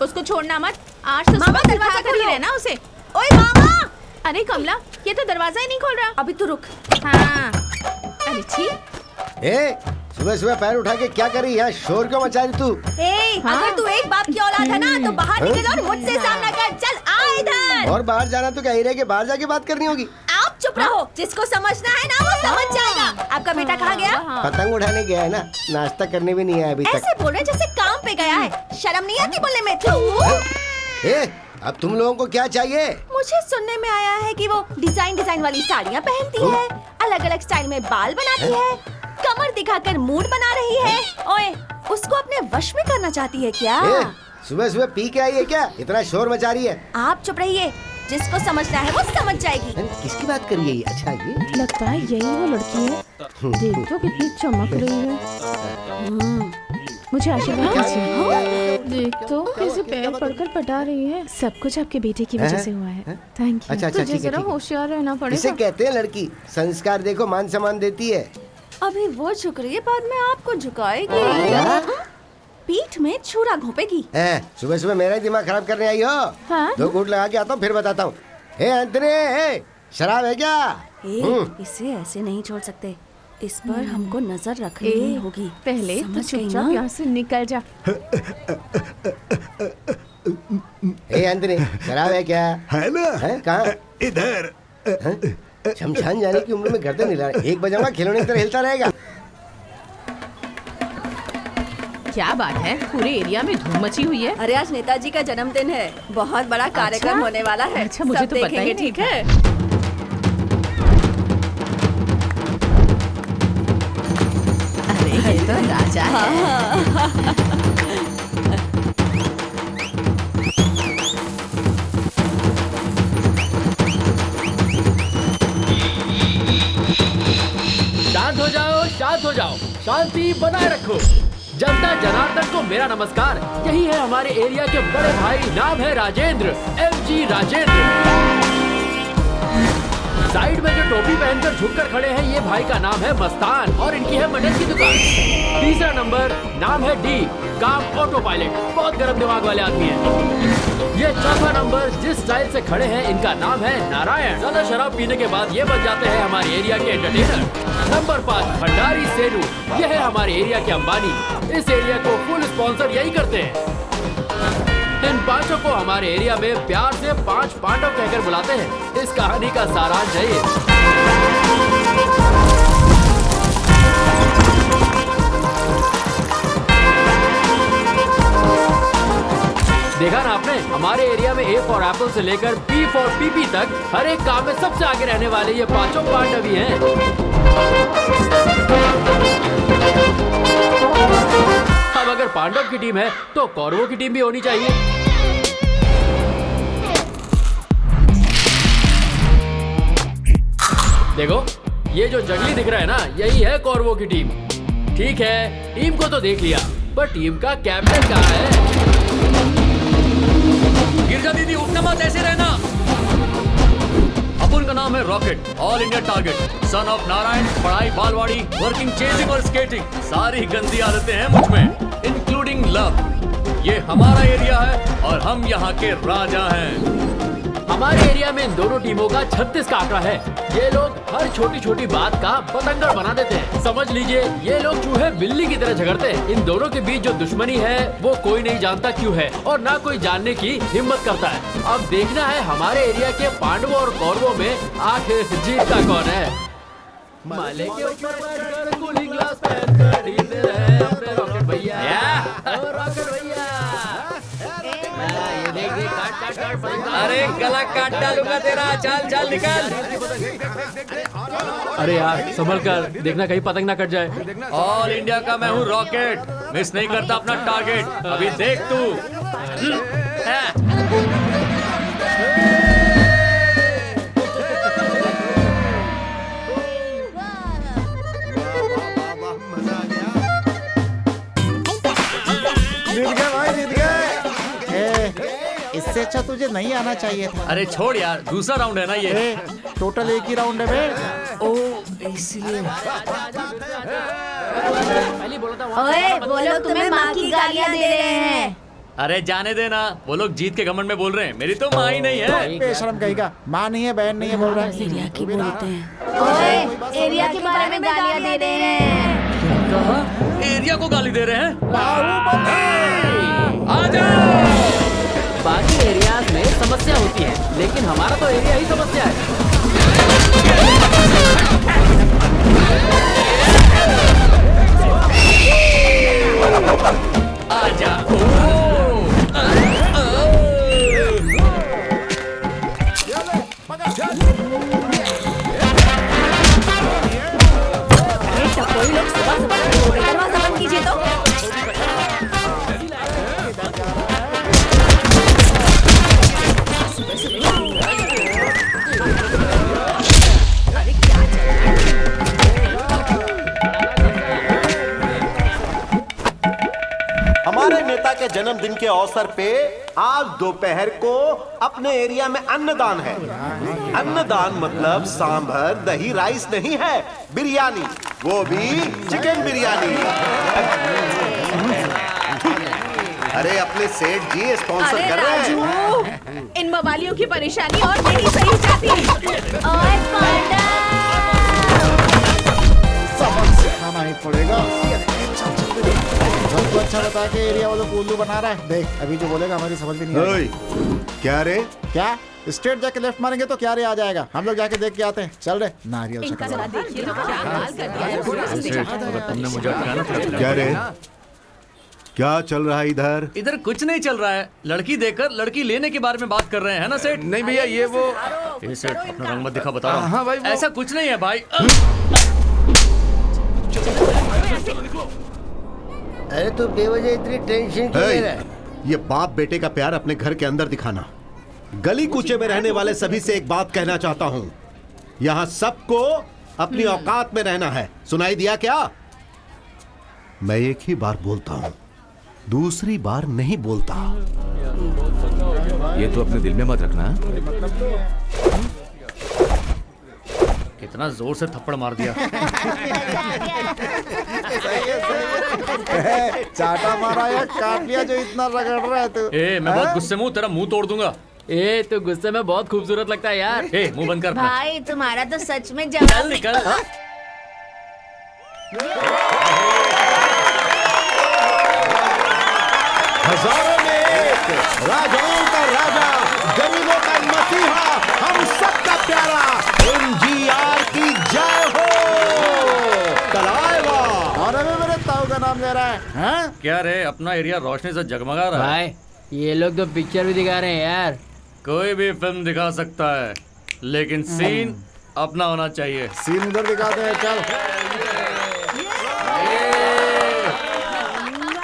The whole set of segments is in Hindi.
उसको छोड़ना मत। आज तो मामा दरवाजा कर ही रहना उसे। ओए मामा! अरे कमला, ये तो दरवाजा ही नहीं खोल रहा। अभी तो रुक। हाँ। अरे छी। सुबह सुबह पैर उठा के क्या कर रही है? शोर क्यों मचा रही तू? अगर तू एक बाप की औलाद है ना तो बाहर निकल और मुझसे सामना कर। चल आ इधर। और बाहर जाना तो क्या ही रह के बाहर जाके बात करनी होगी? आप चुप रहो। जिसको समझना है ना वो समझ जाएगा। आपका बेटा कहाँ गया? पतंग उठाने गया है ना, नाश्ता करने भी नहीं आया अभी तक। ऐसे बोल रहे जैसे काम पे गया है। शर्म नहीं आती बोलने में? अब तुम लोगों को क्या चाहिए? मुझे सुनने में आया है कि वो डिजाइन वाली साड़ियाँ पहनती है, अलग अलग स्टाइल में बाल बनाती है, कमर दिखाकर मूड बना रही है। ओए, उसको अपने वश में करना चाहती है क्या? सुबह सुबह पी के आई है क्या? इतना शोर मचा रही है। आप चुप रहिए। जिसको समझना है वो समझ जाएगी। किसकी बात कर रही है? अच्छा ये लगता है यही वो लड़की है। देख तो कितनी चमक रही है। मुझे आशीर्वाद दीजिए। देख तो कैसे पैर पड़कर पटा रही है। सब कुछ आपके बेटे की वजह से हुआ है। Thank you. अच्छा, तुझे जरा होशियार रहना पड़ेगा। इसे कहते हैं लड़की। संस्कार देखो, मान सम्मान देती है। अभी वो झुक रही है, बाद में आपको झुकाएगी। पीठ में छुरा घोंपेगी। सुबह सुबह मेरा ही दिमाग खराब करने आई हो? हाँ? 2 घूंट लगा के आता हूँ, फिर बताता हूँ। एंथनी, शराब है क्या? इसे ऐसे नहीं छोड़ सकते। इस पर हमको नजर रखनी होगी। पहले तो चुपचाप यहाँ से निकल जा। एंथनी, शराब है क्या? है ना? कहाँ? इधर। शमशान जाने की उम्र में गर्दन हिला रहा है। एक बजाऊंगा खिलौने की तरह हिलता रहेगा। क्या बात है, पूरे एरिया में धूम मची हुई है। अरे आज नेताजी का जन्मदिन है, बहुत बड़ा कार्यक्रम होने वाला है। अच्छा, मुझे तो पता ही नहीं। ठीक है। अरे ये तो राजा है। शांत हो जाओ, शांति बनाए रखो। जनता जनार्दन को मेरा नमस्कार। यही है हमारे एरिया के बड़े भाई, नाम है राजेंद्र, MG राजेंद्र। साइड में जो टोपी पहनकर झुककर खड़े हैं, ये भाई का नाम है मस्तान और इनकी है मटन की दुकान। तीसरा नंबर, नाम है डी, काम ऑटो पायलट, बहुत गर्म दिमाग वाले आदमी हैं। ये चौथा नंबर, जिस स्टाइल से खड़े हैं, इनका नाम है नारायण। ज्यादा शराब पीने के बाद ये बन जाते हैं हमारे एरिया के एंटरटेनर। नंबर 5, भंडारी सेनू, यह है हमारे एरिया के अंबानी। इस एरिया को फुल स्पॉन्सर यही करते हैं। इन पांचों को हमारे एरिया में प्यार से 5 पांडव कहकर बुलाते हैं। इस कहानी का सारांश है ये। देखा ना आपने, हमारे एरिया में A फॉर एप्पल से लेकर P फॉर पीपी तक हर एक काम में सबसे आगे रहने वाले ये पांचों पांडव ही हैं। अब अगर पांडव की टीम है तो कौरवों की टीम भी होनी चाहिए। देखो, ये जो जंगली दिख रहा है ना, यही है कौरवों की टीम। ठीक है, टीम को तो देख लिया, पर टीम का कैप्टन कहाँ है? गिरजा दीदी, उठना मत, ऐसे रहना। अपन का नाम है rocket, all India target, son of Narayan, पढ़ाई बालवाड़ी, वर्किंग चेजिंग और स्केटिंग, सारी गंदी आदतें हैं मुझ में, इंक्लूडिंग लव। ये हमारा एरिया है और हम यहाँ के राजा हैं। हमारे एरिया में इन दोनों टीमों का 36 का आंकड़ा है। ये लोग हर छोटी छोटी बात का पतंगर बना देते हैं। समझ लीजिए, ये लोग चूहे बिल्ली की तरह झगड़ते हैं। इन दोनों के बीच जो दुश्मनी है वो कोई नहीं जानता क्यों है और ना कोई जानने की हिम्मत करता है। अब देखना है हमारे एरिया के पांडवों और कौरवों में आखिर जीतता कौन है। माले के ऊपर बैठकर कूलिंग ग्लास पहनकर ढील दे रहे हैं अपने रॉकेट भैया। रॉकेट भैया, ये देख देख, काट। अरे गला काट डालूंगा तेरा, चल चल निकल। अरे यार, संभल कर देखना, कहीं पतंग ना कट जाए। ऑल इंडिया का मैं हूँ रॉकेट, मिस नहीं करता अपना टारगेट। अभी देख तू। इससे अच्छा तुझे नहीं आना चाहिए था। अरे छोड़ यार, दूसरा राउंड है ना ये। टोटल एक ही राउंड है बे। ओ इसलिए ओए, वो लोग तुम्हें माँ की गालियाँ दे रहे हैं। अरे जाने देना, वो लोग जीत के घमंड में बोल रहे हैं, मेरी तो माँ ही नहीं है। बेशरम कहेगा, माँ नहीं है, बहन नहीं है बोल रहा है। एरिया की बोलते हैं। ओए, एरिया के बारे में गालियां दे रहे हैं। कहा? एरिया को गाली दे रहे हैं? आ जाओ। बाकी एरियाज में समस्या होती है, लेकिन हमारा तो एरिया ही समस्या है। आजा। कोई लोग सुबह दरवाजा बंद कीजिए तो। हमारे नेता के जन्मदिन के अवसर पे आज दोपहर को अपने एरिया में अन्नदान है। अन्नदान मतलब सांभर दही राइस नहीं है, बिरयानी, वो भी चिकन बिरयानी। अरे अपने सेठ जी स्पॉन्सर कर रहे हैं। इन मवालियों की परेशानी और नहीं सही हो जाती। ओए पांडा, सबक सिखाना ही पड़ेगा। सबको अच्छा बता के एरिया वालों को उल्लू बना रहा है। देख अभी जो बोलेगा हमारी समझ में नहीं आएगी। क्या रे? क्या स्ट्रेट जाके लेफ्ट मारेंगे तो क्या रे आ जाएगा। हम लोग जाके देख के आते हैं। चल रे नारियल इनका शक्कर। जरा देखिए तो क्या हाल कर दिया है पूरा अगर तुमने मुझे अटकाना था। क्या रे? क्या चल रहा है इधर? इधर कुछ नहीं चल रहा है, लड़की देकर लड़की लेने के बारे में बात कर रहे हैं, है ना सेठ? नहीं भैया, ये वो ये सेठ अपना रंग मत दिखा, बता रहा हूं। हाँ भाई, वो- ऐसा कुछ नहीं है भाई। अरे तू बेवजह इतनी टेंशन क्यों ले रहा है? ये बाप बेटे का प्यार अपने घर के अंदर दिखाना। गली कूचे में रहने वाले सभी से एक बात कहना चाहता हूँ, यहाँ सबको अपनी औकात में रहना है। सुनाई दिया क्या? मैं एक ही बार बोलता हूँ, दूसरी बार नहीं बोलता। ये तो अपने दिल में मत रखना। कितना जोर से थप्पड़ मार दिया। चाटा मारा या काट लिया जो इतना रगड़ रहा है तू। ए, मैं बहुत गुस्से में हूँ, तेरा मुंह तोड़ दूंगा। ए तो गुस्से में बहुत खूबसूरत लगता है यार। ए, मुंह बंद कर। भाई तुम्हारा तो सच में चल जवाब निकल। हजारों में एक, राजाओं का राजा, गरीबों का मसीहा, हम सबका प्यारा एमजीआर की जय हो। कलाएगा। और अभी मेरे ताऊ का नाम ले रहा है, हाँ? क्या रे, अपना एरिया रोशनी से जगमगा रहा है। भाई ये लोग तो पिक्चर भी दिखा रहे हैं यार। कोई भी फिल्म दिखा सकता है, लेकिन सीन अपना होना चाहिए। सीन उधर दिखाते हैं। चल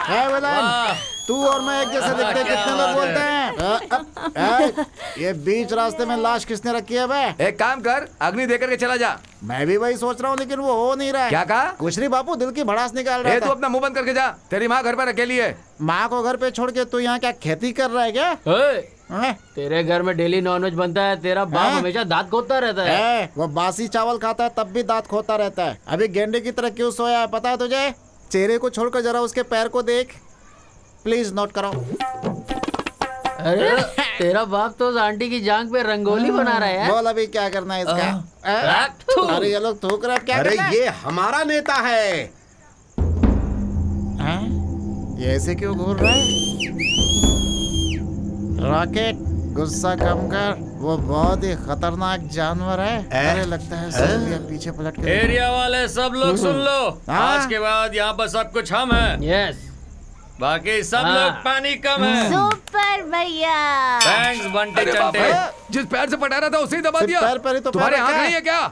है विलन, तू और मैं एक जैसे दिखते हैं, कितने लोग बोलते हैं। ये बीच रास्ते में लाश किसने रखी है बे? एक काम कर, अग्नि देकर के चला जा। मैं भी वही सोच रहा हूँ, लेकिन वो हो नहीं रहा है। क्या कहा? कुछ नहीं बापू, दिल की भड़ास निकाल रहा तू था। अपना मुंह बंद करके जा, तेरी माँ घर पर अकेली है। माँ को घर पे छोड़ के तू यहाँ क्या खेती कर रहा है क्या? ओए, हैं? तेरे घर में डेली नॉनवेज बनता है, तेरा बाप हाँ? हमेशा दांत खोदता रहता है। वो बासी चावल खाता है तब भी दांत खोता रहता है। अभी गेंडे की तरह क्यों सोया है पता है तुझे? चेहरे को छोड़कर जरा उसके पैर को देख, प्लीज नोट करो। अरे तेरा बाप तो उस आंटी की जांग पे रंगोली बना रहा है यार। बोल अभी क्या करना है इसका? अरे ये लोग थूक रहे हैं, क्या अरे करना है? ये हमारा नेता है। हैं? ये ऐसे क्यों घूर रहा है? रॉकेट गुस्सा कम कर, वो बहुत ही खतरनाक जानवर है। अरे लगता है सोनिया पीछे पलट कर। एरिया वाले सब लोग सुन लो, हाँ? आज के बाद यहाँ पर सब कुछ हम हैं। यस, बाकी सब हाँ। लोग पानी कम है। सुपर भैया। थैंक्स बंटे अरे बाप चंटे। रे, जिस पैर से पटा रहा था उसे ही दबा सिर्फ दिया। पैर पर ही तो तुम्हारे पैर आँख रखा नहीं है क्या?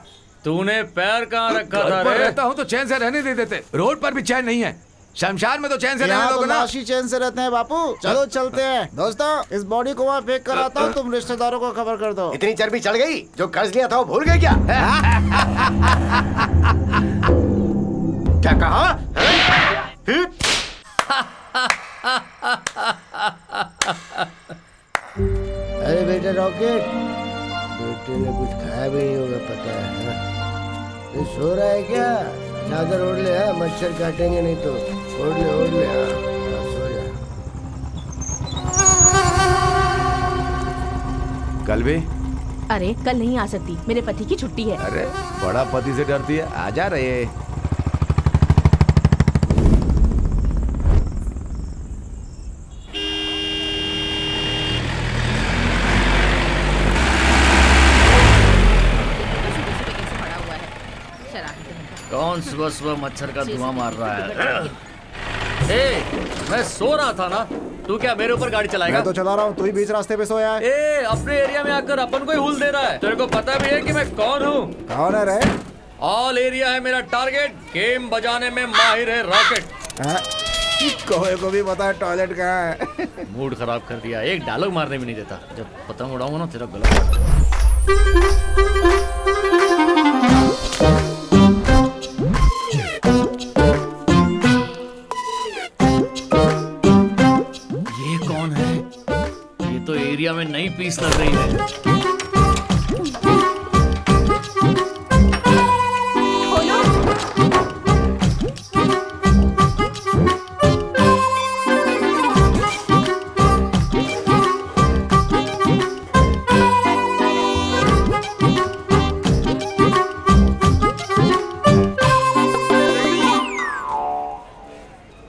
तूने पैर कहाँ रखा था घर पर रे? रहता हूँ तो चैन से रहने दे देते, रोड पर भी चैन नहीं है। शमशान में तो चैन से रहने यहाँ तो दोगे ना। लाशी चैन से रहते हैं बापू। चलो चलते हैं दोस्तों, इस बॉडी को वहाँ फेंक कर आता हूँ, तुम रिश्तेदारों को खबर कर दो। इतनी चर्बी चढ़ गई, जो कर्ज लिया था वो भूल गए क्या? क्या कहा? अरे बेटा रॉकेट, बेटे ने कुछ खाया भी नहीं होगा पता है हाँ? ये सो रहा है क्या? चादर ओढ़ ले, हाँ? मच्छर काटेंगे नहीं तो। ओढ़ ले हाँ, सो जा। कल भी? अरे कल नहीं आ सकती, मेरे पति की छुट्टी है। अरे बड़ा पति से डरती है, आजा रहे। कौन सुबह सुबह मच्छर का धुआं मार रहा है? ए, मैं सो रहा था ना, तू क्या मेरे ऊपर गाड़ी चलाएगा? मैं तो चला रहा हूँ, तू ही बीच रास्ते पे सोया है। ए, अपने एरिया में आकर अपन को ही हुल दे रहा है। तेरे को पता भी है कि मैं कौन हूँ? कौन है रे? ऑल एरिया है मेरा टारगेट। गेम बजाने में माहिर है रॉकेट। हाँ? कोई को भी पता है टॉयलेट कहाँ है। मूड खराब कर दिया, एक डायलॉग मारने भी नहीं देता। जब पतंग उड़ाऊंगा ना तेरा गला। ये कौन है? ये तो एरिया में नई पीस लग रही है।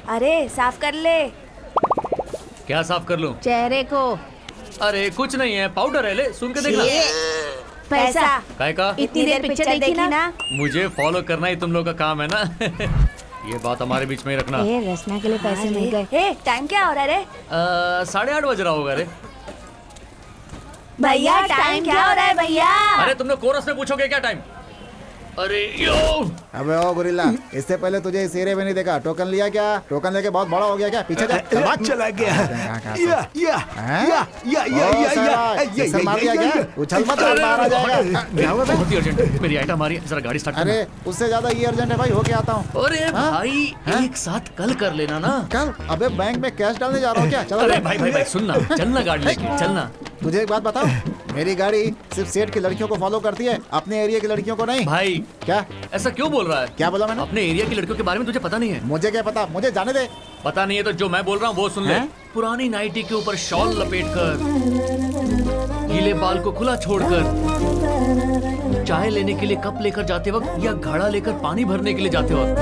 अरे साफ कर ले। क्या साफ कर लूं? चेहरे को। अरे कुछ नहीं है, पाउडर है, ले सुन के देखना। पैसा। काय का? इतनी देर पिक्चर देखी ना। मुझे फॉलो करना ही तुम लोग का काम है ना। ये बात हमारे बीच में ही रखना। रचना के लिए पैसे मिल गए। ए, टाइम क्या हो रहा है रे? 8:30 बज रहा होगा रे। भैया टाइम क्या हो रहा है भैया? अरे तुम लोग कोरस में पूछोगे क्या टाइम? अरे यो, अबे ओ गुरिल्ला, इससे पहले तुझे इस एरिया में नहीं देखा। टोकन लिया क्या? टोकन लेके बहुत बड़ा हो गया क्या? पीछे जा। चला गया। मार दिया क्या? उछल मत, बाहर आ जाएगा। क्या हुआ? बहुत ही अर्जेंट, मेरी आइटम आ रही है, जरा गाड़ी स्टार्ट करना। अरे उससे ज्यादा ये अर्जेंट है भाई, होके आता हूँ। अरे भाई एक साथ कल कर लेना ना। कल? अबे बैंक में कैश डालने जा रहा हूँ क्या? चलो अरे भाई सुनना, चलना गाड़ी लेके चलना। तुझे एक बात बताओ, मेरी गाड़ी सिर्फ सेठ की लड़कियों को फॉलो करती है, अपने एरिया की लड़कियों को नहीं। भाई क्या? ऐसा क्यों बोल रहा है? क्या बोला मैंने? अपने एरिया की लड़कियों के बारे में तुझे पता नहीं है? मुझे क्या पता, मुझे जाने दे। पता नहीं है तो जो मैं बोल रहा हूँ वो सुन ले। पुरानी नाइटी के ऊपर शॉल लपेटकर, गीले बाल को खुला छोड़कर, चाय लेने के लिए कप लेकर जाते वक्त या घड़ा लेकर पानी भरने के लिए जाते वक्त,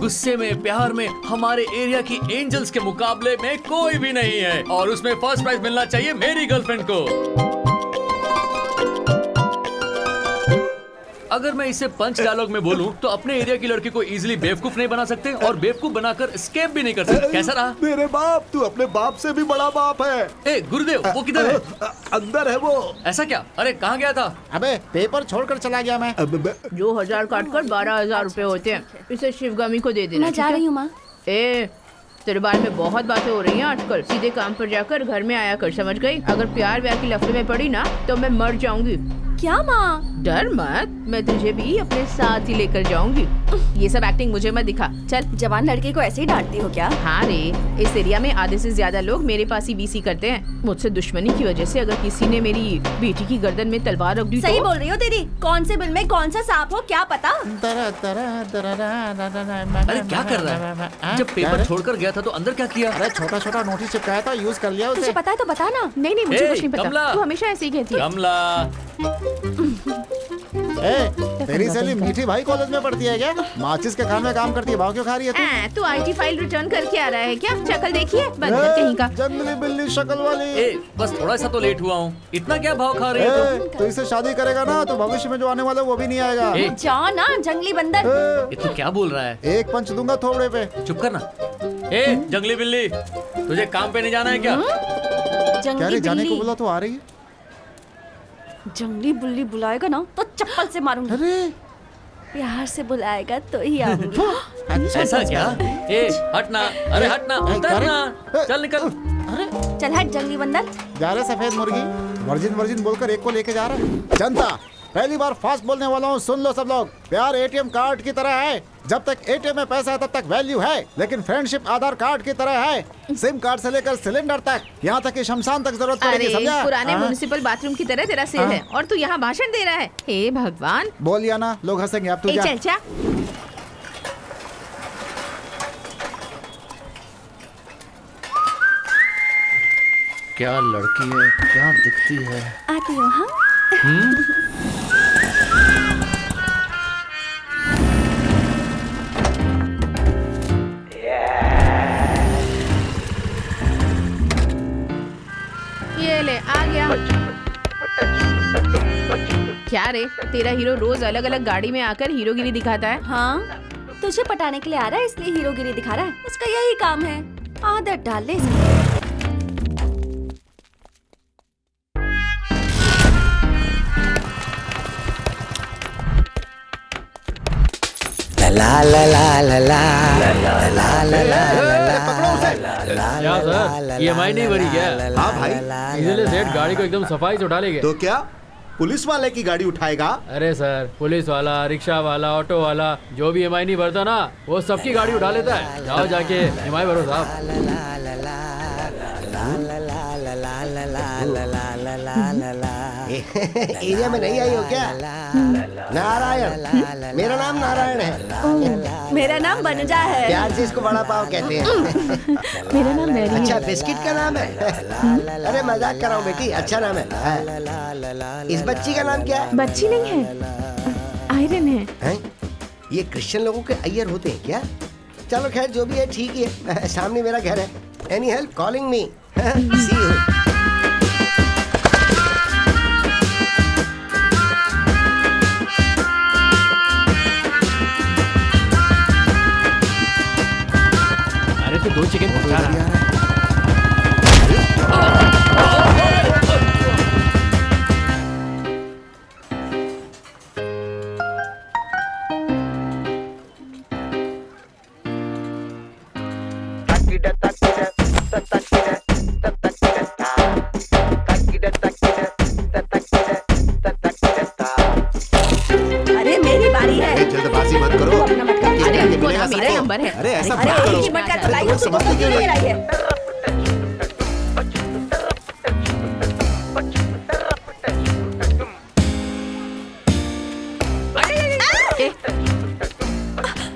गुस्से में प्यार में हमारे एरिया की एंजल्स के मुकाबले में कोई भी नहीं है, और उसमें फर्स्ट प्राइज मिलना चाहिए मेरी गर्लफ्रेंड को। अगर मैं इसे पंच डायलॉग में बोलूं तो अपने एरिया की लड़की को इजीली बेवकूफ नहीं बना सकते और बेवकूफ बनाकर एस्केप भी नहीं कर सकते। कैसा रहा? मेरे बाप, तू अपने बाप से भी बड़ा बाप है। ए गुरुदेव, वो किधर है? अंदर है वो। ऐसा क्या? अरे कहाँ गया था? अबे पेपर छोड़कर चला गया मैं। जो 1000 काटकर 12,000 रुपए होते हैं, इसे शिवगामी को दे देना। मैं जा रही हूँ माँ। ए, तेरे बारे में बहुत बातें हो रही हैं आजकल। सीधे काम पर जाकर घर में आया कर, समझ गई? अगर प्यार व्यार की लफड़े में पड़ी ना तो मैं मर जाऊंगी। क्या माँ? डर मत, मैं तुझे भी अपने साथ ही लेकर जाऊंगी। ये सब एक्टिंग मुझे मत दिखा, चल। जवान लड़के को ऐसे ही डांटती हो क्या? हाँ रे, इस एरिया में आधे से ज्यादा लोग मेरे पास ही बीसी करते हैं। मुझसे दुश्मनी की वजह से अगर किसी ने मेरी बेटी की गर्दन में तलवार रख दी सही तो... बोल रही हो दीदी। कौन से बिल में कौन सा सांप हो क्या पता? अरे क्या कर रहा है? जब पेपर छोड़कर गया था तो अंदर क्या किया? अरे छोटा छोटा नोटिस चिपकाया था, यूज कर लिया तुझे उसे। पता है तो बता ना। नहीं मुझे ए, कुछ नहीं कमला! पता। तू हमेशा ऐसे ही कहती है। कमला, तेरी सहेली मीठी भाई कॉलेज में पढ़ती है क्या? माचिस के खाने में काम करती है, भाव क्यों खा रही है तू? तू आईटी फाइल रिटर्न करके आ रहा है क्या? शक्ल देखिए, बंदर कहीं का। जंगली बिल्ली शक्ल वाली। ए, बस थोड़ा सा तो लेट हुआ हूँ, इतना क्या भाव खा रही है तुम? तो इससे शादी करेगा ना तो भविष्य में जो आने वाला है वो भी नहीं आएगा। ए, जाओ ना जंगली बंदर। ये तू क्या बोल रहा है? एक पंच दूंगा थोबड़े पे। चुप करना। ए जंगली बिल्ली, तुझे काम पे नहीं जाना है क्या? क्या जंगली रे, जाने को बिल्ली। बोला तो आ रही है। जंगली बिल्ली बुलाएगा ना तो चप्पल से मारूंगी। अरे प्यार से बुलाएगा तो ही आऊंगी। ऐसा क्या? ए हटना, अरे हटना, उतरना, चल निकल। चल हट जंगली बंदर। जा रहे सफेद मुर्गी, वर्जिन वर्जिन बोलकर एक को लेके जा रहा है। जनता, पहली बार फास्ट बोलने वाला हूँ, सुन लो सब लोग। प्यार एटीएम कार्ड की तरह है, जब तक एटीएम में पैसा है तब तक वैल्यू है, लेकिन फ्रेंडशिप आधार कार्ड की तरह है। सिम कार्ड से लेकर सिलेंडर तक, यहाँ तक कि शमशान तक जरूरत पड़ेगी, समझा? पुराने म्युनिसिपल बाथरूम की तरह तेरा सिर है और तू यहाँ भाषण दे रहा है। हे भगवान, बोलिया ना, लोग हंसेंगे। अब तू जा। चल जा। क्या लड़की है, क्या दिखती है। आती हो हाँ? ये ले आ गया। क्या रे, तेरा हीरो रोज अलग अलग गाड़ी में आकर हीरोगिरी दिखाता है। हाँ, तुझे पटाने के लिए आ रहा है इसलिए हीरोगिरी दिखा रहा है। उसका यही काम है। आदत डाल ले इसकी। ला ला ला ला ला ला ला ला क्या सर, EMI नहीं भरी क्या? हाँ भाई, इसीलिए सेठ गाड़ी को एकदम सफाई से उठा ले गए। तो क्या पुलिस वाले की गाड़ी उठाएगा? अरे सर, पुलिस वाला, रिक्शा वाला, ऑटो वाला जो भी EMI नहीं भरता ना, वो सबकी गाड़ी उठा लेता है। जाओ जाके EMI भरो साहब। एरिया में नहीं आई हो क्या? नारायण, मेरा नाम नारायण है। मेरा नाम बनजा है। प्यार से इसको बड़ा पाव कहते हैं। मेरा नाम मैरी है। अच्छा, बिस्किट का नाम है? अरे मजाक कर रहा हूँ बेटी, अच्छा नाम है। इस बच्ची का नाम क्या है? बच्ची नहीं है, आयरन है। ये क्रिश्चियन लोगों के अय्यर होते हैं क्या? चलो खैर, जो भी है ठीक ही है। सामने मेरा घर है। Any help calling me. See you. अरे तो 2 चिकन पहुंचा रहा है। अरे मेरी बारी है। जल्दबाजी मत करो। अपना मत कर। अरे ये हमको मिलेगा ना मेरा सबको। नंबर है। अरे ऐसा अरे मत एक करो। ही मत कर, लाई तुम उसको समझते क्यों नहीं? लाई है।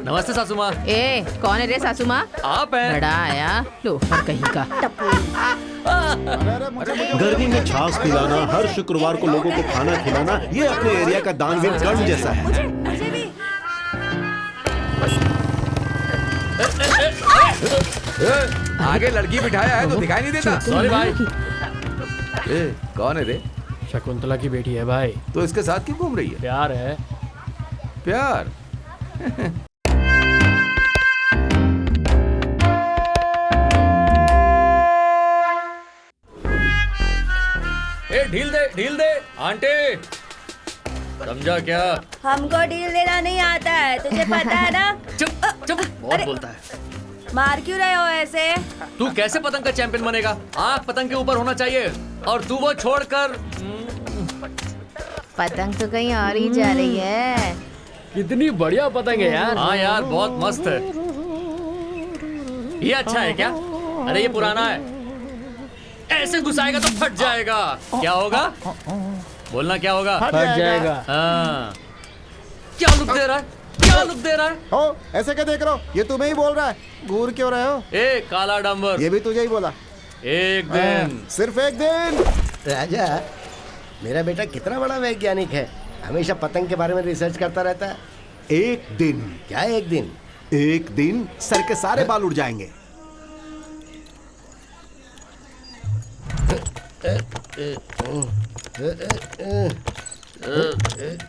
नमस्ते सासू माँ। ए, कौन है रे सासू माँ? आप हैं? बड़ा आया लोफर कहीं का। गर्मी में छाछ पिलाना, हर शुक्रवार को लोगों को खाना खिलाना, ये अपने एरिया का दानवीर कर्म जैसा है। मुझे भी। आगे लड़की बिठाया है तो दिखाई नहीं देता। सॉरी भाई। कौन है रे? शकुंतला की बेटी है भाई। तो इसके साथ क्यों घूम रही है? प्यार है। प्यार? ढील दे आंटी। समझा क्या? हमको डील देना नहीं आता है, तुझे पता है ना? चुप चुप, बहुत बोलता है। मार क्यों रहे हो ऐसे? तू कैसे पतंग का चैंपियन बनेगा? आँख पतंग के ऊपर होना चाहिए, और तू वो छोड़कर। पतंग तो कहीं और ही जा रही है। कितनी बढ़िया पतंग है यार। हाँ यार, बहुत मस्त है। ये अच्छा है क्या? अरे ये पुराना है, ऐसे घुसाएगा तो फट जाएगा। क्या होगा? बोलना क्या होगा? फट जाएगा। हाँ। क्या लुक दे रहा है? क्या लुक दे रहा है? हो, ऐसे क्या देख रहे हो? ये तुम्हें ही बोल रहा है। घूर क्यों रहे हो? ए काला डांबर, ये भी तुझे ही बोला। एक दिन। सिर्फ एक दिन। राजा, मेरा बेटा कितना बड़ा वैज्ञानिक है। हमेशा पतंग के बारे में रिसर्च करता रहता है। एक दिन? क्या एक दिन? एक दिन सर के सारे बाल उड़ जाएंगे।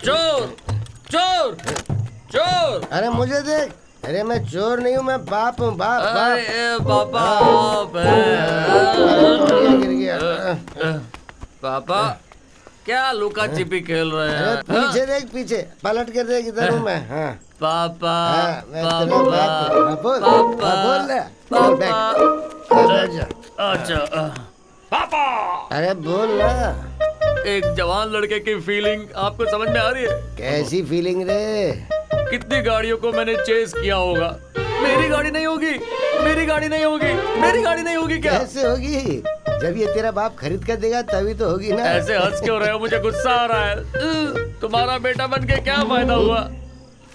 चोर चोर चोर। अरे मुझे देख। अरे मैं चोर नहीं हूँ, मैं बाप हूँ। बाप बाप। अरे पापा, गिर गया। पापा क्या लुका छिपी खेल रहे अरे हैं? पीछे देख, पीछे पलट कर देख, इधर हूँ मैं। हाँ पापा हाँ, मैं तेरा बाप हूँ। हाँ, बोल पापा, हाँ, बोल ले। बोल, बैठ। पापा। बैठ जा। अच्छा पापा, अरे बोल ना। एक जवान लड़के की फीलिंग आपको समझ में आ रही है? कैसी फीलिंग रे? कितनी गाड़ियों को मैंने चेस किया होगा, मेरी गाड़ी नहीं होगी, मेरी गाड़ी नहीं होगी, मेरी गाड़ी नहीं होगी। क्या कैसे होगी? जब ये तेरा बाप खरीद कर देगा तभी तो होगी ना। ऐसे हंस क्यों रहे हो? मुझे गुस्सा आ रहा है। तुम्हारा बेटा बन के क्या फायदा हुआ?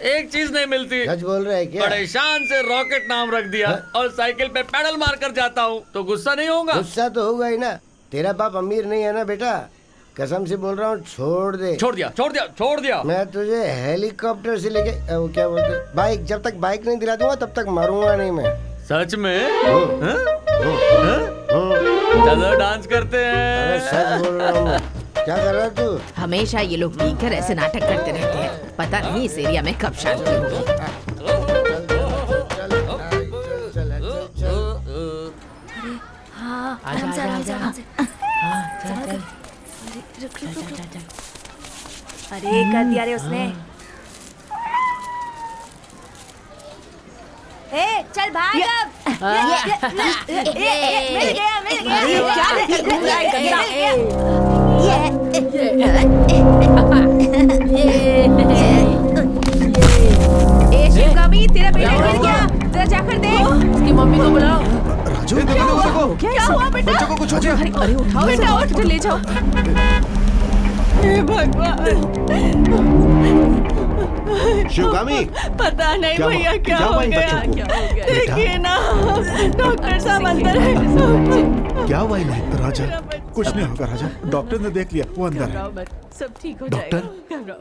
एक चीज नहीं मिलती। सच बोल रहे हैं क्या? बड़े शान से रॉकेट नाम रख दिया और साइकिल पे पैडल मार कर जाता हूँ, तो गुस्सा नहीं होगा? गुस्सा तो होगा ही ना। तेरा बाप अमीर नहीं है ना बेटा, कसम से बोल रहा हूँ, छोड़ दे। छोड़ दिया छोड़ दिया छोड़ दिया। मैं तुझे हेलीकॉप्टर से लेके वो क्या बोलते बाइक, जब तक बाइक नहीं दिला दूंगा तब तक मरूंगा नहीं मैं। सच में? चलो डांस करते अरे हैं। सच बोल रहा हूँ मैं। क्या कर रहा है तू? हमेशा ये लोग पीकर ऐसे नाटक करते रहते हैं। पता नहीं इस एरिया में कब शांति होगी। अरे कर दिया रे उसने। ए चल भाग अब। मिल गया मिल गया। क्या लेकर घूम रहा है गंदा? ए शिवगामी, तेरा बेटा गिर गया, जरा जाकर देख। उसकी मम्मी को बुलाओ। राजू क्या हुआ बेटा? बच्चों को कुछ हो गया। अरे उठाओ बेटा उठ ले जाओ। हे भगवान, शिवगामी, पता नहीं क्या भैया हुआ? क्या क्या हो हुआ इन गया। बच्चों को? क्या हो गया? देखिए ना, डॉक्टर साहब अंदर है। क्या हुआ इन्हें? राजा कुछ नहीं होगा राजा, डॉक्टर ने देख लिया, वो अंदर है। सब ठीक हो डॉक्टर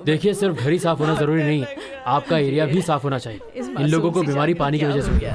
देखिए, सिर्फ घर ही साफ होना जरूरी नहीं, आपका एरिया भी साफ होना चाहिए। इन लोगों को बीमारी पानी की वजह से हुई है।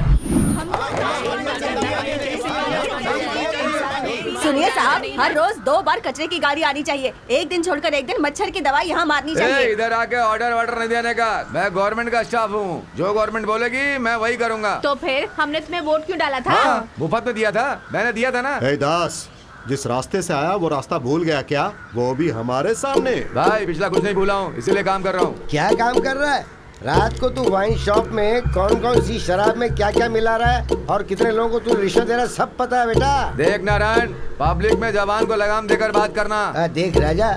सुनिए साहब, हर रोज 2 बार कचरे की गाड़ी आनी चाहिए। एक दिन छोड़कर एक दिन मच्छर की दवाई यहाँ मारनी चाहिए। इधर आके ऑर्डर नहीं देने का। मैं गवर्नमेंट का स्टाफ हूँ, जो गवर्नमेंट बोलेगी मैं वही करूँगा। तो फिर हमने तुम्हें वोट क्यों डाला था? हाँ, मुफ्त में दिया था, मैंने दिया था ना। ए दास, जिस रास्ते से आया वो रास्ता भूल गया क्या? वो भी हमारे सामने। भाई पिछला कुछ नहीं भूला हूँ, इसीलिए काम कर रहा हूँ। क्या काम कर रहा है? रात को तू वाइन शॉप में कौन कौन सी शराब में क्या क्या मिला रहा है और कितने लोगों को तू रिश्वत दे रहा है, सब पता है बेटा। देख नारायण, पब्लिक में जबान को लगाम देकर बात करना। देख राजा,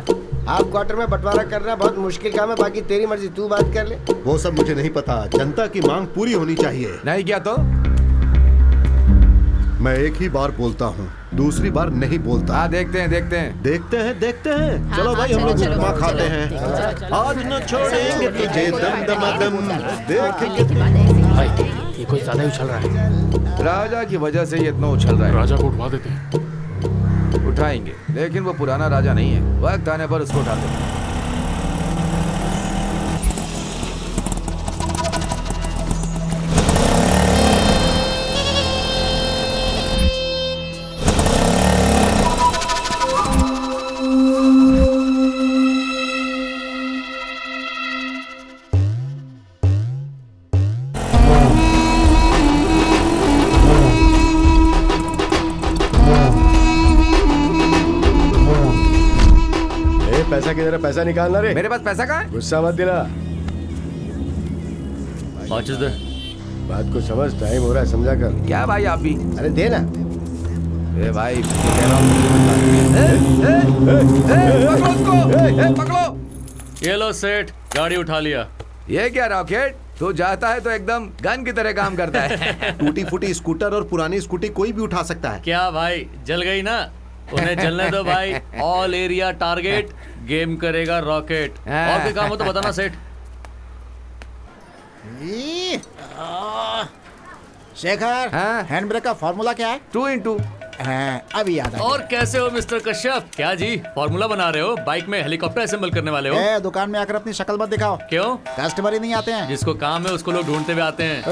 हाफ क्वार्टर में बंटवारा करना बहुत मुश्किल काम है, बाकी तेरी मर्जी, तू बात कर ले। वो सब मुझे नहीं पता, जनता की मांग पूरी होनी चाहिए। नहीं किया तो? मैं एक ही बार बोलता हूँ, दूसरी बार नहीं बोलता। हाँ देखते हैं देखते हैं देखते हैं। चलो भाई, हम लोग उपमा खाते हैं। आज न छोड़ेंगे तुझे दम दम देखेंगे। भाई ये कोई ज्यादा ही उछल रहा है। राजा की वजह से ये इतना उछल रहा है। राजा को उठवा देते हैं। उठाएंगे, लेकिन वो पुराना राजा नहीं है, वक्त आने पर उसको उठा देंगे। पैसा किधर है? पैसा निकालना रे। मेरे पास पैसा कहाँ है? गुस्सा मत दिला, माचिस दे। बात को समझ, टाइम हो रहा है, समझा कर। क्या भाई आप भी? अरे दे ना। ए भाई कह रहा हूँ, पकड़ो उसको, पकड़ो। ये लो सेठ, गाड़ी उठा लिया। ये क्या रॉकेट, तू जाता है तो एकदम गन की तरह काम करता है। टूटी फूटी स्कूटर और पुरानी स्कूटी कोई भी उठा सकता है। क्या भाई, जल गई ना? उन्हें जलने दो भाई। ऑल एरिया टारगेट, गेम करेगा रॉकेट। और कोई काम हो तो बताना सेठ। शेखर, हाँ? हैंड ब्रेक का फॉर्मूला क्या है? 2 in 2। हाँ, अभी याद आ और कैसे हो मिस्टर कश्यप? क्या जी फॉर्मूला बना रहे हो? बाइक में हेलीकॉप्टर असेंबल करने वाले हो? गया। दुकान में आकर अपनी शक्ल मत दिखाओ, क्यों? कस्टमर ही नहीं आते हैं। जिसको काम है उसको लोग ढूंढते हुए आते हैं।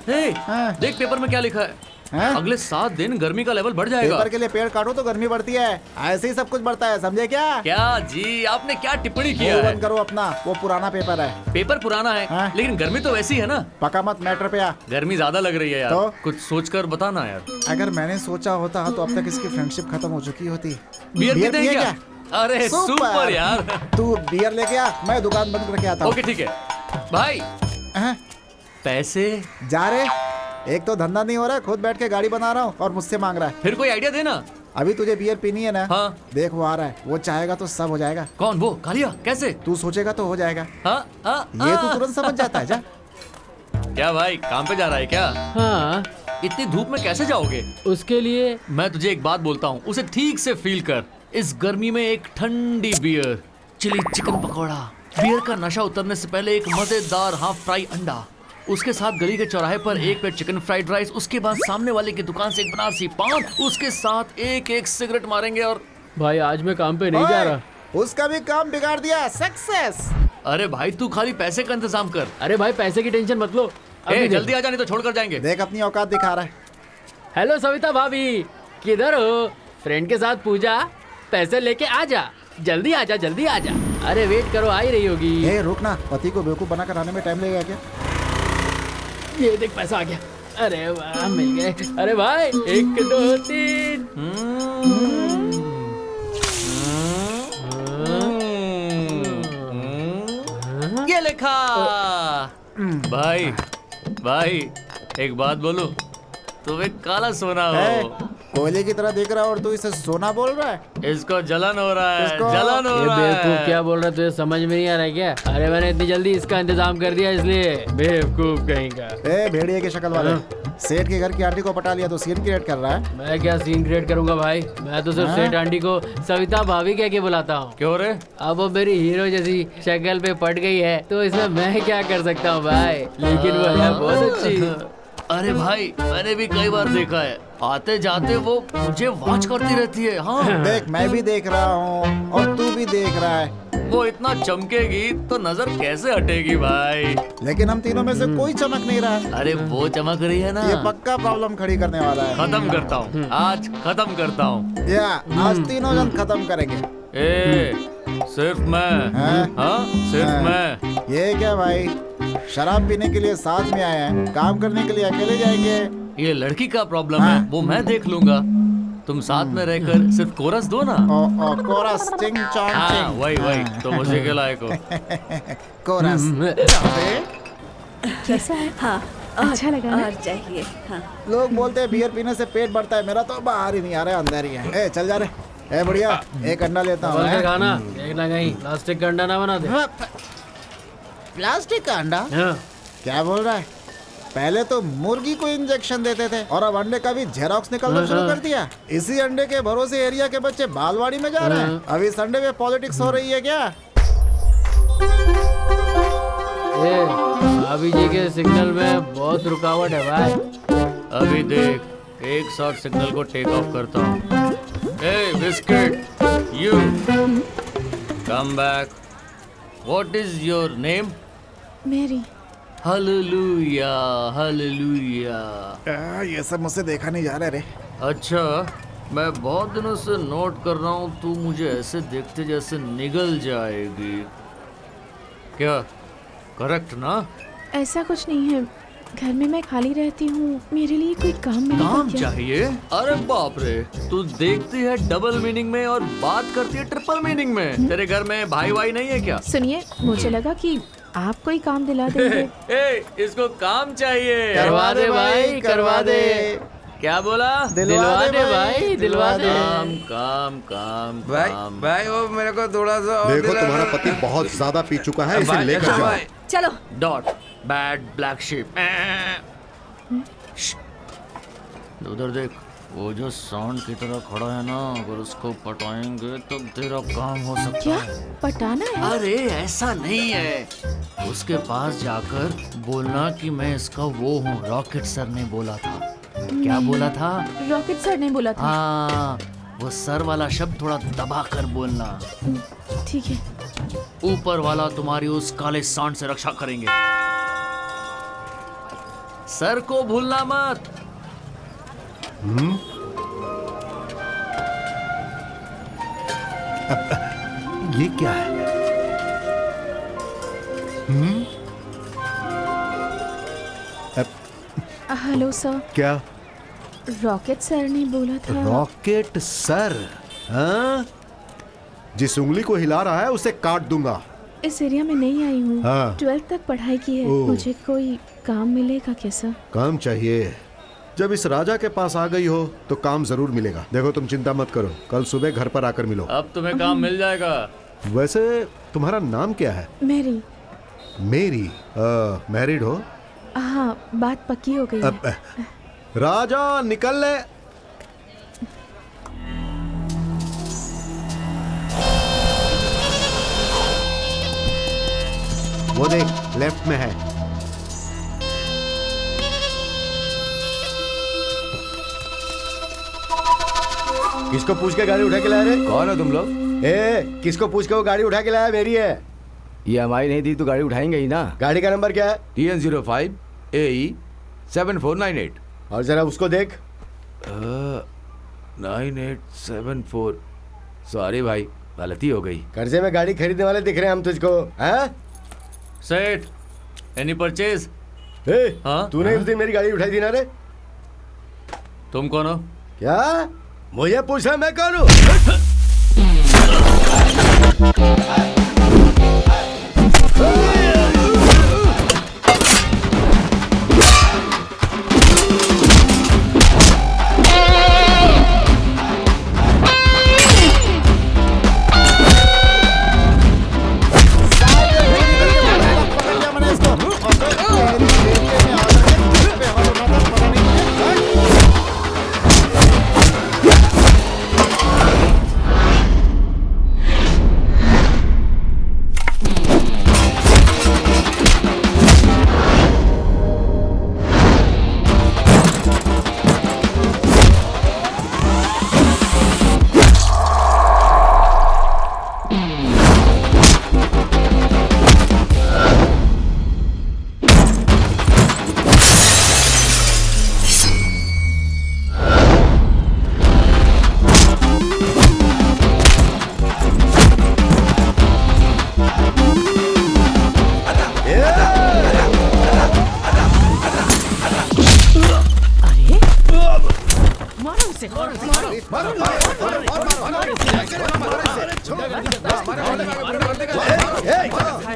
हे, हाँ। देख पेपर में क्या लिखा है। हाँ? अगले 7 दिन गर्मी का लेवल बढ़ जाएगा। पेपर के लिए पेड़ काटो तो गर्मी बढ़ती है, ऐसे ही सब कुछ बढ़ता है, समझे क्या? क्या जी, आपने क्या टिप्पणी किया मुंह है? बंद करो अपना, वो पुराना पेपर है। पेपर पुराना है, हाँ? लेकिन गर्मी तो वैसी है ना। पका मत, मैटर पे आ। गर्मी ज्यादा लग रही है यार। तो? कुछ सोचकर बताना यार। अगर मैंने सोचा होता तो अब तक इसकी फ्रेंडशिप खत्म हो चुकी होती। बियर पीते हैं पिए क्या? अरे सुपर यार। तू बियर लेके आ, मैं दुकान बंद करके आता हूँ। ओके ठीक है भाई। हाँ? पैसे जा रे, एक तो धंधा नहीं हो रहा है, खुद बैठ के गाड़ी बना रहा हूँ और मुझसे मांग रहा है। फिर कोई आइडिया देना। अभी तुझे बियर पीनी है ना? हाँ। देख वो आ रहा है, वो चाहेगा तो सब हो जाएगा। कौन वो? कालिया? कैसे? तू सोचेगा तो हो जाएगा। हाँ? ये तू तुरंत समझ जाता है। जा। क्या भाई, काम पे जा रहा है क्या? हाँ, इतनी धूप में कैसे जाओगे? उसके लिए मैं तुझे एक बात बोलता हूँ, उसे ठीक से फील कर। इस गर्मी में एक ठंडी beer, chilli chicken pakora, beer का नशा उतरने से पहले एक मजेदार हाफ फ्राई अंडा, उसके साथ गली के चौराहे पर एक प्लेट चिकन फ्राइड राइस, उसके बाद सामने वाले की दुकान से एक बनारसी पान, उसके साथ एक एक सिगरेट मारेंगे। और भाई आज मैं काम पे नहीं जा रहा। उसका भी काम बिगाड़ दिया, सक्सेस। अरे भाई तू खाली पैसे का इंतजाम कर। अरे भाई पैसे की टेंशन मत लो, ए, जल्दी आ जा नहीं तो छोड़ कर जाएंगे। देख अपनी औकात दिखा रहा है। हेलो सविता भाभी, किधर हो? फ्रेंड के साथ पूजा, पैसे लेके आ जा, जल्दी आ जा, जल्दी आ जा। अरे वेट करो, आ ही रही होगी। ए रुक ना, पति को बेवकूफ बनाकर आने में टाइम लगेगा क्या? ये देख पैसा आ गया। अरे वाह मिल गए। अरे भाई 1 2 3। ये लिखा। भाई भाई एक बात बोलूं, तुम एक काला सोना हो। कोयले की तरह दिख रहा है और तू इसे सोना बोल रहा है? इसको जलन हो रहा है, इसको? जलन हो ये रहा बेवकूफ है। क्या बोल रहा है, तुझे समझ में नहीं आ रहा है क्या? अरे मैंने इतनी जल्दी इसका इंतजाम कर दिया इसलिए। बेवकूफ कहीं का। ए भेड़िए की शक्ल वाले, सेठ के घर की आंटी को पटा लिया तो सीन क्रिएट कर रहा है। मैं क्या सीन क्रिएट करूंगा भाई, मैं तो सिर्फ सेठ आंटी को सविता भाभी कह के बुलाता हूँ। क्यों रे? अब वो मेरी हीरो जैसी शक्ल पे पट गई है तो इसमें मैं क्या कर सकता हूँ भाई, लेकिन वो है बहुत अच्छी। अरे भाई मैंने भी कई बार देखा है, आते जाते वो मुझे वॉच करती रहती है। हाँ देख मैं भी देख रहा हूँ और तू भी देख रहा है। वो इतना चमकेगी तो नजर कैसे हटेगी भाई? लेकिन हम तीनों में से कोई चमक नहीं रहा है। अरे वो चमक रही है ना। ये पक्का प्रॉब्लम खड़ी करने वाला है। खत्म करता हूँ आज, खत्म करता हूँ। या आज तीनों जन खत्म करेंगे। ए सिर्फ मैं। हाँ सिर्फ मैं। ये क्या भाई, शराब पीने के लिए साथ में आए हैं, काम करने के लिए अकेले जाएंगे? ये लड़की का प्रॉब्लम है, वो मैं देख लूंगा। तुम साथ में रहकर सिर्फ कोरस दो ना। कोरस चिंग चॉंग हाँ चिंग। वही तो मुझे के लायक हो। कोरस। कैसा है? हाँ अच्छा लगा ना? और चाहिए। हाँ लोग बोलते हैं बियर पीने से पेट बढ़ता है, मेरा तो बाहर ही नहीं आ रहा है, अंदर ही है। ए चल जा रहे। ए बढ़िया, एक अंडा लेता हूँ। बोल के खाना, देखना कहीं प्लास्टिक का अंडा ना बना दे। प्लास्टिक का अंडा? हाँ। क्या बोल रहा है? पहले तो मुर्गी को इंजेक्शन देते थे और अब अंडे का भी जेरोक्स निकलना शुरू कर दिया। इसी अंडे के भरोसे एरिया के बच्चे बालवाड़ी में जा रहे हैं। अब इस अंडे में पॉलिटिक्स हो रही है क्या? ए, भाभी जी के सिग्नल में बहुत रुकावट है भाई। अभी देख, एक साथ सिग्नल को टेक ऑफ करता हूँ। A biscuit, you come back. What is your name? Mary. Hallelujah hallelujah. ये सब मुझसे देखा नहीं जा रहा रे। अच्छा, मैं बहुत दिनों से नोट कर रहा हूँ, तू मुझे ऐसे देखते जैसे निगल जाएगी। क्या करेक्ट ना? ऐसा कुछ नहीं है, घर में मैं खाली रहती हूँ, मेरे लिए कोई काम मिलेगा काम क्या? चाहिए? अरे बाप रे, तू देखती है डबल मीनिंग में और बात करती है ट्रिपल मीनिंग में। तेरे घर में भाई वाई नहीं है क्या? सुनिए, मुझे लगा कि आप कोई काम दिला देंगे। ए, इसको काम चाहिए। करवा दे भाई, करवा दे। क्या बोला? दिलवा दे भाई, दिलवा दे। काम काम काम भाई काम। भाई वो मेरे को थोड़ा सा और देखो दिला तुम्हारा दो। पति बहुत ज्यादा पी चुका है, इसे भाई, लेकर अच्छा जाओ। भाई। चलो। Dot bad black ship. उधर देख, वो जो सांड की तरह खड़ा है ना, अगर उसको पटाएंगे तो तेरा काम हो सकता क्या है। पटाना है? अरे ऐसा नहीं है, उसके पास जाकर बोलना कि मैं इसका वो हूँ, रॉकेट सर ने बोला था। क्या बोला था? रॉकेट सर ने बोला था। हाँ, वो सर वाला शब्द थोड़ा दबा कर बोलना। ठीक है। ऊपर वाला तुम्हारी उस काले सांड से रक्षा करेंगे। सर को भूलना मत। ये क्या है? हेलो सर, क्या? रॉकेट सर ने बोला था। Rocket sir? हाँ? जिस उंगली को हिला रहा है उसे काट दूंगा। इस एरिया में नहीं आई हूँ, हाँ। 12th तक पढ़ाई की है। ओह। मुझे कोई काम मिलेगा क्या सर? काम चाहिए? जब इस राजा के पास आ गई हो तो काम जरूर मिलेगा। देखो तुम चिंता मत करो, कल सुबह घर पर आकर मिलो। अब तुम्हें काम मिल जाएगा। वैसे तुम्हारा नाम क्या है? मेरी। मेरी? मैरिड हो? हाँ, बात पक्की हो गई है। अब राजा निकल ले। वो देख, लेफ्ट में है। किसको पूछ के गाड़ी उठा के लाया रे? कौन हो तुम लोग? किसको पूछ के वो गाड़ी उठा के लाया? मेरी है। ये हमारी नहीं थी तो गाड़ी उठाएंगे ही ना। गाड़ी का नंबर क्या है? TN05 AE 7498। और जरा उसको देख। 9874। सॉरी भाई, गलती हो गई। कर्जे में गाड़ी खरीदने वाले दिख रहे हैं हम तुझको, हैं? सेठ, एनी परचेज? हाँ? तूने उस दिन मेरी गाड़ी उठाई थी ना रे? तुम कौन हो? क्या मुझे पूछा मैं कौन हूँ?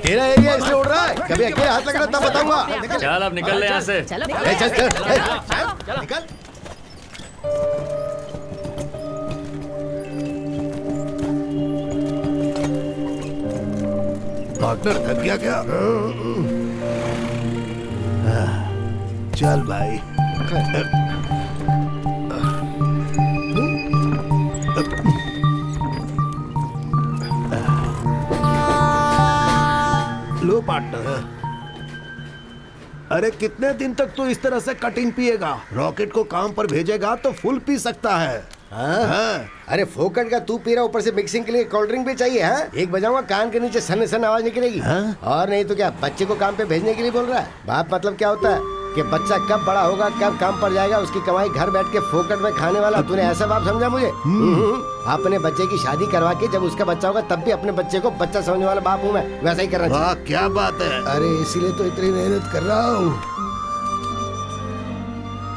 तेरा एरिया इसलिए उड़ रहा है, कभी अकेले हाथ लगना तब बताऊंगा। चल अब निकल ले यहाँ से। चलो चल निकल। पार्टनर थक गया क्या? चल भाई। लो पार्टनर। अरे कितने दिन तक तू इस तरह से कटिंग पिएगा? रॉकेट को काम पर भेजेगा तो फुल पी सकता है। हाँ? अरे फोकट का तू पी रहा, ऊपर से मिक्सिंग के लिए कोल्ड ड्रिंक भी चाहिए? है एक बजाऊंगा कान के नीचे सन सन आवाज निकलेगी। और नहीं तो क्या बच्चे को काम पे भेजने के लिए बोल रहा है? बाप मतलब क्या होता है कि बच्चा कब बड़ा होगा, कब काम पर जाएगा, उसकी कमाई घर बैठ के फोकट में खाने वाला। तूने ऐसा बाप समझा मुझे? अपने बच्चे की शादी करवा के जब उसका बच्चा होगा तब भी अपने बच्चे को बच्चा समझने वाला बाप हूँ मैं। वैसा ही करना चाहिए। क्या बात है? अरे इसीलिए तो इतनी मेहनत कर रहा हूँ।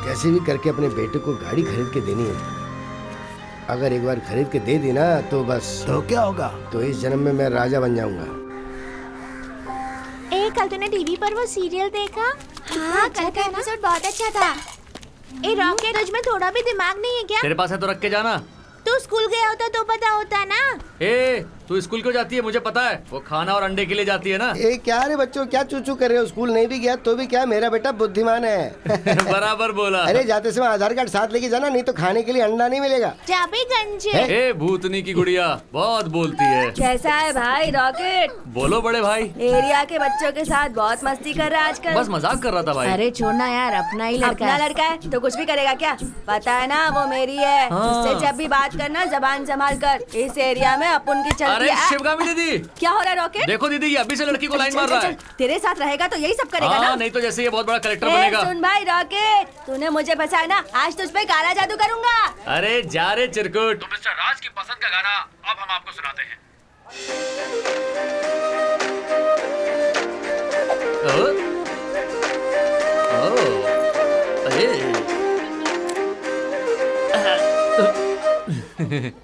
कैसे भी करके अपने बेटे को गाड़ी खरीद के देनी है। अगर एक बार खरीद के दे दी ना तो बस। तो क्या होगा? तो इस जन्म में मैं राजा बन जाऊंगा। कल तूने टीवी पर वो सीरियल देखा? हाँ, कल का एपिसोड बहुत अच्छा था। रॉकेट, तुझ में थोड़ा भी दिमाग नहीं है क्या? तेरे पास है तो रख के जाना। तू स्कूल गया होता तो पता होता ना। तू स्कूल क्यों जाती है मुझे पता है। वो खाना और अंडे के लिए जाती है ना। क्या रे बच्चों, क्या चूचू कर रहे हो? स्कूल नहीं भी गया तो भी क्या, मेरा बेटा बुद्धिमान है। बराबर बोला। अरे जाते समय आधार कार्ड साथ लेके जाना, नहीं तो खाने के लिए अंडा नहीं मिलेगा। चाबी गंजे। भूतनी की गुड़िया बहुत बोलती है। कैसा है भाई रॉकेट? बोलो बड़े भाई। एरिया के बच्चों के साथ बहुत मस्ती कर रहा है आजकल। बस मजाक कर रहा था भाई। अरे छोड़ना यार, अपना ही लड़का है तो कुछ भी करेगा क्या? पता है ना वो मेरी है। उससे जब भी बात करना जबान संभाल कर। इस एरिया में अपन की चलती है। शिवगामी दीदी, क्या हो रहा है रॉकेट? देखो दीदी, ये अभी से लड़की को लाइन मार रहा है। तेरे साथ रहेगा तो यही सब करेगा ना? नहीं तो जैसे ये बहुत बड़ा कलेक्टर बनेगा। सुन भाई रॉकेट, तूने मुझे फंसाया ना, आज तुझ पे काला जादू करूंगा। अरे जा रे चिरकुट। तो मिस्टर राज की पसंद का गाना अब हम आपको सुनाते हैं।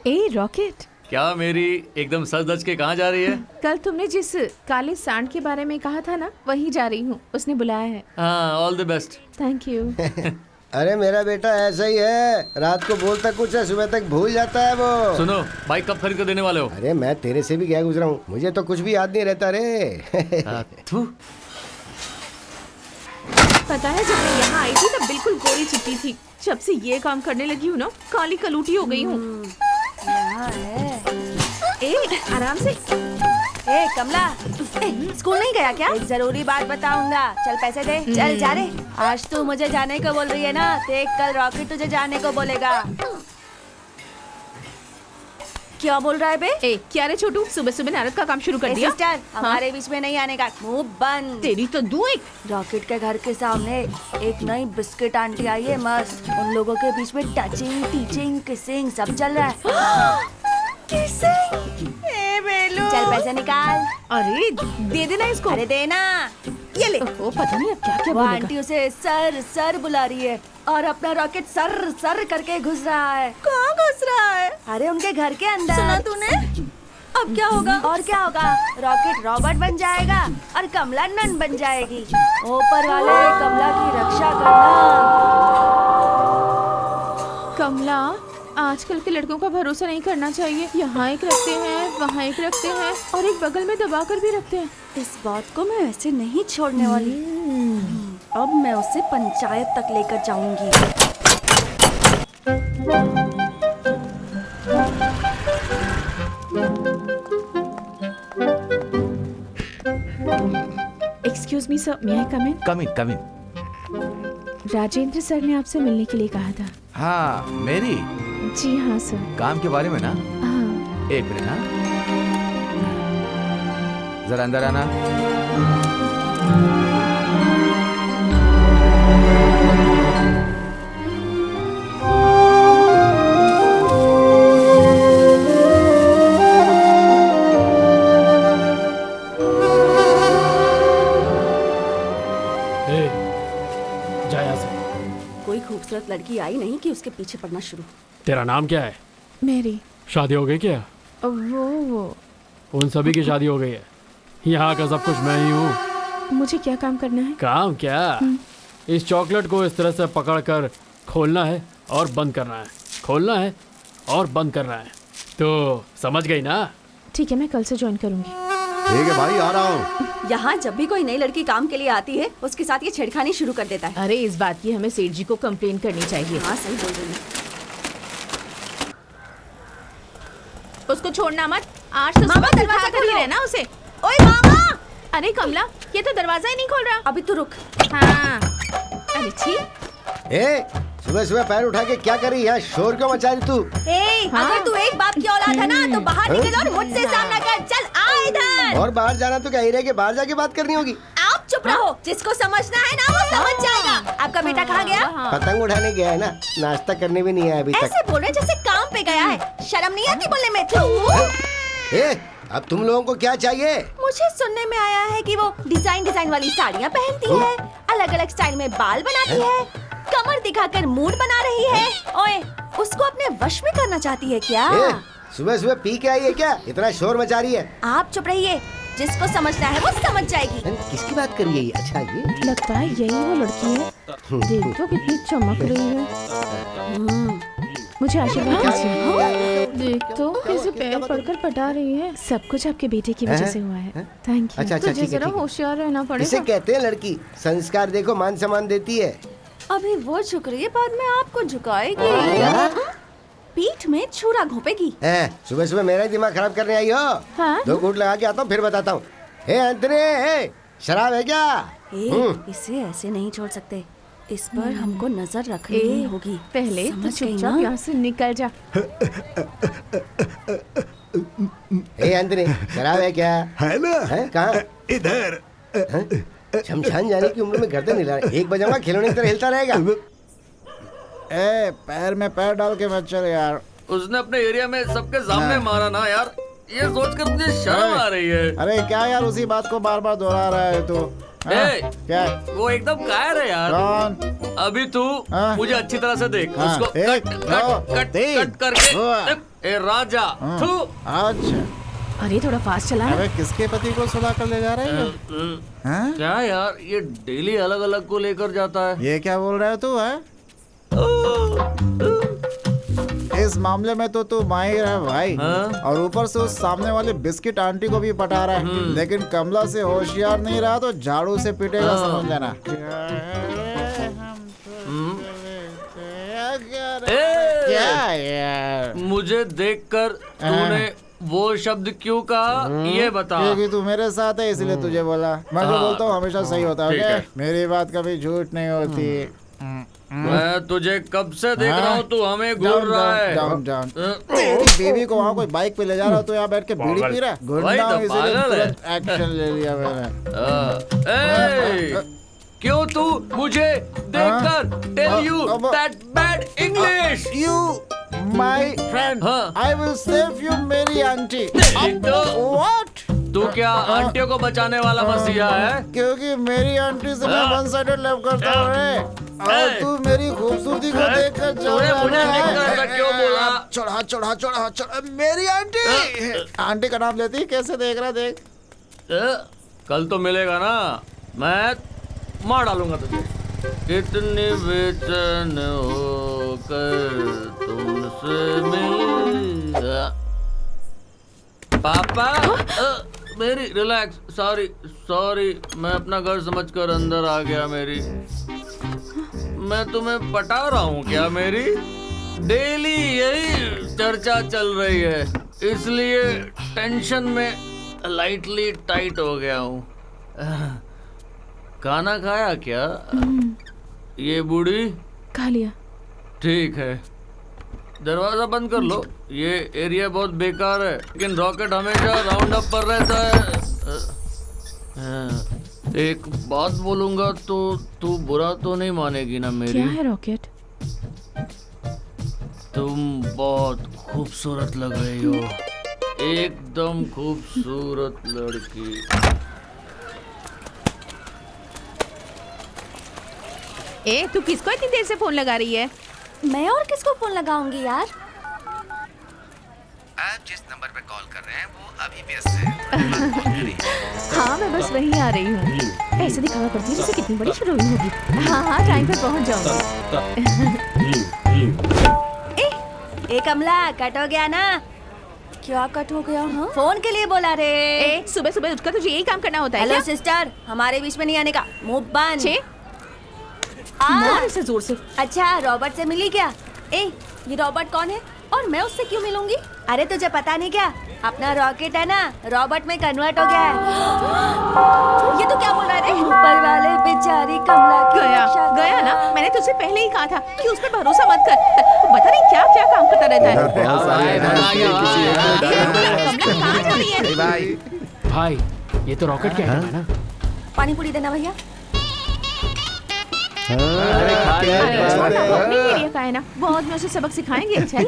ए रॉकेट, क्या मेरी एकदम सज धज के कहाँ जा रही है? कल तुमने जिस काले सांड के बारे में कहा था ना, वहीं जा रही हूँ। उसने बुलाया है। हाँ, all the best. Thank you. अरे मेरा बेटा ऐसा ही है, रात को बोलता कुछ है, सुबह तक भूल जाता है वो। सुनो, बाइक कब खरीद कर देने वाले हो? अरे मैं तेरे से भी क्या गुजरा हूँ, मुझे तो कुछ भी याद नहीं रहता रे। पता है जब मैं यहाँ आई थी तब बिल्कुल गोरी चिट्टी थी। जब से ये काम करने लगी हूँ ना, काली कलूटी हो गई हूँ। आराम से। कमला, स्कूल नहीं गया क्या? एक जरूरी बात बताऊंगा। चल पैसे दे। चल जा रे। आज तू मुझे जाने को बोल रही है ना, देख कल रॉकेट तुझे जाने को बोलेगा। क्या बोल रहा है बे? ए क्या रे छोटू, सुबह सुबह नारद का काम शुरू कर दिया? सिस्टर, हमारे बीच में नहीं आने का, मुंह बंद। तेरी तो दूं एक। रॉकेट के घर के सामने एक नई बिस्किट आंटी आई है, मस्त। उन लोगों के बीच में टचिंग, टीचिंग, किसिंग सब चल रहा है। किसिंग? ए बेलू, चल पैसे निकाल। अरे दे देना इसको। अरे देना, ये ले। ओ पता नहीं अब क्या क्या वो बोलेगा। आंटी उसे सर सर बुला रही है और अपना रॉकेट सर सर करके घुस रहा है। कहाँ घुस रहा है? अरे उनके घर के अंदर। सुना तूने? अब क्या होगा? और क्या होगा? रॉकेट रॉबर्ट बन जाएगा और कमला नन बन जाएगी। ऊपर वाले कमला की रक्षा करना। कमला, आजकल के लड़कों का भरोसा नहीं करना चाहिए। यहाँ एक रखते हैं, वहाँ एक रखते हैं और एक बगल में दबा कर भी रखते हैं। इस बात को मैं ऐसे नहीं छोड़ने वाली। अब मैं उसे पंचायत तक लेकर जाऊंगी। एक्सक्यूज मी सर, मे आई कम इन? कम इन। राजेंद्र सर ने आपसे मिलने के लिए कहा था। हाँ मेरी जी हाँ सर। काम के बारे में ना? हाँ। एक मिनट। हाँ जरा अंदर आना। जा यहाँ से। कोई खूबसूरत लड़की आई नहीं कि उसके पीछे पड़ना शुरू। तेरा नाम क्या है? मेरी शादी हो गई क्या? वो उन सभी की शादी हो गई है। यहाँ का सब कुछ मैं ही हूँ। मुझे क्या काम करना है? काम क्या? इस चॉकलेट को इस तरह से पकड़ कर खोलना है और बंद करना है, खोलना है और बंद करना है। तो समझ गई ना? ठीक है, मैं कल से ज्वाइन करूंगी। ठीक है भाई, आ रहा हूँ। यहाँ जब भी कोई नई लड़की काम के लिए आती है, उसके साथ ये छेड़खानी शुरू कर देता है। अरे इस बात की हमें सेठ जी को कंप्लेन करनी चाहिए। हाँ सही बोल रही है। उसको छोड़ना मत। आज तो मामा, सुबह दरवाजा उठा कर ही खोलो। रहना उसे। ओए मामा! अरे कमला, ये तो दरवाजा ही नहीं खोल रहा। अभी तू रुक। हाँ। अरे छी। ए, सुबह सुबह पैर उठा के क्या कर रही है? शोर क्यों मचा रही तू? हाँ? अगर तू एक बाप की औलाद है ना, तो बाहर निकल और मुझसे सामना कर। चल आ इधर। और बाहर जाना तो क्या ही रह के बाहर जाके बात करनी होगी? आप चुप रहो। जिसको समझना है ना, वो समझ जाएगा। आपका बेटा कहाँ गया? पतंग उठाने गया है ना, नाश्ता करने भी नहीं आया अभी तक। ऐसे बोल रहे जैसे काम पे गया है। शर्म नहीं आती बोलने में? तू ए, अब तुम लोगों को क्या चाहिए? मुझे सुनने में आया है कि वो डिजाइन वाली साड़ियाँ पहनती है, अलग अलग स्टाइल में बाल बनाती है, कमर दिखाकर मूड बना रही है। ओए, उसको अपने वश में करना चाहती है क्या? सुबह सुबह पी के आई है क्या? इतना शोर मचा रही है। आप चुप रहिए। जिसको समझना है वो समझ जाएगी। किसकी बात कर रही है? अच्छा ये लगता है यही वो लड़की है। देख तो कितनी चमक रही है। मुझे आशीर्वाद दीजिए। देख तो कैसे पैर पड़कर पटा रही है। सब कुछ आपके बेटे की वजह से हुआ है। Thank you. अच्छा, तुझे ठीक है, जरा ठीक है। होशियार रहना इसे पड़ेगा। कहते हैं लड़की। संस्कार देखो, मान सम्मान देती है। अभी वो झुक रही है, बाद में आपको झुकाएगी। पीठ में छुरा घोंपेगी। सुबह सुबह मेरा ही दिमाग खराब करने आई हो? हाँ? 2 घूंट लगा के आता हूँ, फिर बताता हूँ। अंतरे, शराब है क्या? इसे ऐसे नहीं छोड़ सकते। इस पर हमको नजर रखनी होगी। पहले तो समझ गई चुपचाप ना? यहाँ से निकल जा। अंतरे, शराब है क्या? है ना? है कहाँ? इधर। शमशान जाने की उम्र में गर्दन हिला रहा है। 1 बजाऊंगा, खिलौने की तरह हिलता रहेगा। ए, पैर में पैर डाल के मत चल यार। उसने अपने एरिया में सबके सामने मारा ना यार। ये सोचकर मुझे शर्म आ रही है। अरे क्या यार, उसी बात को बार बार दोहरा रहा है तू। ए, क्या? वो एकदम कायर है यार। कौन? अभी तू हाँ? मुझे अच्छी तरह से देख। हाँ, उसको एक, कट दो, कट कट तीन। कट करके। वाह। ए राजा थू। अच्छा, अरे थोड़ा फास्ट चला। अरे किसके पति को सुला कर ले जा रहे हैं? हाँ? क्या यार, ये डेली अलग अलग को लेकर जाता है। ये क्या बोल रहा है तू? है इस मामले में तो तू माहिर है भाई। हाँ? और ऊपर से उस सामने वाले बिस्किट आंटी को भी पटा रहा है। लेकिन कमला से होशियार नहीं रहा तो झाड़ू से पीटेगा, समझ जाना। क्या यार? मुझे देखकर तूने वो शब्द क्यों कहा, ये बता। क्योंकि तू मेरे साथ है इसलिए तुझे बोला। मैं जो बोलता हूँ हमेशा सही होता है। ठीक ओके? है। मेरी बात कभी झूठ नहीं होती। मैं तुझे कब से देख रहा हूँ, तू हमें घूर रहा है। तेरी बीवी को वहाँ कोई बाइक पे ले जा रहा हो तो यहाँ बैठ के बीड़ी पी रहा है। वही तो पागल है। एक्शन ले लिया मैंने। क्यों तू मुझे देखकर tell you that bad English. You, my friend, हाँ। I will save you, मेरी आंटी। तो What? तू क्या आंटियों को बचाने वाला मसीहा है? क्योंकि मेरी आंटी से मैं वन साइडेड लव करता हूँ रे। और तू मेरी खूबसूरती को देखकर तूने मुझे देखकर ऐसा क्यों बोला? चढ़ा मेरी आंटी। आंटी का नाम लेती कैसे देख रहा देख। कल तो मिलेगा ना, मैं मार डालूंगा तुझे। कितनी बेचैन होकर तुमसे मिल। पापा मेरी रिलैक्स। सॉरी मैं अपना घर समझकर अंदर आ गया। मेरी मैं तुम्हें पटा रहा हूँ क्या? मेरी डेली यही चर्चा चल रही है, इसलिए टेंशन में लाइटली टाइट हो गया हूँ। खाना खाया क्या? ये बूढ़ी खा लिया। ठीक है, दरवाजा बंद कर लो। ये एरिया बहुत बेकार है, लेकिन रॉकेट हमेशा राउंड अप पर रहता है। एक बात बोलूंगा तो तू बुरा तो नहीं मानेगी ना मेरी? क्या है रॉकेट? तुम बहुत खूबसूरत लग रही हो, एकदम खूबसूरत लड़की। तू किसको इतनी देर से फोन लगा रही है? मैं और किसको फोन लगाऊंगी यार? आप जिस नंबर पे कॉल कर रहे हैं वो अभी व्यस्त है। हाँ मैं बस वहीं आ रही हूँ। ऐसे दिखावा करती है जैसे कितनी बड़ी हीरोइन होगी। हाँ टाइम पे पहुँच जाऊंगी। ए कमला, कट हो गया ना? क्या कट हो गया? हाँ? फोन के लिए बोला रे। सुबह सुबह उठकर तुझे यही काम करना होता है? हेलो सिस्टर, हमारे बीच में नहीं आने का। मुंह बंद। से जोर से। अच्छा रॉबर्ट से मिली क्या? ये रॉबर्ट कौन है और मैं उससे क्यों मिलूंगी? अरे तुझे पता नहीं क्या, अपना रॉकेट है ना रॉबर्ट में कन्वर्ट हो गया है। ये तो क्या बोल रहा है? ऊपर वाले बेचारी कमला की गया ना। मैंने तुझसे पहले ही कहा था कि उस पर भरोसा मत कर। पता नहीं क्या क्या काम करता रहता है। कमला कहाँ जा रही है? भाई ये तो रॉकेट क्या है ना? पानी पूरी देना भैया। बहुत में उसे सबक सिखाएंगे। चल।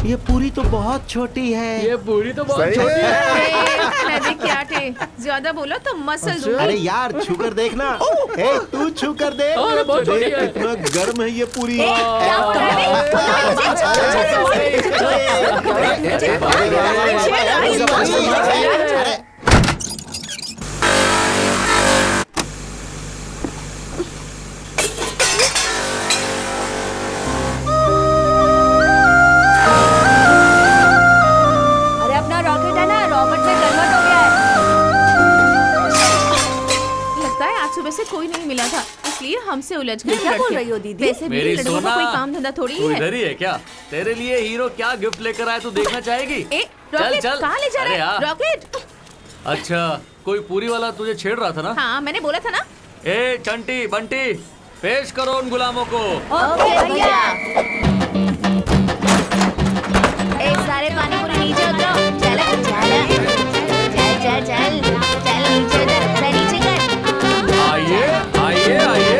ये पूरी तो बहुत छोटी है। ये पूरी तो बहुत छोटी है। क्या थे? ज्यादा बोलो तो मसल दूंगी। अरे यार छूकर देखना। तू छूकर देख। बहुत छोटी है। कितना गर्म है ये पूरी। से कोई नहीं मिला था, इसलिए हमसे उलझ गई। क्या बोल रही हो दीदी? वैसे भी लड़कों को कोई काम धंधा थोड़ी है। इधर ही है क्या? तेरे लिए हीरो क्या गिफ्ट लेकर आया, तू देखना चाहेगी? रॉकेट कहाँ ले जा रहा है? रॉकेट। अच्छा कोई पूरी वाला तुझे छेड़ रहा था ना? हाँ मैंने बोला था ना। चंटी बंटी पेश करो उन गुलामों को। ओके भैया। सारे पानी पूरी नीचे उतरो। चल चल चल चल चल चल नीचे उतर, नीचे कर। आइए आइए आइए।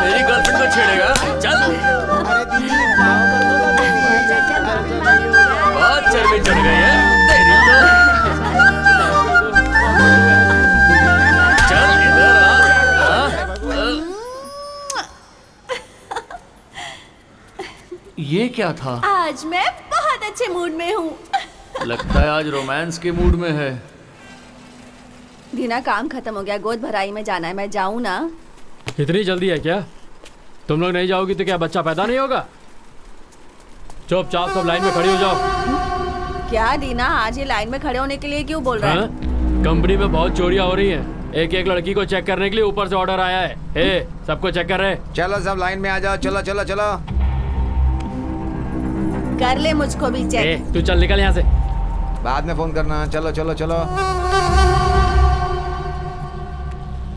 मेरी गर्लफ्रेंड को छेड़ेगा? चल। बहुत चर्बी चढ़ गई है तेरी तो। चल इधर आ। ये क्या था? आज मैं बहुत अच्छे मूड में हूँ। लगता है आज रोमांस के मूड में है। दीना काम खत्म हो गया, गोद भराई में जाना है, मैं जाऊँ ना? इतनी जल्दी है क्या? तुम लोग नहीं जाओगी तो क्या बच्चा पैदा नहीं होगा? चुपचाप सब लाइन में खड़ी हो जाओ। क्या दीना, आज ये लाइन में खड़े होने के लिए क्यों बोल रहा है? कंपनी में बहुत चोरियां हो रही हैं। एक एक लड़की को चेक करने के लिए ऊपर से ऑर्डर आया है। सबको चेक कर रहे। चलो सब लाइन में आ जाओ। चलो चलो चलो। कर ले मुझको भी ए, चेक। तू चल निकल यहाँ से। बाद में फोन करना। चलो चलो चलो।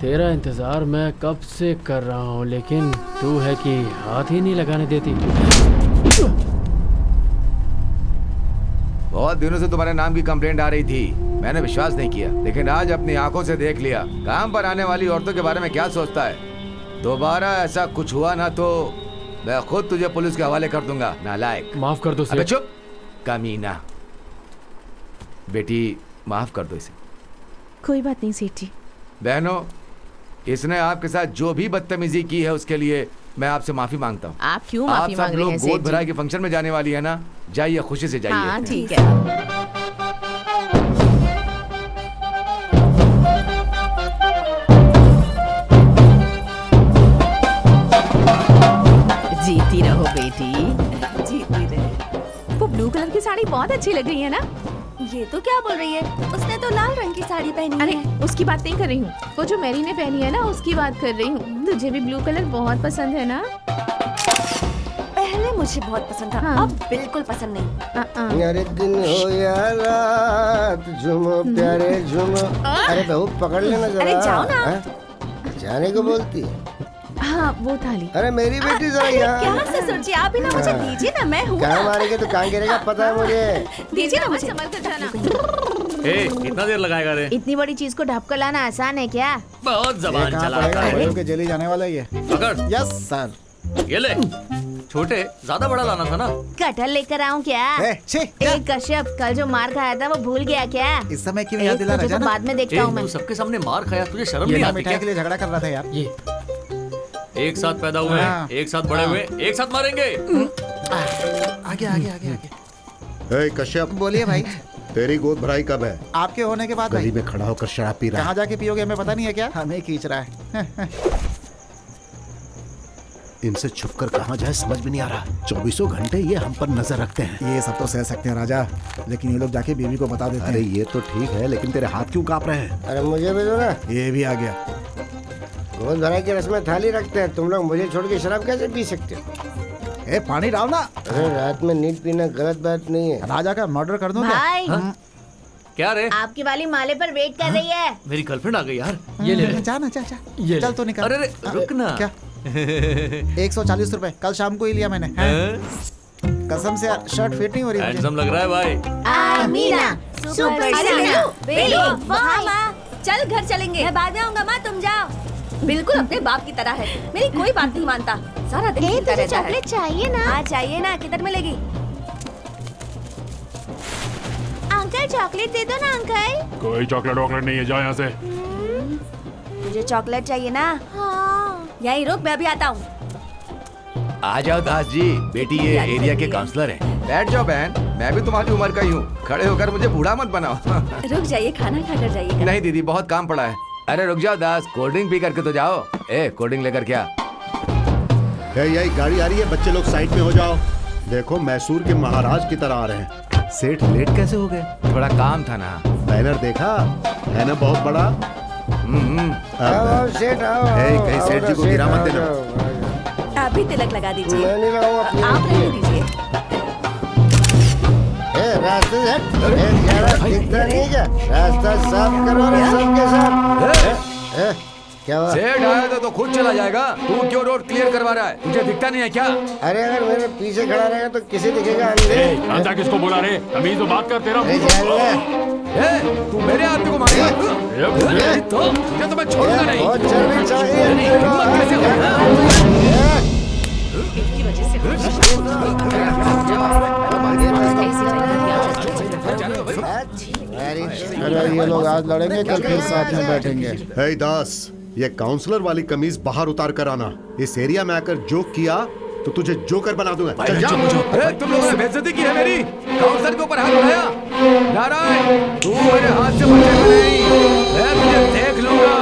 तेरा इंतजार मैं कब से कर रहा हूँ, लेकिन तू है कि हाथ ही नहीं लगाने देती। बहुत दिनों से तुम्हारे नाम की कंप्लेंट आ रही थी, मैंने विश्वास नहीं किया, लेकिन आज अपनी आंखों से देख लिया। काम पर आने वाली औरतों के बारे में क्या सोचता है। दोबारा ऐसा कुछ हुआ ना तो मैं खुद तुझे पुलिस के हवाले कर दूंगा। नालायक। माफ कर दो अबे सेठ। चुप, कमीना। बेटी माफ कर दो इसे। कोई बात नहीं सेठ जी। बहनों, इसने आपके साथ जो भी बदतमीजी की है उसके लिए मैं आपसे माफी मांगता हूँ। आप क्यों आप माफी सब मांग रहे लोग हैं गोद सेठ भराई जी? के फंक्शन में जाने वाली है ना, जाइए खुशी से जाइए। हाँ ठीक है। जीती रहो बेटी। जीती रहे। वो ब्लू कलर की साड़ी बहुत अच्छी लग रही है ना। ये तो क्या बोल रही है, उसने तो लाल रंग की साड़ी पहनी अरे है। उसकी बात नहीं कर रही हूँ, वो जो मैरी ने पहनी है ना उसकी बात कर रही हूँ। तुझे भी ब्लू कलर बहुत पसंद है ना। पहले मुझे बहुत पसंद था, हाँ। अब बिल्कुल पसंद नहीं। अरे दिन हो या रात झूमो प्यारे झूमो। अरे बहू पकड़ लेना जरा। अरे जाओ ना। हाँ? जाने को बोलती है। हाँ वो थाली। अरे मेरी बेटी जरा यहाँ। क्या ससुर जी, आप ही ना मुझे दीजिए ना, मैं हूँ कहाँ ना। मारेंगे तो कहाँ गिरेगा पता है मुझे। दीजिए ना मुझे। संभल कर जाना। ए, कितना देर लगाएगा रे? इतनी बड़ी चीज को ढप कर लाना आसान है क्या? बहुत जबान चलाता है। बड़े होके जेल जाने वाला ही है। पकड़। Yes sir. ये ले। छोटे, ज्यादा बड़ा लाना था ना। कटहल लेकर आऊँ क्या? एक कश्यप कल जो मार खाया था वो भूल गया क्या? इस समय क्यों एक याद दिला तुझे रहा तो बाद में देखता हूँ मैं। तू सबके सामने मार खाया, तुझे शर्म ये नहीं ना आती मिठाई क्या? के लिए झगड़ा कर रहा था यार। ये एक साथ पैदा हुए हाँ। एक साथ बड़े हुए, एक साथ मरेंगे। आगे आगे आगे आगे। ए कश्यप, बोलिए भाई। तेरी गोद भराई कब है? आपके होने के बाद गली भाई। में खड़ा होकर शराब पी रहा कहाँ है। जाके पियोगे हमें पता नहीं है क्या? हमें खींच रहा है। इनसे छुपकर कहाँ जाए समझ में नहीं आ रहा। 24 घंटे ये हम पर नजर रखते हैं। ये सब तो सह सकते हैं राजा, लेकिन ये लोग जाके बीवी को बता देते अरे हैं। ये तो ठीक है, लेकिन तेरे हाथ क्यों कांप रहे हैं? अरे मुझे भी दो ना। ये भी आ गया। गोद भराई की रस्म में थाली रखते हैं, तुम लोग मुझे छोड़ के शराब कैसे पी सकते हो? ए पानी डाल ना। अरे रात में नींद पीना गलत बात नहीं है। राजा का मर्डर कर दूं क्या? भाई क्या रे? आपकी वाली माले पर वेट कर रही है। मेरी गर्लफ्रेंड आ गई यार। ये ले ले। जा ना, जा जा। ये चल ले। तो निकल। अरे रे, रुक ना। क्या? 140 रुपए कल शाम को ही लिया मैंने। कसम से यार, शर्ट फिट नहीं हो रही मुझे। हैंडसम लग रहा है भाई। मीना सुपर अरे सीना ले लो। हाँ माँ, चल घर चलेंगे। मैं बाद में आऊंगा माँ, तुम जाओ। बिल्कुल अपने बाप की तरह है, मेरी कोई बात नहीं मानता, सारा दिन खेलता रहता है। चॉकलेट चाहिए ना? हाँ चाहिए ना, किधर मिलेगी? अंकल चॉकलेट दे दो ना अंकल। कोई चॉकलेट वॉकलेट नहीं है, जाओ यहाँ से। तुझे चॉकलेट चाहिए ना? हाँ। यहीं रुक, मैं अभी आता हूँ। आ जाओ दास जी, बेटी ये एरिया के काउंसलर हैं। बैठ जाओ बहन, मैं भी तुम्हारी उम्र का ही हूँ। खड़े होकर मुझे बूढ़ा मत बनाओ। रुक जाइए, खाना खाकर जाइएगा। नहीं दीदी, बहुत काम पड़ा है। अरे रुक जाओ दास, कोल्ड ड्रिंक पी करके तो जाओ। ए कोल्ड ड्रिंक लेकर क्या? यही गाड़ी आ रही है, बच्चे लोग साइड में हो जाओ। देखो मैसूर के महाराज की तरह आ रहे हैं। सेठ लेट कैसे हो गए? थोड़ा काम था ना। बैनर देखा है ना, बहुत बड़ा। आओ सेठ आओ। कहीं सेठ जी को गिरा मत देना। आप भी तिलक लगा दीजिए। मैं नहीं लगाऊंगा अपनी आप रहने दीजिए। रास्ते से हट। दिखता नहीं क्या? रास्ता साफ करो रे सबके साथ। क्या हुआ? सेठ आया तो खुद चला जाएगा, तू क्यों रोड क्लियर करवा रहा है? तुझे दिखता नहीं है क्या? अरे अगर मेरे पीछे खड़ा रहेगा तो किसे दिखेगा? अंधे। राजा किसको बोला रे? तमीज तो बात कर, तेरा अरे जान ले। तू मेरे आदमी को मारेगा? तो तुझे तो मैं छोड़ूंगा नहीं। बहुत चलनी चाहिए। हिम्मत कैसे इसकी वजह से अरे ये लोग आज लड़ेंगे, कल फिर साथ में बैठेंगे। हे दास, ये काउंसलर वाली कमीज बाहर उतार कर आना। इस एरिया में आकर जोक किया तो तुझे जोकर बना दूंगा। चल जा। तुम लोगों ने बेइज्जती की है मेरी। काउंसलर के ऊपर हाथ उठाया। नारायण, तू मेरे हाथ से बचेगा नहीं, मैं तुझे देख लूंगा।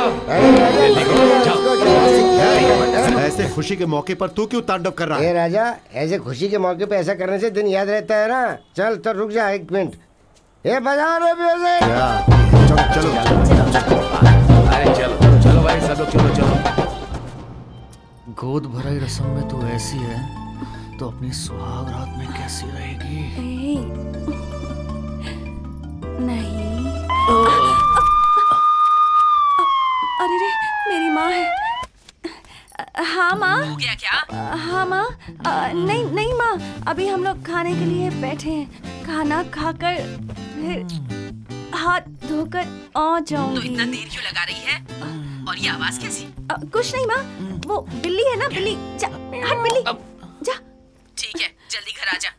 ऐसे खुशी के मौके पर तू क्यों तांडव कर रहा ए है? राजा, ऐसे खुशी के मौके पे ऐसा करने से दिन याद रहता है ना। चल तो रुक जा एक मिनट। ए बजाओ रे म्यूजिक। चलो चलो। अरे चलो चलो भाई, सब लोग चलो चलो। गोद भराई रस्म में तू ऐसी है तो अपनी सुहाग रात में कैसी रहेगी? नहीं। अरे रे, मेरी माँ है। हाँ माँ। हो गया क्या? हाँ माँ। नहीं नहीं माँ, अभी हम लोग खाने के लिए बैठे हैं। खाना खाकर फिर हाथ धोकर आ जाऊंगी। तो इतना देर क्यों लगा रही है? और ये आवाज कैसी? कुछ नहीं माँ, वो बिल्ली है ना, बिल्ली। जा, हट बिल्ली, जा। ठीक है, जल्दी घर आ जा।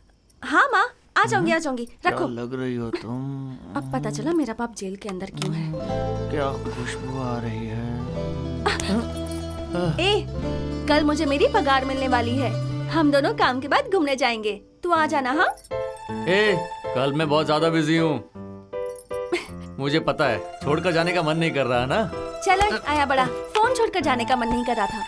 हाँ माँ, आ जाऊंगी। रखो। लग रही हो तुम। अब पता चला मेरा बाप जेल के अंदर क्यों है। क्या खुशबू आ रही है। कल मुझे मेरी पगार मिलने वाली है। हम दोनों काम के बाद घूमने जाएंगे। तू आ जाना। हाँ कल मैं बहुत ज्यादा बिजी हूँ। मुझे पता है, छोड़कर जाने का मन नहीं कर रहा है ना। चलो आया बड़ा, फोन छोड़कर जाने का मन नहीं कर रहा था।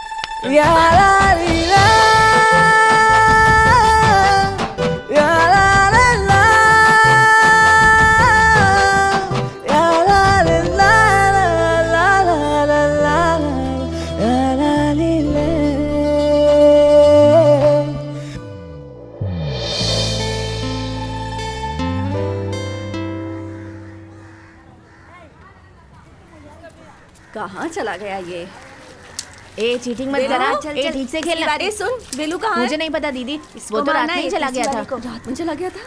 कहाँ चला गया ये? चीटिंग मत करा। ठीक से खेलना। अरे सुन, बेलू कहाँ है? मुझे नहीं पता दीदी, वो तो रात में ही चला गया था। रात में चला गया था?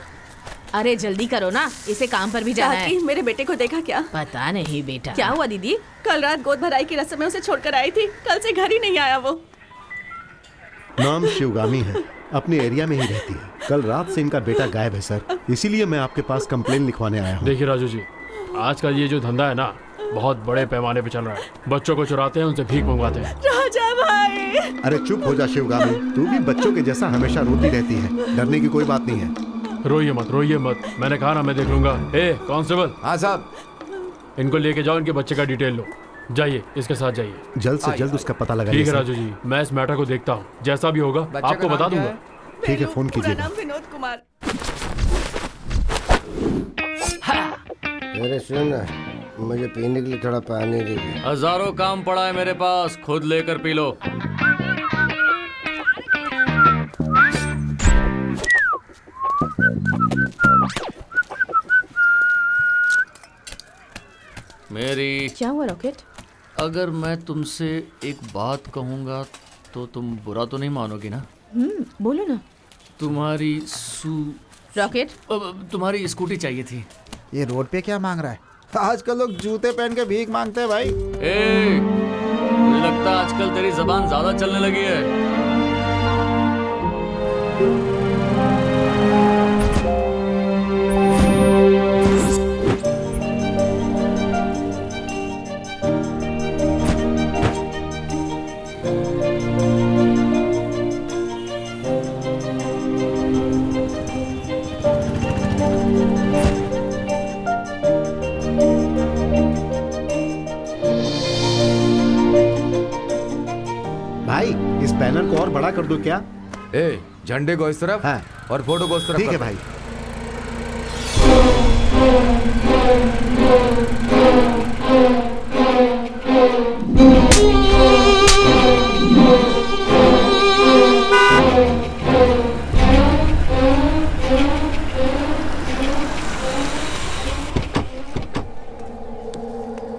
अरे जल्दी करो ना, इसे काम पर भी जाना है। मेरे बेटे को देखा क्या? पता नहीं बेटा। क्या हुआ दीदी? कल रात गोद भराई की रस्म में उसे छोड़कर आई थी, कल से घर ही नहीं आया वो। नाम शिवगामी है, अपने एरिया में ही रहती है। कल रात से इनका बेटा गायब है सर, इसीलिए मैं आपके पास कंप्लेन लिखवाने आया हूँ। देखिए राजू जी, आजकल ये जो धंधा है ना, बहुत बड़े पैमाने पे चल रहा है। बच्चों को चुराते हैं, उनसे भीख मंगवाते हैं। राजा भाई। अरे चुप हो जा शिवगामी, तू भी बच्चों के जैसा हमेशा रोती रहती है। डरने की कोई बात नहीं है। रोइए मत। मैंने कहा ना, मैं देख लूंगा। कांस्टेबल। हाँ साहब। इनको लेके जाओ, इनके बच्चे का डिटेल लो। जाइए, इसके साथ जाइए। जल्द से जल्द उसका पता लगाइए। ठीक है राजू जी, मैं इस मैटर को देखता हूँ, जैसा भी होगा आपको बता दूंगा। ठीक है, फोन कीजिएगा। नाम विनोद कुमार। अरे सुन ना, मुझे पीने के लिए थोड़ा पानी दे दे। हजारों काम पड़ा है मेरे पास, खुद लेकर पी लो। मेरी क्या हुआ रॉकेट? अगर मैं तुमसे एक बात कहूँगा तो तुम बुरा तो नहीं मानोगी ना? बोलो ना। तुम्हारी रॉकेट, तुम्हारी स्कूटी चाहिए थी। ये रोड पे क्या मांग रहा है? आजकल लोग जूते पहन के भीख मांगते हैं भाई। मुझे लगता है आजकल तेरी जबान ज्यादा चलने लगी है। इस बैनर को और बड़ा कर दो क्या? झंडे को इस तरफ, हाँ। और फोटो को इस तरफ। ठीक है भाई।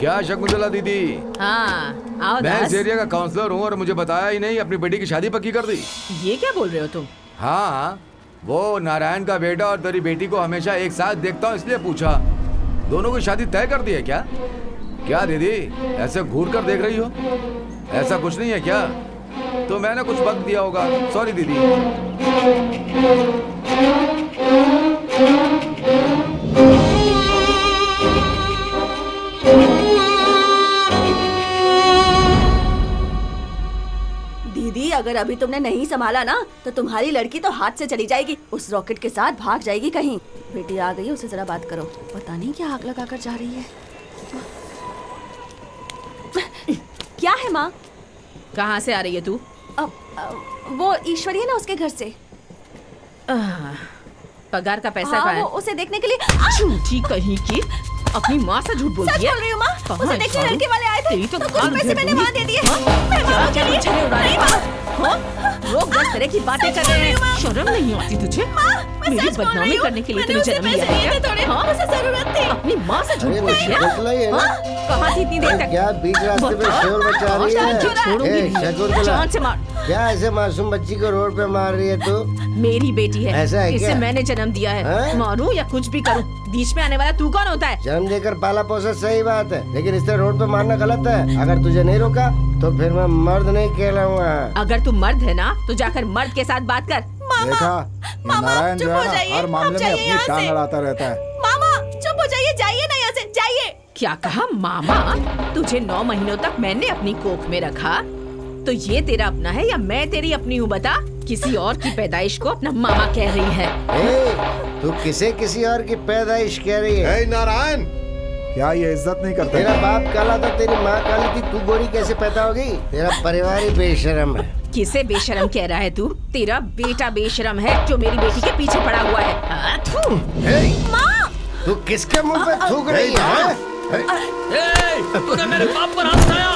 क्या शकुंतला दीदी? हाँ आओ मैं इस दास। एरिया का काउंसलर हूँ और मुझे बताया ही नहीं, अपनी बेटी की शादी पक्की कर दी। ये क्या बोल रहे हो तुम? हाँ, वो नारायण का बेटा और तेरी बेटी को हमेशा एक साथ देखता हूँ, इसलिए पूछा। दोनों की शादी तय कर दी है क्या? क्या दीदी ऐसे घूर कर देख रही हो? ऐसा कुछ नहीं है क्या? तो मैंने कुछ वक्त दिया होगा, सॉरी दीदी। दीदी अगर अभी तुमने नहीं संभाला ना तो तुम्हारी लड़की तो हाथ से चली जाएगी, उस रॉकेट के साथ भाग जाएगी कहीं। बेटी आ गई, उससे जरा बात करो, पता नहीं क्या आग लगा कर जा रही है। क्या है माँ? कहाँ से आ रही है तू? वो ईश्वरी है ना, उसके घर से। पगार का पैसा हाँ, कहाँ है? वो उसे देखने के लिए। झूठी कहीं की, अपनी माँ से झूठ बोलती है। सच बोल रही हूँ माँ, उसे देखने लड़के वाले आए थे, तो कुछ पैसे मैंने माँ दे दिए। मैं माँ के लिए नहीं माँ। लोग दस तरह की बातें कर रहे हैं। शर्म नहीं आती तुझे? मेरी बदनामी करने के लिए तूने जन्म लिया है क्या? हाँ? अपनी माँ से झूठ बोल दिया? कहाँ थी इतनी देर तक? क्या बीच रास्ते पे शोर मचा रही है? छोड़ूंगी शकुंतला, जान से मार। क्या ऐसे मासूम बच्ची को रोड पे मार रही है तू? मेरी बेटी है, ऐसा है इसे क्या? मैंने जन्म दिया है। मारूं या कुछ भी करूं, बीच में आने वाला तू कौन होता है? जन्म देकर पाला पोसा सही बात है, लेकिन इस तरह रोड पे मारना गलत है। अगर तुझे नहीं रोका तो फिर मैं मर्द नहीं कहलाऊंगा। अगर तू मर्द है ना तो जाकर मर्द के साथ बात कर। देखा, ये नारायण जो है ना हर मामले में अपनी टांग अड़ाता रहता है। मामा चुप हो जाइए, जाइए ना यहाँ से, जाइए। क्या कहा मामा? तुझे 9 महीनों तक मैंने अपनी कोख में रखा, तो ये तेरा अपना है या मैं तेरी अपनी हूँ बता? किसी और की पैदाइश को अपना मामा कह रही है। तू किसी और की पैदाइश कह रही है? नारायण, क्या ये इज्जत नहीं करता? तेरा बाप काला था, तेरी माँ काली थी, तू गोरी कैसे पैदा होगी? तेरा परिवार ही बेशरम है। किसे बेशरम कह रहा है तू? तेरा बेटा बेशरम है जो मेरी बेटी के पीछे पड़ा हुआ है। माँ, तू किसके मुंह पे थूक रही है? तूने मेरे बाप पर हाथ उठाया।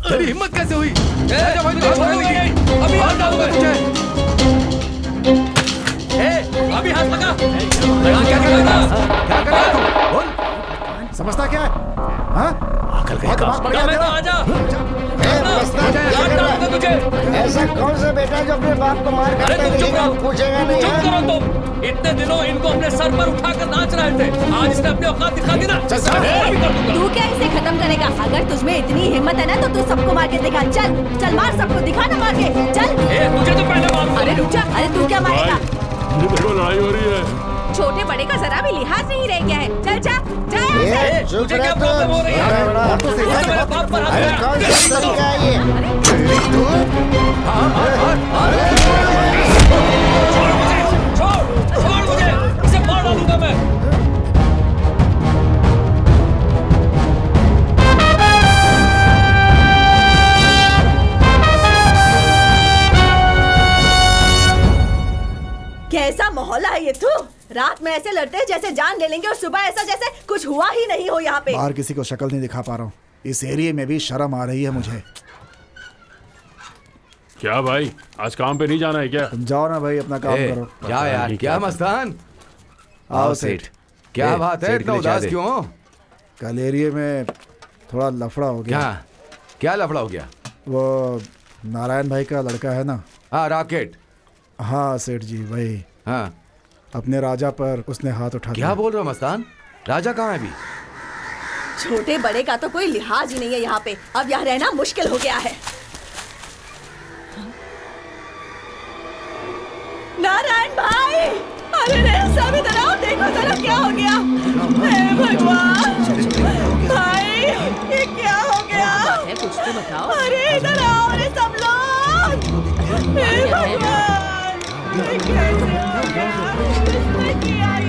तेरी हिम्मत कैसे हुई? अभी हाथ डालूंगा तुझे। अभी हाथ लगा। क्या करेगा तू? बोल। समझता क्या है? हाँ? दिमाग पड़ गया तेरा? आजा। ऐसा कौन सा बेटा जो अपने बाप को मार करता है पूछेगा नहीं? चुप करो तुम। इतने दिनों इनको अपने सर पर उठाकर नाच रहे थे, आज इसने अपनी औकात दिखा दी ना। तू क्या इसे खत्म करेगा? अगर तुझमें इतनी हिम्मत है ना तो तू सबको मार के दिखा। चल चल मार सबको, दिखा ना मार के। चल। तुझे तो पहले मार। अरे रुक जा, अरे तू क्या मारेगा? लड़ाई हो रही है। छोटे बड़े का जरा भी लिहाज नहीं रह गया है। चल जा जा। तुझे क्या प्रॉब्लम हो रही है? मेरे बाप पर हाथ छोड़ मुझे, इसे मार डालूंगा मैं। कैसा मोहल्ला है ये? तू रात में ऐसे लड़ते हैं जैसे जान ले लेंगे और सुबह ऐसा जैसे कुछ हुआ ही नहीं हो यहाँ पे। बाहर किसी को शक्ल नहीं दिखा पा रहा हूँ, इस एरिया में भी शर्म आ रही है मुझे। क्या भाई, आज काम पे नहीं जाना है क्या? तुम जाओ ना भाई, अपना काम करो। क्या यार, क्या मस्तान? आओ सेठ। क्या बात है, इतना उदास क्यों हो? कल एरिया में थोड़ा लफड़ा हो गया। क्या लफड़ा हो गया? वो नारायण भाई का लड़का है ना? हाँ, रॉकेट। हाँ सेठ जी, वही। हाँ, अपने राजा पर उसने हाथ उठा दिया। क्या बोल रहे हो मस्तान? राजा कहाँ है अभी? छोटे बड़े का तो कोई लिहाज ही नहीं है यहाँ पे। अब यहाँ रहना मुश्किल हो गया है। नारायण भाई, अरे रे सब इधर आओ, देखो जरा क्या हो गया। हे भगवान भाई, ये क्या हो गया? कुछ तो बताओ। अरे इधर आओ रे सब लोग। हे भगवान, ये कैसे हो गया? किसने किया ये?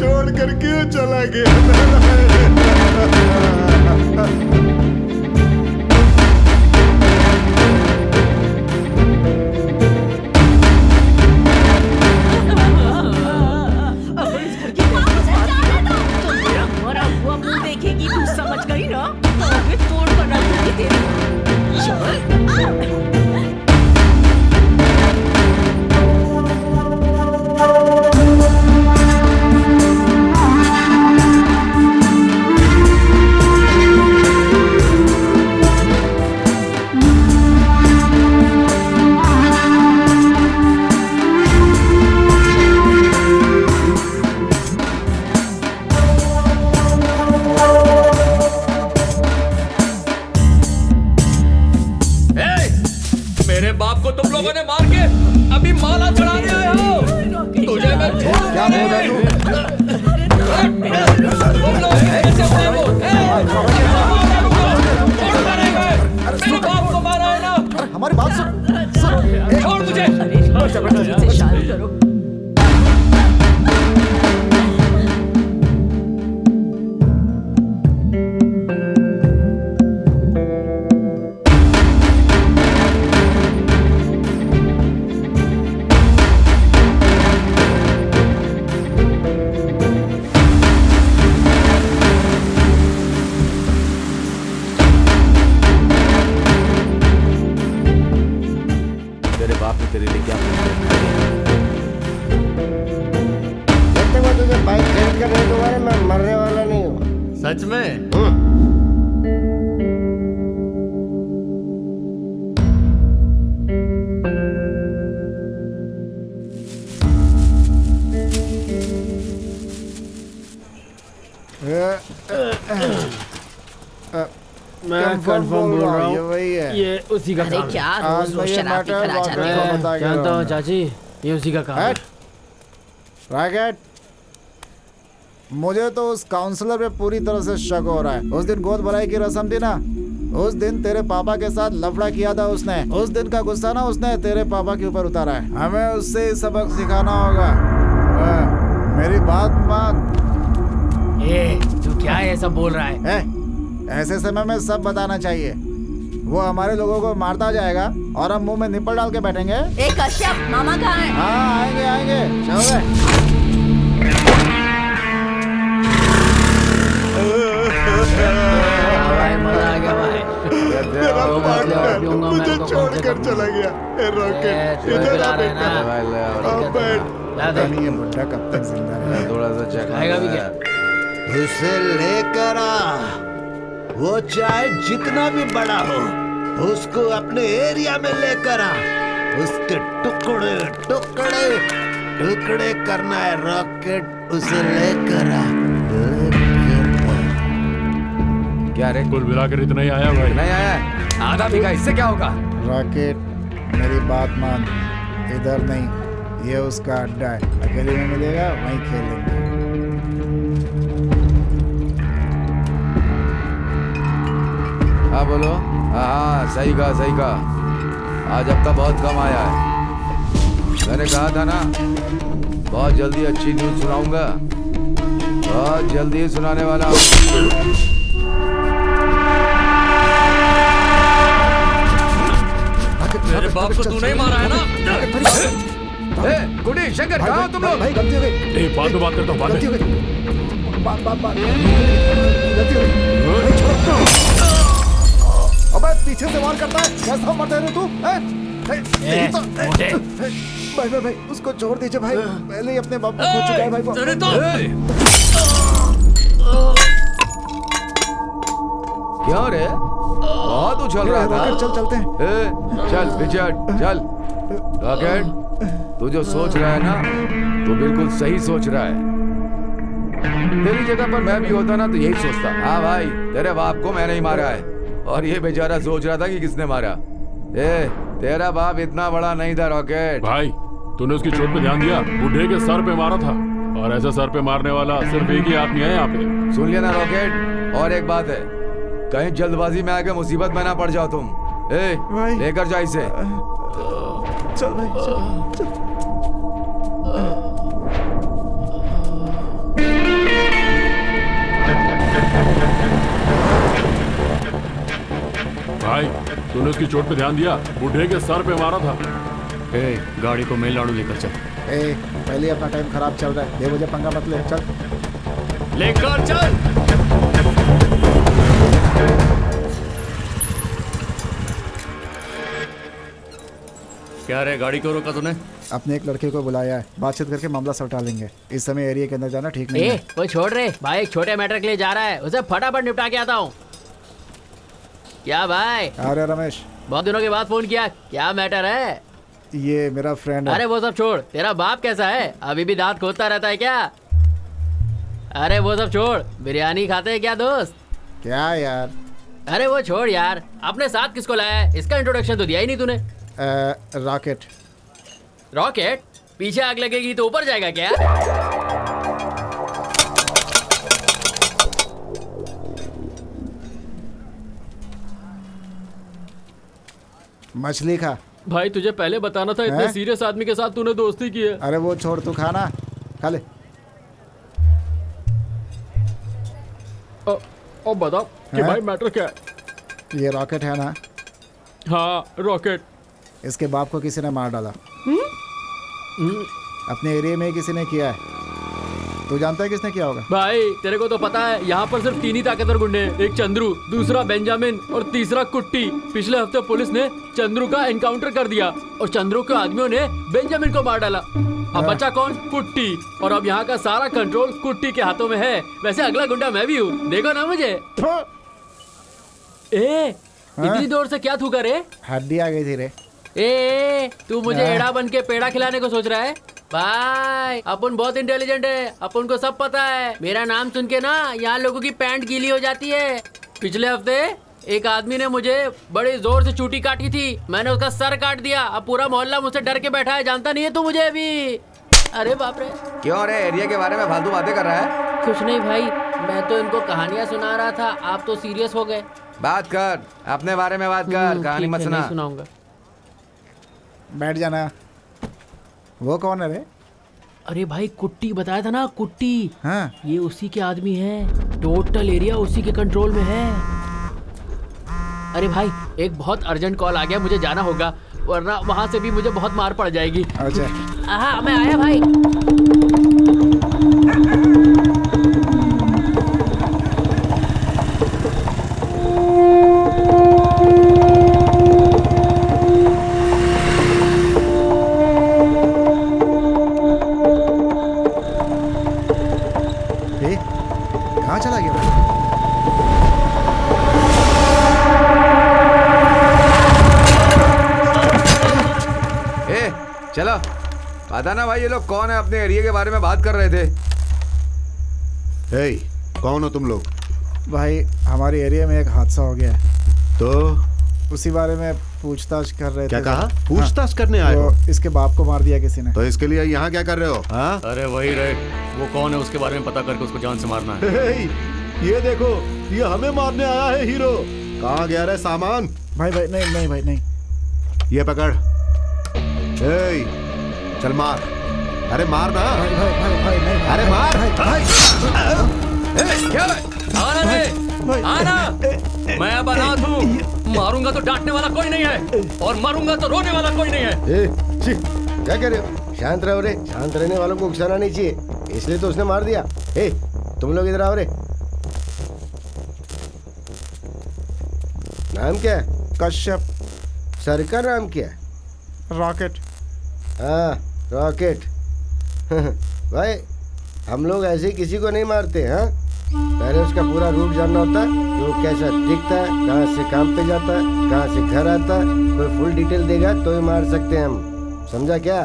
छोड़ कर क्यों चला गया? अब इस घर की तो मेरा मरा हुआ मुंह देखेगी, तू समझ गई ना? आगे तोड़ कर रख दूंगी तेरी। चल। मेरे बाप को तुम लोगों ने मार के अभी माला चढ़ाने आए हो। तुझे मैं छोड़ क्या बोल रहा है तू? तुम लोग ऐसे हुए हो। छोड़ मारेंगे। मेरे बाप को मारा है ना। हमारी बात सुन। छोड़ मुझे। से शादी करो। तेरे बाप ने तेरे लिए क्या जब तक मैं तुझे बाइक खरीद कर नहीं दूंगा मैं मरने वाला नहीं हूँ। सच में? मैं कंफर्म बोल रहा ये हूँ, वही है। ये उसी का अरे काम है। क्या आज रोज मैं रोज ये शराब पी मैटर कर आ जाते डॉक्टर हो? को बता के जानता हूँ रहूँगा। चाची, ये उसी का काम है। रॉकेट, मुझे तो उस काउंसलर पे पूरी तरह से शक हो रहा है। उस दिन गोद भराई की रस्म थी ना, उस दिन तेरे पापा के साथ लफड़ा किया था उसने। उस दिन का गुस्सा ना उसने तेरे पापा के ऊपर उतारा है। हमें उससे ही सबक सिखाना होगा। मेरी बात मान। तू क्या ऐसा बोल रहा है? ऐसे समय में सब बताना चाहिए। वो हमारे लोगों को मारता जाएगा और हम मुंह में निप्पल डाल के बैठेंगे। ए कश्यप, मामा कहाँ है? हाँ आएंगे आएंगे, चलो भाई मजा आ गया भाई। मेरा दो बोतलें और पीऊंगा मैं मुझे तो कम छोड़ से कर कम। चला गया। रॉकेट तुम्हें इधर पिला आ रहे हैं ना? बेटा। अब बैठ। ला दे। ये बुड्ढा कब तक जिंदा रहेगा? थोड़ा सा चेक खाएगा भी क्या? उसे लेकर आ, वो चाहे जितना भी बड़ा हो, उसको अपने एरिया में लेकर आ, उसके टुकड़े टुकड़े टुकड़े करना है। रॉकेट, उसे लेकर आ, क्या रे? कुल मिलाकर इतना ही आया भाई। नहीं आया है? आधा भी का, इससे क्या होगा? रॉकेट, मेरी बात मान। इधर नहीं, ये उसका अड्डा है। अकेले में मिलेगा, वहीं खेलेंगे। हाँ बोलो। हाँ सही कहा, सही कहा। आज हफ्ता बहुत कम आया है। मैंने कहा था ना, बहुत जल्दी अच्छी न्यूज़ सुनाऊंगा। बहुत जल्दी सुनाने वाला हूँ। मेरे बाप को तूने ही मारा है ना? गुडी, शंकर, कहाँ हो तुम लोग? भाई गलती हो गई। बाद में बात करता हूँ, बाद गलती हो में। गई। बात गलती हो गई। भाई छोड़ो। अबे पीछे से वार करता है, कैसा मरते रे तू? भाई उसको छोड़ दीजिए भाई। पहले ही अपने बाप को खो चुका है भाई। तेरे तो क्यों रे? बहुत उछल रहा था। चल चलते हैं। चल रिचर्ड, चल। रॉकेट, तू जो सोच रहा है ना, तू बिल्कुल सही सोच रहा है। तेरी जगह पर मैं भी होता ना तो यही सोचता। हाँ भाई, तेरे बाप को मैंने ही मारा है। और ये बेचारा सोच रहा था कि किसने मारा। तेरा बाप इतना बड़ा नहीं था रॉकेट। भाई, तूने उसकी चोट पे ध्यान दिया? बूढ़े के सर पे मारा था, और ऐसा सर पे मारने वाला सिर्फ एक ही आदमी है यहाँ पे। सुन लिया ना रॉकेट? और एक बात है, कहीं जल्दबाजी में आके मुसीबत में ना पड़ जाओ तुम। लेकर जा इसे। चल भाई चल। तूने उसकी चोट पे ध्यान दिया? बूढ़े के सर पे मारा था। ए, गाड़ी को मेलनाडु लेकर चल। ए, पहले अपना टाइम खराब चल रहा है, ये मुझे पंगा मत ले, चल। लेकर चल। क्या रे, गाड़ी क्यों रोका तूने? अपने एक लड़के को बुलाया है, बातचीत करके मामला सलटा लेंगे। इस समय एरिया के अंदर जाना ठीक नहीं है। वो छोड़ रहे भाई, एक छोटे मैटर के लिए जा रहा है, उसे फटाफट निपटा के आता हूँ। क्या भाई? अरे रमेश, बहुत दिनों के बाद फोन किया, क्या मैटर है? ये मेरा फ्रेंड है। अरे वो सब छोड़, तेरा बाप कैसा है? अभी भी दांत खोदता रहता है क्या? अरे वो सब छोड़, बिरयानी खाते हैं क्या दोस्त? क्या यार? अरे वो छोड़ यार, अपने साथ किसको लाया है? इसका इंट्रोडक्शन तो दिया ही नहीं तूने। रॉकेट। रॉकेट? पीछे आग लगेगी तो ऊपर जाएगा क्या? मछली खा। भाई तुझे पहले बताना था, इतने सीरियस आदमी के साथ तूने दोस्ती की है। अरे वो छोड़, तू खाना, खा ले। और बता कि भाई मैटर क्या है? ये रॉकेट है ना? हाँ रॉकेट। इसके बाप को किसी ने मार डाला। अपने एरिया में किसी ने किया है। तू जानता है किसने किया होगा? भाई तेरे को तो पता है, यहाँ पर सिर्फ 3 ही ताकतवर गुंडे हैं। एक चंद्रू, दूसरा बेंजामिन और तीसरा कुट्टी। पिछले हफ्ते पुलिस ने चंद्रू का एनकाउंटर कर दिया और चंद्रू के आदमियों ने बेंजामिन को मार डाला। अब बचा कौन? कुट्टी। और अब यहाँ का सारा कंट्रोल कुट्टी के हाथों में है। वैसे अगला गुंडा मैं भी हूँ, देखो ना मुझे। इतनी दूर से क्या थूका रे? हड्डी आ गई थी रे। तू मुझे एड़ा बन के पेड़ा खिलाने को सोच रहा है? भाई अपन बहुत इंटेलिजेंट है, अपन को सब पता है। मेरा नाम सुन के ना यहाँ लोगों की पैंट गीली हो जाती है। पिछले हफ्ते एक आदमी ने मुझे बड़ी जोर से चूटी काटी थी, मैंने उसका सर काट दिया। अब पूरा मोहल्ला मुझसे डर के बैठा है, जानता नहीं है तू मुझे अभी। अरे बाप रे। क्यों रे, एरिया के बारे में फालतू बातें कर रहा है? कुछ नहीं भाई, मैं तो इनको कहानियाँ सुना रहा था, आप तो सीरियस हो गए। बात कर, अपने बारे में बात कर, कहानी मत सुना। सुनाऊंगा। बैठ जाना। वो कौन है रे? अरे भाई कुट्टी बताया था ना, कुट्टी। हाँ। ये उसी के आदमी है, टोटल एरिया उसी के कंट्रोल में है। अरे भाई एक बहुत अर्जेंट कॉल आ गया, मुझे जाना होगा, वरना वहां से भी मुझे बहुत मार पड़ जाएगी। अच्छा। हाँ मैं आया भाई। कहाँ चला गया? चलो पता ना भाई ये लोग कौन है, अपने एरिया के बारे में बात कर रहे थे। हे, कौन हो तुम लोग? भाई हमारे एरिया में एक हादसा हो गया है, तो उसी बारे में पूछताछ कर रहे थे। क्या कहा? पूछताछ करने आए हो? इसके बाप को मार दिया किसी ने। तो इसके लिए यहाँ क्या कर रहे हो? हाँ? अरे वही रहे, वो कौन है उसके बारे में पता करके उसको जान से मारना है। ये देखो, ये हमें मारने आया है हीरो। कहाँ गया रे सामान? भाई नहीं भाई नहीं। ये पकड़। चल मार। अरे मार ना। भाई नहीं। अरे मार। क्या आना रे, आना। मैं अब अनाथ हूँ, मारूंगा तो डांटने वाला कोई नहीं है और मरूंगा तो रोने वाला कोई नहीं है। क्या कर रहे हो? शांत रहो रे, शांत रहने वालों को उकसाना नहीं चाहिए, इसलिए तो उसने मार दिया। तुम लोग इधर आओ रे। नाम क्या है? कश्यप। सर का नाम क्या है? रॉकेट। हाँ रॉकेट। भाई हम लोग ऐसे ही किसी को नहीं मारते। हाँ, पहले उसका पूरा रूट जानना होता है कि वो कैसा दिखता है, कहाँ से काम पे जाता है, कहाँ से घर आता है। कोई फुल डिटेल देगा तो ही मार सकते हैं हम, समझा क्या?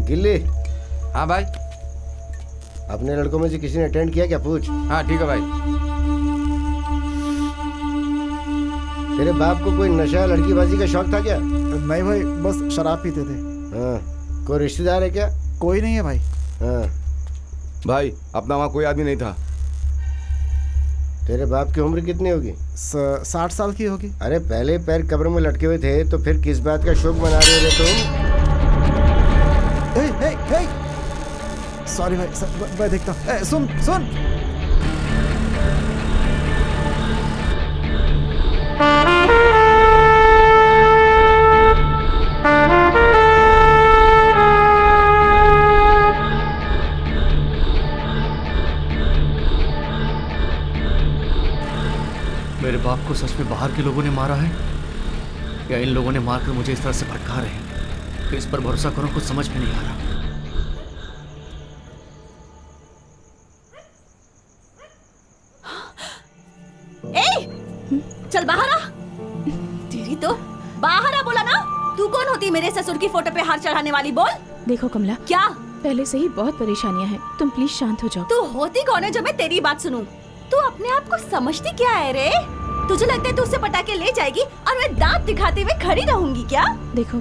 गिल्ली। हाँ भाई। अपने लड़कों में से किसी ने अटेंड किया क्या? पूछ। हाँ ठीक है भाई। तेरे बाप को कोई नशा लड़कीबाजी का शौक था क्या? नहीं भाई, बस शराब पीते थे। हाँ, कोई रिश्तेदार है क्या? कोई नहीं है भाई। हाँ भाई अपना वहाँ कोई आदमी नहीं था। तेरे बाप की उम्र कितनी होगी? 60 साल की होगी। अरे पहले पैर कब्र में लटके हुए थे तो फिर किस बात का शोक मना रहे हो तुम? सॉरी भाई, मैं देखता हूँ। सुन। मेरे बाप को सच में बाहर के लोगों ने मारा है या इन लोगों ने मारकर मुझे इस तरह से भटका रहे हैं? किस पर भरोसा करूं कुछ समझ में नहीं आ रहा। चल बाहर आ। तेरी तो बाहर आ बोला ना। तू कौन होती मेरे ससुर की फोटो पे हार चढ़ाने वाली? बोल। देखो कमला, क्या? पहले से ही बहुत परेशानियां हैं, तुम प्लीज शांत हो जाओ। तू होती कौन है जो मैं तेरी बात सुनूं? तू अपने आप को समझती क्या है रे? तुझे लगता है तू उसे पटा के ले जाएगी और मैं दांत दिखाते हुए खड़ी रहूंगी क्या? देखो,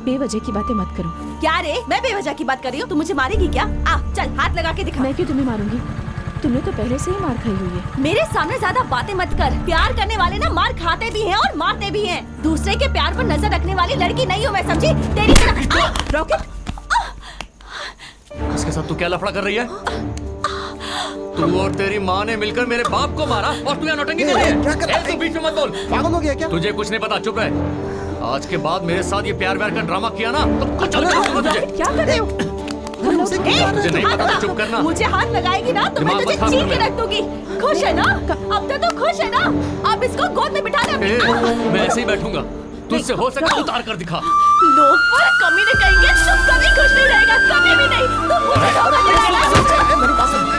बेवजह की बातें मत करो। क्या रे, मैं बेवजह की बात कर रही हूँ? तू मुझे मारेगी क्या? आ चल हाथ लगा के दिखा। मैं क्यों तुम्हें मारूंगी? तुमने तो पहले से ही मार खाई हुई है। मेरे सामने ज्यादा बातें मत कर। प्यार करने वाले ना मार खाते भी हैं और मारते भी हैं। दूसरे के प्यार पर नजर रखने वाली लड़की नहीं हूँ मैं, समझी? तेरी तरह। रॉकेट, इसके साथ तू क्या लफड़ा कर रही है? तू और तेरी माँ ने मिलकर मेरे बाप को मारा और तू यहाँ नौटंकी कर रही है? तू बीच में मत बोल। पागल हो गया क्या? तुझे कुछ नहीं पता, चुप रहे। आज के बाद मेरे साथ ये प्यार व्यार का ड्रामा किया ना तो कुछ तुझे। क्या कर रहे हो? तुझे नहीं पता तो चुप करना। मुझे हाथ लगाएगी ना तो मैं तुझे चीर के रख दूंगी। खुश है ना? अब तो तू खुश है ना? अब इसको गोद में बिठा ले। मैं ऐसे ही बैठूंगा, तुझसे हो सके उतार कर दिखा। लोफर, कमीने कहेंगे, तू कभी खुश नहीं रहेगा, कभी भी नहीं। तू मुझे धोखा दिलाएगा।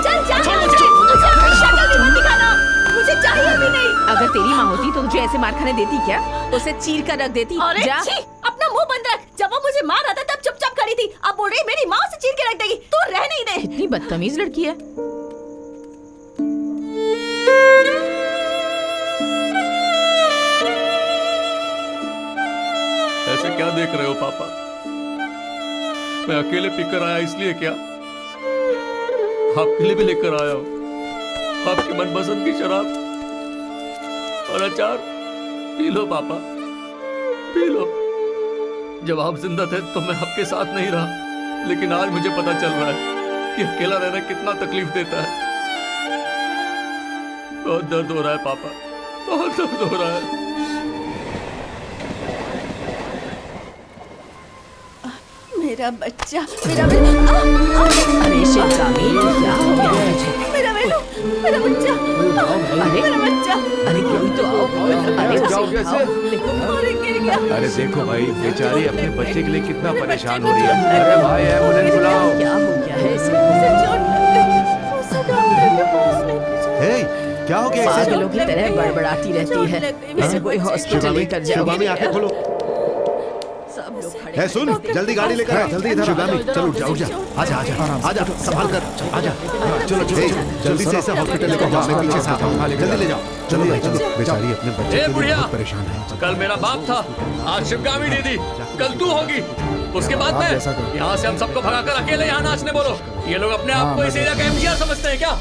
चल जा, मुझे अपनी शक्ल भी मत दिखाना, मुझे चाहिए भी नहीं। अगर तेरी माँ होती तो तुझे ऐसे मार खाने देती क्या? उसे चीर कर रख देती। अरे जा। छी, अपना मुंह बंद रख। जब वो मुझे मार रहा था तब चुपचाप खड़ी थी, अब बोल रही मेरी माँ उसे चीर के रख देगी। तू रह नहीं दे। इतनी बदतमीज लड़की है। ऐसे क्या देख रहे हो पापा? मैं अकेले पीकर आया इसलिए क्या? आपके लिए भी लेकर आया हूँ आपकी मनपसंद की शराब और अचार। पी लो पापा, पी लो। जब आप जिंदा थे तो मैं आपके साथ नहीं रहा, लेकिन आज मुझे पता चल रहा है कि अकेला रहना कितना तकलीफ देता है। बहुत दर्द हो रहा है पापा, बहुत दर्द हो रहा है। मेरा बच्चा, मेरा अरे शिवगामी, क्या हो गया तुझे? मेरा बच्चा, अरे मेरा बच्चा। अरे कोई तो आओ। अरे जाओ कैसे? अरे गिर गया। अरे देखो भाई, बेचारी अपने बच्चे के लिए कितना परेशान हो रही है। अरे भाई एम्बुलेंस बुलाओ। क्या हो गया है इसे? उसे चोट लग गई, उसे डॉक्टर के पास लेके जाओ। हे, क्या हो गया इसे? पागलों की तरह बड़बड़ाती रहती है। इसे कोई हॉस्पिटल लेकर जाओ। शिवगामी आंखें खोलो। सब लोग खड़े है, सुन, जल्दी गाड़ी लेकर आ। जल्दी इधर। शिवगामी, चल उठ जा, उठ जा। आजा, आजा, आजा, संभाल कर, आजा। चलो, चलो, जल्दी से इसे हॉस्पिटल लेकर जाओ। मैं पीछे से आता हूँ, जल्दी ले जाओ। चलो भाई, चलो। बेचारी अपने बच्चे के लिए बुढ़िया, बहुत परेशान है। कल मेरा बाप था, आज शिवगामी दीदी, कल तू होगी, उसके बाद मैं। यहाँ से हम सबको भगाकर अकेले यहाँ नाचने बोलो। ये लोग अपने आप को इस एरिया का एमजीआर समझते हैं क्या?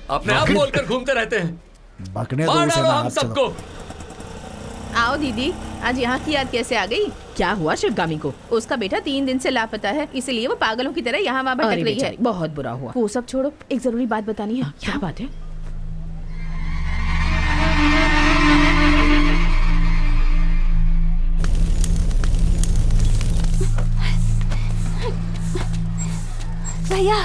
अपने आप बोलकर घूमते रहते हैं। मार डालो हम सबको। आओ दीदी, आज यहाँ की याद कैसे आ गई? क्या हुआ शिवगामी को? उसका बेटा 3 दिन से लापता है, इसलिए वो पागलों की तरह यहाँ वहाँ भटक रही है। बहुत बुरा हुआ। वो सब छोड़ो, एक जरूरी बात बतानी है। क्या बात है? भैया,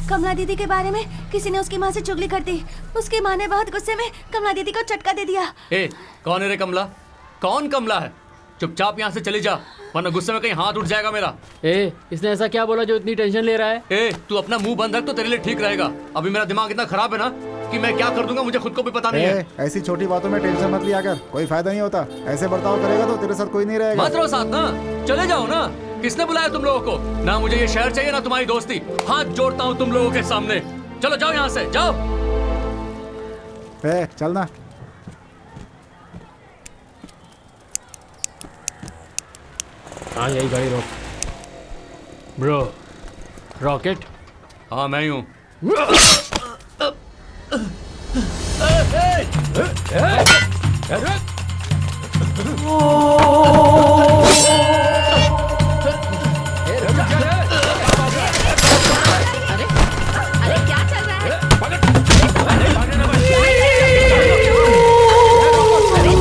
कमला दीदी के बारे में किसी ने उसकी माँ से चुगली कर दी। उसकी माँ ने बहुत गुस्से में कमला दीदी को चटका दे दिया। ए, कौन है रे कमला? कौन कमला है? चुपचाप यहाँ से चली जा, वरना गुस्से में कहीं हाथ उठ जाएगा मेरा। इसने ऐसा क्या बोला जो इतनी टेंशन ले रहा है? तू अपना मुंह बंद रख तो तेरे लिए ठीक रहेगा। अभी मेरा दिमाग इतना खराब है ना कि मैं क्या कर दूंगा मुझे खुद को भी पता नहीं है। ऐसी छोटी बातों में टेंशन मत लिया कर, कोई फायदा नहीं होता। ऐसे बर्ताव करेगा तो तेरे साथ कोई नहीं रहेगा। मत रहो साथ ना, चले जाओ ना। किसने बुलाया तुम लोगों को? ना मुझे ये शहर चाहिए ना तुम्हारी दोस्ती। हाथ जोड़ता हूँ तुम लोगों के सामने। चलो जाओ यहाँ से, जाओ। चलना। हाँ, यही गाड़ी रोक। Bro, rocket? हाँ, मैं ही हूँ। अरे क्या चल रहा है? अरे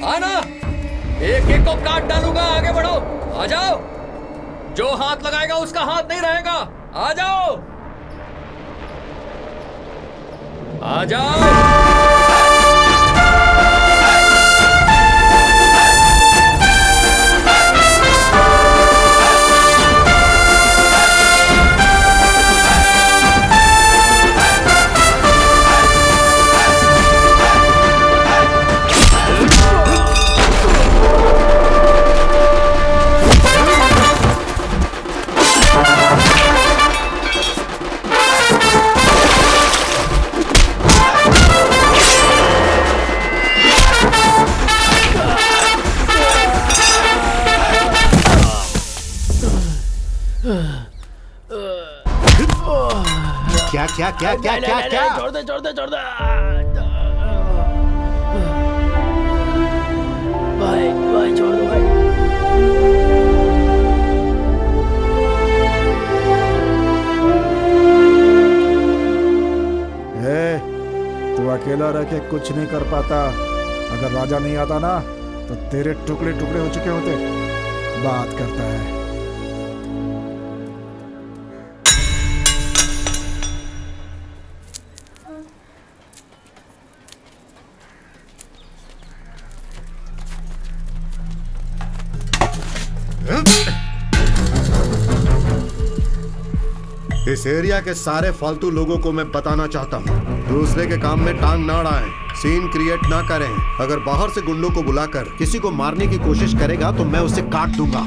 आना, एक एक को काट डालूंगा। आगे बढ़ो, आ जाओ। जो हाथ लगाएगा उसका हाथ नहीं रहेगा। आ जाओ, आ जाओ। क्या क्या क्या क्या क्या क्या? छोड़ दे छोड़ दे छोड़ दे। भाई भाई छोड़ दो भाई। तू अकेला रह के कुछ नहीं कर पाता। अगर राजा नहीं आता ना तो तेरे टुकड़े टुकड़े हो चुके होते। बात करता है। इस एरिया के सारे फालतू लोगों को मैं बताना चाहता हूँ, दूसरे के काम में टांग ना अड़ाएं, सीन क्रिएट ना करें। अगर बाहर से गुंडों को बुलाकर किसी को मारने की कोशिश करेगा तो मैं उसे काट दूंगा।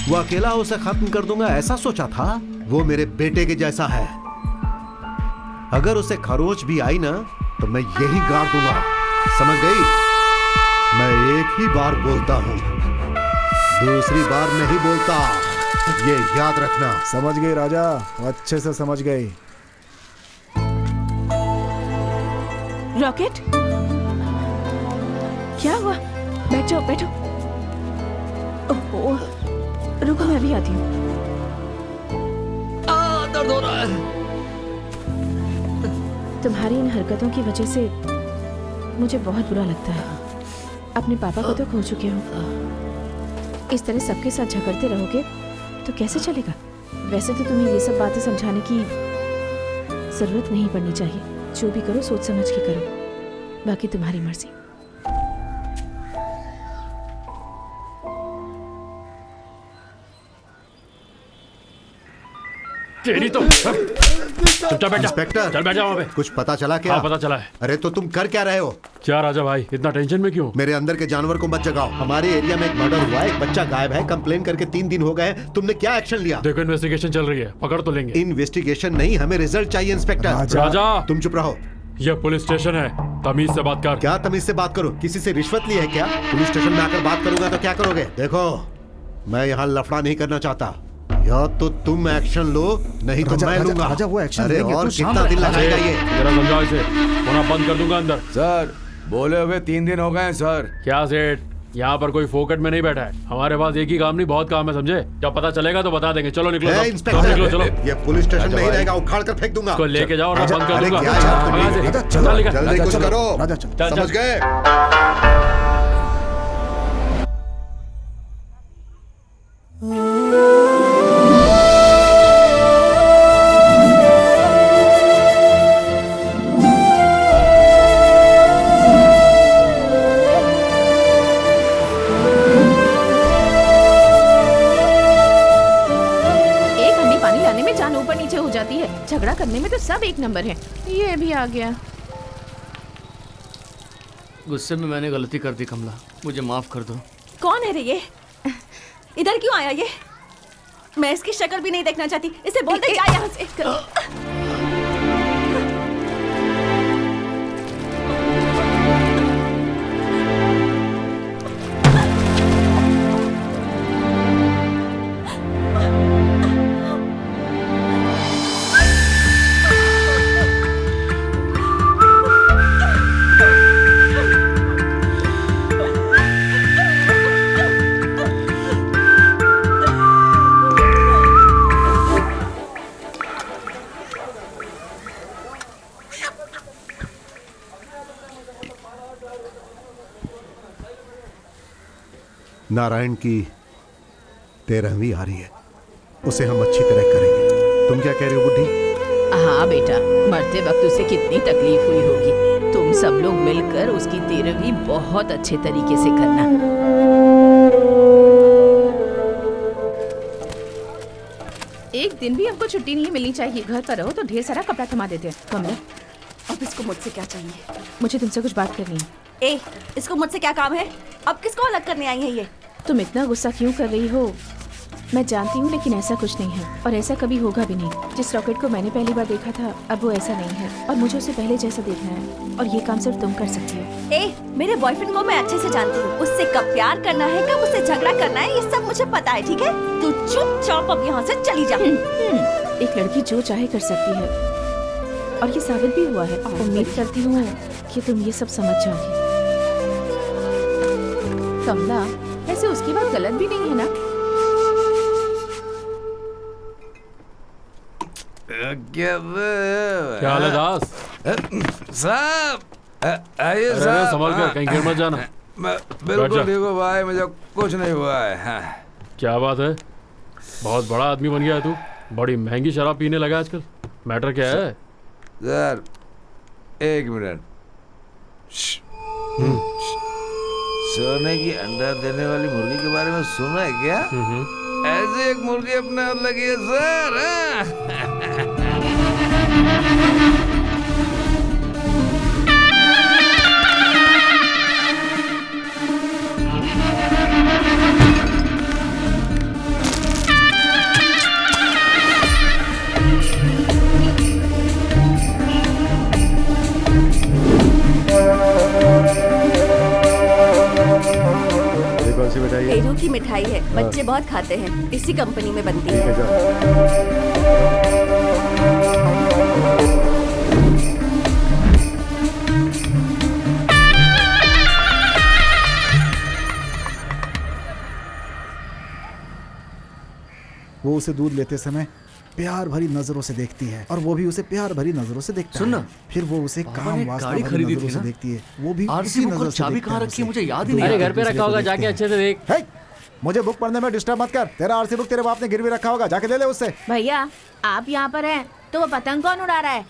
वो अकेला उसे खत्म कर दूंगा ऐसा सोचा था? वो मेरे बेटे के जैसा है। अगर उसे खरोच भी आई ना तो मैं यही गाड़ दूंगा। समझ गई? मैं एक ही बार बोलता हूँ, दूसरी बार नहीं बोलता। ये याद रखना। समझ गई राजा, अच्छे से समझ गई। रॉकेट, क्या हुआ? बैठो बैठो। ओह, रुको मैं अभी आती हूँ। दर्द हो रहा है। तुम्हारी इन हरकतों की वजह से मुझे बहुत बुरा लगता है। अपने पापा को तो खो चुके हो। इस तरह सबके साथ झगड़ते रहोगे तो कैसे चलेगा? वैसे तो तुम्हें ये सब बातें समझाने की जरूरत नहीं पड़नी चाहिए। जो भी करो सोच समझ के करो, बाकी तुम्हारी मर्जी। तेरी तो चुपचाप बैठ जा। इंस्पेक्टर, चल बैठ जा वहाँ पे। कुछ पता चला क्या? हाँ पता चला है। अरे तो तुम कर क्या रहे हो? क्या राजा भाई, इतना टेंशन में क्यों? मेरे अंदर के जानवर को मत जगाओ। हमारे एरिया में एक मर्डर हुआ है, एक बच्चा गायब है, कंप्लेन करके 3 दिन हो गए। तुमने क्या एक्शन लिया? देखो इन्वेस्टिगेशन चल रही है, पकड़ तो लेंगे। इन्वेस्टिगेशन नहीं, हमें रिजल्ट चाहिए इंस्पेक्टर। राजा तुम चुप रहो। यह पुलिस स्टेशन है, तमीज से बात कर। क्या तमीज से बात करो? किसी से रिश्वत ली है क्या? पुलिस स्टेशन में आकर बात करूंगा तो क्या करोगे? देखो, मैं यहाँ लफड़ा नहीं करना चाहता। या तो तुम एक्शन लो, नहीं तो मैं लूंगा। राजा वो एक्शन अरे लेंगे, और तू शांत कितना दिन रह। लगाएगा ये? जरा समझाओ इसे, वरना बंद कर दूंगा अंदर। सर, बोले हुए 3 दिन हो गए हैं सर। क्या सेठ, यहाँ पर कोई फोकट में नहीं बैठा है। हमारे पास एक ही काम नहीं, बहुत काम है, समझे? जब पता चलेगा तो बता देंगे। चलो निकलो सब। इंस्पेक्टर, निकलो चलो। ये पुलिस स्टेशन नहीं रहेगा, उखाड़ कर फेंक दूंगा। इसको लेके जाओ और बंद कर अरे दूंगा। क्या यार तुम यहाँ से। भी? चल निकल। जल्दी कुछ करो। चल, समझ चल। गए? झगड़ा करने में तो सब एक नंबर है। ये भी आ गया। गुस्से में मैंने गलती कर दी कमला, मुझे माफ कर दो। कौन है रे ये? इधर क्यों आया ये? मैं इसकी शक्ल भी नहीं देखना चाहती। इसे बोलते जा यहाँ से। नारायण की 13वीं आ रही है, उसे हम अच्छी तरह करेंगे। तुम क्या कह रहे हो बुड्ढी? हाँ बेटा, मरते वक्त उसे कितनी तकलीफ हुई होगी। तुम सब लोग मिलकर उसकी 13वीं बहुत अच्छे तरीके से करना। एक दिन भी हमको छुट्टी नहीं मिलनी चाहिए। घर पर रहो तो ढेर सारा कपड़ा थमा देते हैं। कमला, अब इसको मुझसे क्या चाहिए? मुझे तुमसे कुछ बात करनी है। इसको मुझसे क्या काम है? अब किसको अलग करने आई है ये? तुम इतना गुस्सा क्यों कर रही हो? मैं जानती हूँ, लेकिन ऐसा कुछ नहीं है और ऐसा कभी होगा भी नहीं। जिस रॉकेट को मैंने पहली बार देखा था, अब वो ऐसा नहीं है और मुझे उसे पहले जैसा देखना है और ये काम सिर्फ तुम कर सकती हो। मेरे बॉयफ्रेंड को मैं अच्छे से जानती हूँ। उससे कब प्यार करना है, कब उससे झगड़ा करना है, ये सब मुझे पता है, ठीक है? तू चुपचाप अब यहाँ से चली जा। एक लड़की जो चाहे कर सकती है और ये साबित भी हुआ है। उम्मीद करती हूँ कि तुम ये सब समझ जाओगी। कमला, ऐसे उसकी बात गलत भी नहीं है ना? क्या हाल है दास? साहब, आइए अरे साहब। संभल कर, कहीं गिर मत जाना। बिल्कुल ठीक हो भाई, मुझे कुछ नहीं हुआ है। हाँ। क्या बात है, बहुत बड़ा आदमी बन गया है तू। बड़ी महंगी शराब पीने लगा आजकल। मैटर क्या है? सर, एक मिनट। सोने की अंडा देने वाली मुर्गी के बारे में सुना है क्या? ऐसे एक मुर्गी अपने हाथ लगी है सर। पेरू की मिठाई है, बच्चे बहुत खाते हैं, इसी कंपनी में बनती है। वो उसे दूध लेते समय प्यार भरी नजरों से देखती है और वो भी उसे प्यार भरी नजरों से देखता सुन ना, है। फिर वो उसे काम वासना भरी खरीदी नजरों थी से ना? देखती है, वो भी आरसी उसी बुक नजर और से चाबी देखता कहाँ है रखी है, उसे। मुझे याद ही नहीं अरे आ घर रहा। पे रखा होगा, जाके अच्छे से देख। हे, मुझे बुक पढ़ने में डिस्टर्ब मत कर। तेरा आरसी बुक तेरे बाप ने गिरवी रखा होगा, जाके ले ले उससे। भैया, आप यहाँ पर हैं तो वो पतंग कौन उड़ा रहा है?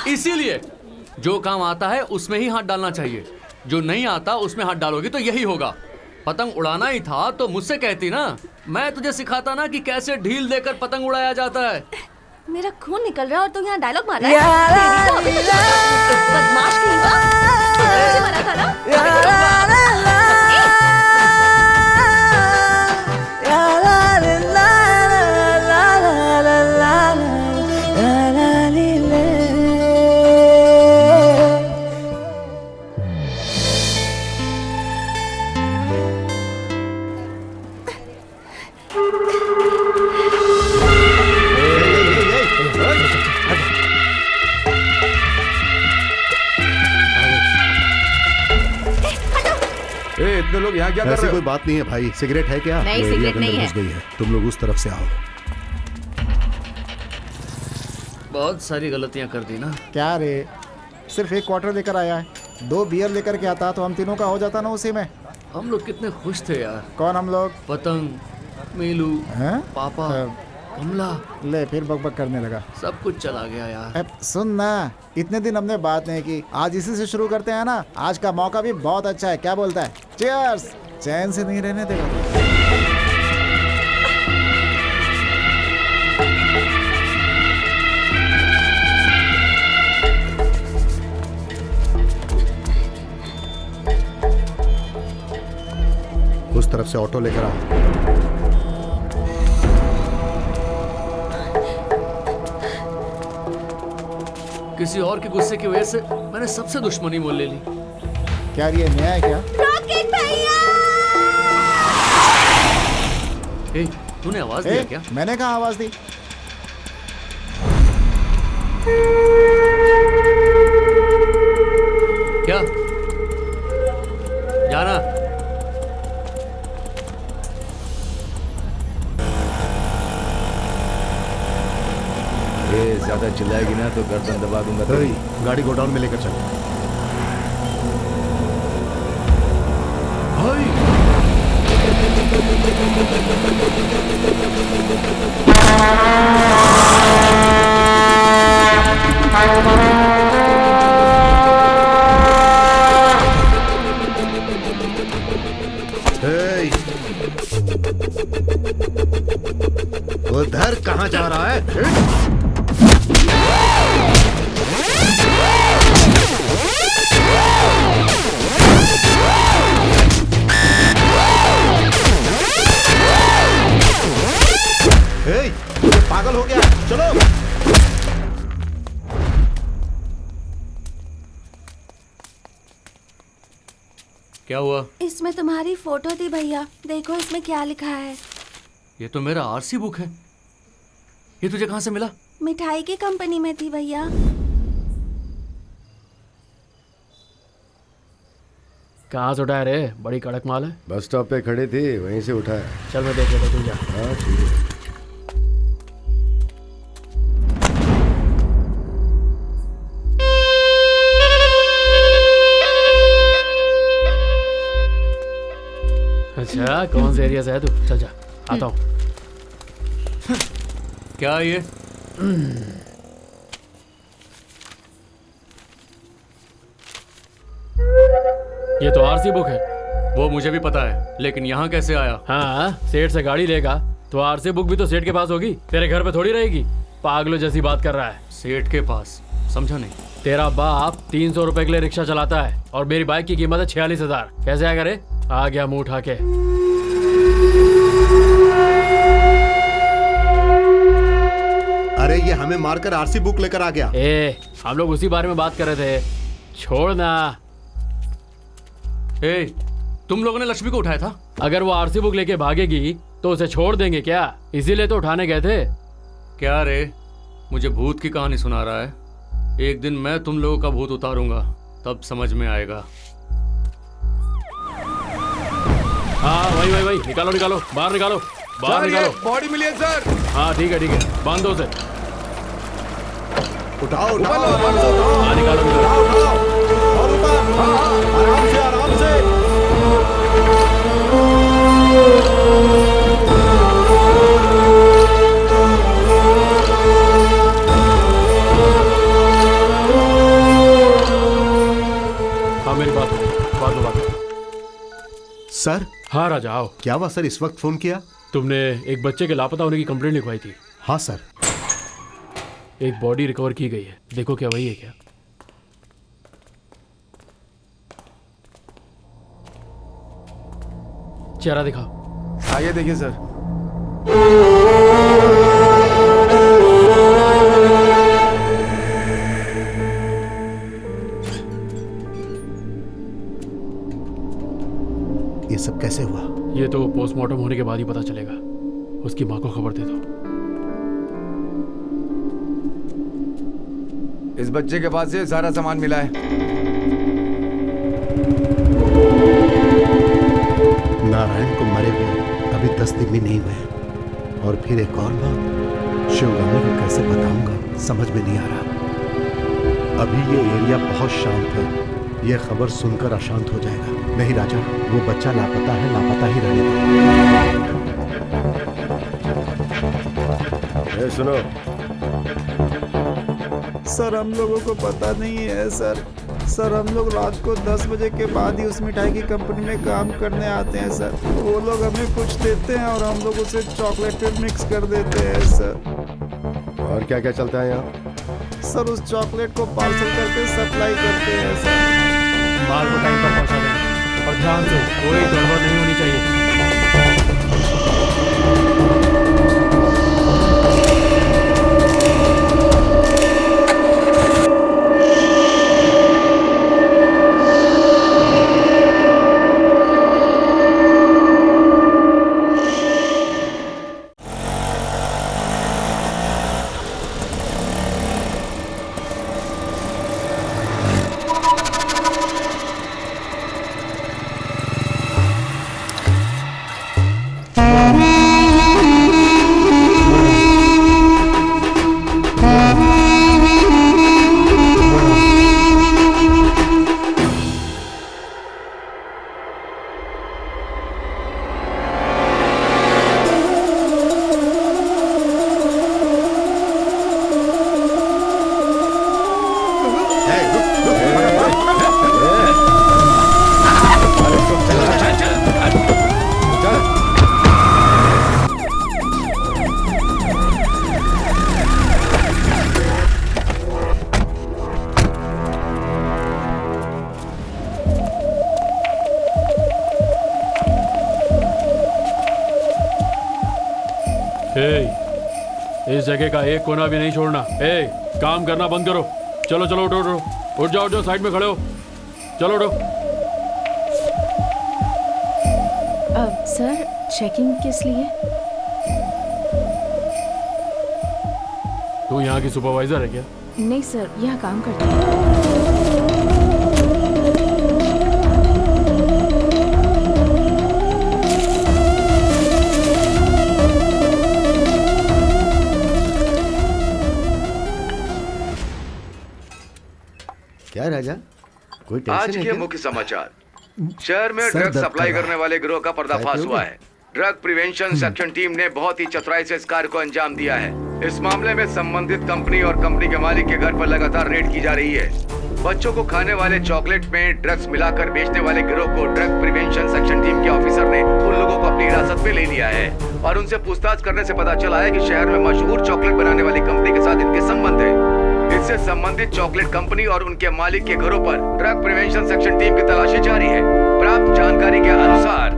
इसीलिए जो काम आता है उसमें ही हाथ डालना चाहिए, जो नहीं आता उसमें हाथ डालोगी तो यही होगा। पतंग उड़ाना ही था तो मुझसे कहती ना, मैं तुझे सिखाता ना कि कैसे ढील देकर पतंग उड़ाया जाता है। मेरा खून निकल रहा है और तू यहाँ डायलॉग मार रहा है। तेरी तो अभी तो बदमाश कहीं का। तूने मुझे मारा था ना? इतने लोग यहाँ क्या कर ऐसी रहे कोई हो? बात नहीं है भाई। सिगरेट है क्या? नहीं, वो सिगरेट एरिया के नहीं अंदर है। घुस गई है। तुम लोग उस तरफ से आओ। बहुत सारी गलतियां कर दी ना। क्या रे, सिर्फ एक क्वार्टर लेकर आया है। 2 बियर लेकर के आता तो हम तीनों का हो जाता ना उसी में। हम लोग कितने खुश थे यार। कौन हम लोग? पतंग, मीलू, हैं? पापा, कमला, ले फिर बकबक करने लगा। सब कुछ चला गया यार। अब सुन ना, इतने दिन हमने बात नहीं की, आज इसी से शुरू करते हैं ना। आज का मौका भी बहुत अच्छा है, क्या बोलता है? चीयर्स। चैन से नहीं रहने देगा। तरफ से ऑटो लेकर आओ। किसी और के गुस्से की वजह से मैंने सबसे दुश्मनी मोल ले ली। क्या ये नया है क्या? रॉकेट भैया! ए, तूने आवाज दिया क्या? मैंने कहाँ आवाज दी? क्या? जाना। ये ज्यादा चिल्लाएगी ना तो गर्दन दबा दूंगा। गाड़ी गोडाउन में लेकर चलो। उधर कहाँ जा रहा है? पागल हो गया, चलो। क्या हुआ? इसमें तुम्हारी फोटो थी भैया, देखो इसमें क्या लिखा है। ये तो मेरा आरसी बुक है। ये तुझे कहाँ से मिला? मिठाई की कंपनी में थी भैया। कहाँ से उठाया रे? बड़ी कड़क माल है। बस स्टॉप पे खड़ी थी, वहीं से उठाया। चल मैं देख लेता, तू जा। हाँ ठीक है। अच्छा, कौन से एरिया से है तू? चल जा, आता हूँ। क्या ये? ये तो आरसी बुक है। वो मुझे भी पता है, लेकिन यहाँ कैसे आया? हाँ, सेठ से गाड़ी लेगा तो आरसी बुक भी तो सेठ के पास होगी, तेरे घर पे थोड़ी रहेगी। पागलों जैसी बात कर रहा है। सेठ के पास? समझा नहीं। तेरा बाप 300 रुपए के लिए रिक्शा चलाता है और मेरी बाइक की कीमत है 46,000। कैसे आएगा रे? आ गया मुंह उठा के। अरे ये हमें मारकर आरसी बुक लेकर आ गया। हम लोग उसी बारे में बात कर रहे थे, छोड़ना। तुम लोगों ने लक्ष्मी को उठाया था? अगर वो आरसी बुक लेके भागेगी तो उसे छोड़ देंगे क्या? इसीलिए तो उठाने गए थे। क्या रे, मुझे भूत की कहानी सुना रहा है? एक दिन मैं तुम लोगों का भूत उतारूंगा, तब समझ में आएगा। हाँ वही निकालो बाहर निकालो, बाहर निकालो। बॉडी मिली है सर। हाँ ठीक है, बांध दो उसे। उठाओ हाँ निकालो। और ऊपर, आराम से। हाँ मेरी बात सर। हाँ राजा आओ। क्या हुआ सर, इस वक्त फोन किया? तुमने एक बच्चे के लापता होने की कंप्लेंट लिखवाई थी। हाँ सर। एक बॉडी रिकवर की गई है, देखो क्या वही है क्या? चेहरा दिखाओ। आइए देखिए सर। ये सब कैसे हुआ? ये तो पोस्टमार्टम होने के बाद ही पता चलेगा। उसकी माँ को खबर दे दो। इस बच्चे के पास से सारा सामान मिला है। नारायण को मरे हुए अभी 10 दिन भी नहीं हुए, और फिर एक और बात, शिवगामी को कैसे बताऊंगा समझ में नहीं आ रहा। अभी ये एरिया बहुत शांत है, ये खबर सुनकर अशांत हो जाएगा। नहीं राजा, वो बच्चा लापता है, लापता ही रहने दो। सुनो सर, हम लोगों को पता नहीं है सर। हम लोग रात को 10 बजे के बाद ही उस मिठाई की कंपनी में काम करने आते हैं सर। वो लोग हमें कुछ देते हैं और हम लोग उसे चॉकलेट में मिक्स कर देते हैं सर। और क्या क्या चलता है यहाँ? सर उस चॉकलेट को पार्सल करके सप्लाई करते हैं सर। माल को टाइम पर पहुंचा देना और ध्यान से कोई गड़बड़ नहीं होनी चाहिए। जगह का एक कोना भी नहीं छोड़ना। ए, काम करना बंद करो। चलो चलो उठो उठो, उठ जाओ, साइड में खड़े हो, चलो उठो। सर चेकिंग किस लिए? तू यहाँ की सुपरवाइजर है क्या? नहीं सर, यहाँ काम करती हूँ। क्या राजा, कोई टेंशन आज है के क्या? मुख्य समाचार। शहर में सर ड्रग दर्द सप्लाई कर रहा करने वाले गिरोह का पर्दाफाश हुआ है। ड्रग प्रिवेंशन सेक्शन टीम ने बहुत ही चतुराई से इस कार्य को अंजाम दिया है। इस मामले में संबंधित कंपनी और कंपनी के मालिक के घर पर लगातार रेड की जा रही है। बच्चों को खाने वाले चॉकलेट में ड्रग्स मिलाकर बेचने वाले गिरोह को ड्रग प्रिवेंशन सेक्शन टीम के ऑफिसर ने उन लोगों को अपनी हिरासत में ले लिया है और उनसे पूछताछ करने से पता चला है कि शहर में मशहूर चॉकलेट बनाने वाली कंपनी के साथ इनके संबंध है। इससे संबंधित चॉकलेट कंपनी और उनके मालिक के घरों पर ड्रग प्रिवेंशन सेक्शन टीम की तलाशी जारी है। प्राप्त जानकारी के अनुसार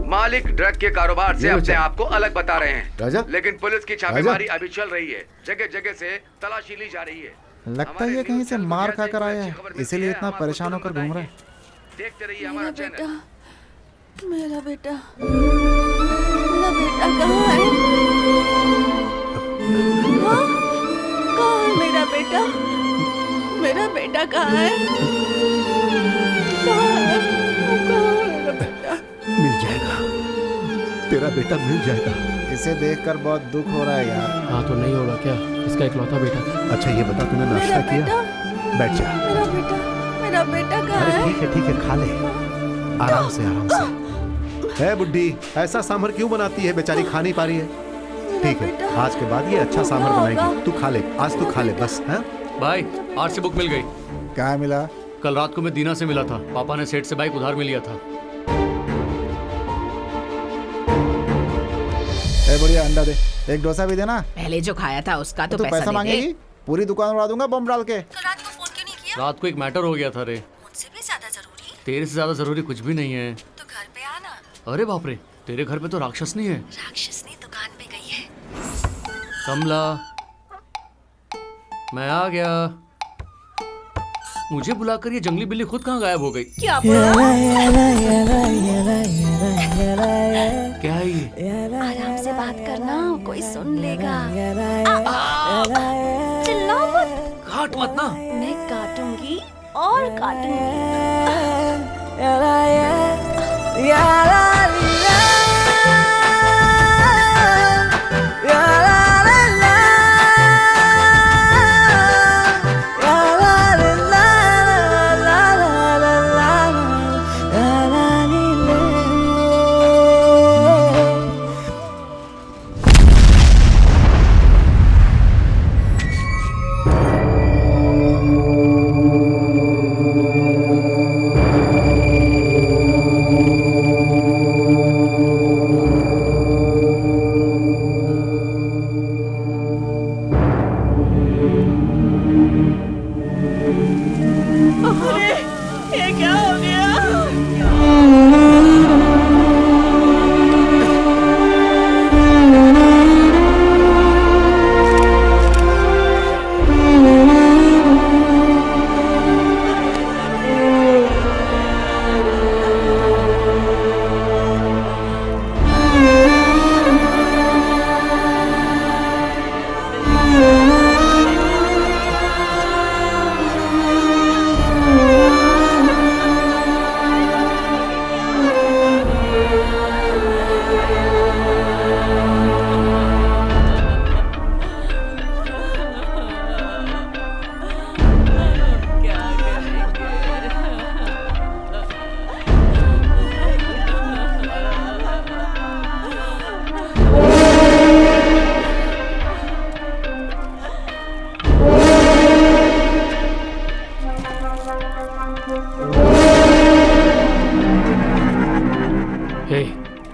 मालिक ड्रग के कारोबार से अपने आप को अलग बता रहे हैं, लेकिन पुलिस की छापेमारी अभी चल रही है। जगह जगह से तलाशी ली जा रही है। लगता है ये कहीं से मार खा कर आया है, इसीलिए इतना परेशान होकर घूम रहा है। देखते रहिए हमारा चैनल। मेरा बेटा कहाँ है? कहाँ है मेरा बेटा? मेरा बेटा कहाँ है? मिल जाएगा, तेरा बेटा मिल जाएगा। इसे देखकर बहुत दुख हो रहा है यार। हाँ तो नहीं होगा क्या? इसका इकलौता बेटा था। अच्छा ये बता, तूने नाश्ता किया? बैठ जा। मेरा बेटा कहाँ अरे है? ठीक है, खा ले, आराम से आराम से। है बुड्ढी, ऐसा सांभर क्यों बनाती है? बेचारी खा नहीं पा रही है। ठीक है, आज के बाद ये अच्छा सांभर बनाएगी। तू खा ले, आज तू खा ले बस। है भाई, आरसी बुक मिल गई। क्या मिला? कल रात को मैं दीना से मिला था। पापा ने सेठ से बाइक उधार में लिया था। ए बढ़िया, अंडा दे, एक डोसा भी देना। पहले जो खाया था उसका तो पैसा मांगेगी? पूरी दुकान उड़ा दूंगा बम डाल के। रात को एक मैटर हो गया था रे। मुझसे भी ज्यादा जरूरी? तेरे से ज्यादा जरूरी कुछ भी नहीं है। तो घर पे आना। अरे बाप रे, तेरे घर पे तो राक्षसनी है। राक्षसनी दुकान पे गई है। कमला, मैं आ गया। मुझे बुलाकर ये जंगली बिल्ली खुद कहाँ गायब हो गई? क्या बोला? क्या है ये? आराम से बात करना, कोई सुन लेगा। चिल्लाओ मत। काट मत ना। मैं काटूंगी और काटूंगी।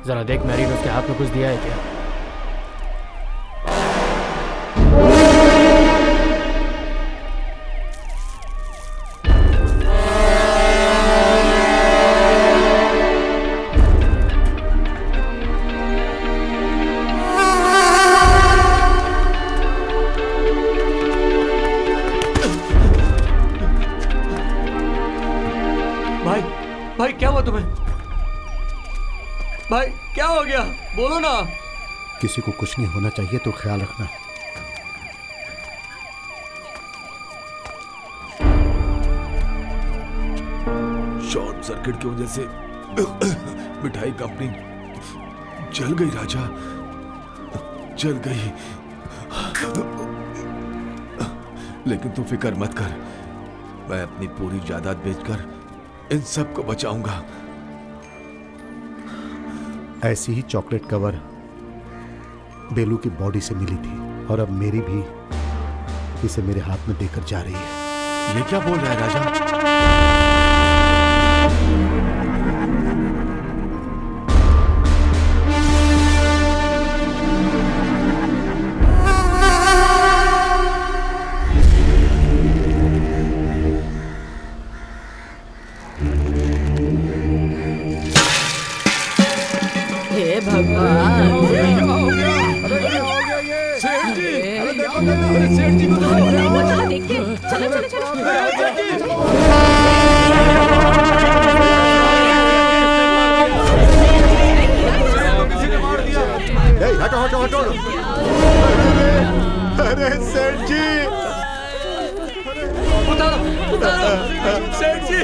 जरा देख, मैरी ने उसके हाथ में कुछ दिया है क्या? तुम्हें? भाई क्या हो गया, बोलो ना। किसी को कुछ नहीं होना चाहिए तो ख्याल रखना। शॉर्ट सर्किट की वजह से मिठाई कंपनी जल गई राजा, जल गई। लेकिन तू फिक्र मत कर, मैं अपनी पूरी जायदाद बेचकर इन सब को बचाऊंगा। ऐसी ही चॉकलेट कवर बेलू की बॉडी से मिली थी और अब मेरी भी इसे मेरे हाथ में देकर जा रही है। ये क्या बोल रहा है राजा? हे भगवान, सेठ जी, अरे देखो सेठ जी को चलो देखते हैं। चलो चलो चलो। हटो हटो हटो। अरे सेठ जी, उतारो उतारो, सेठ जी,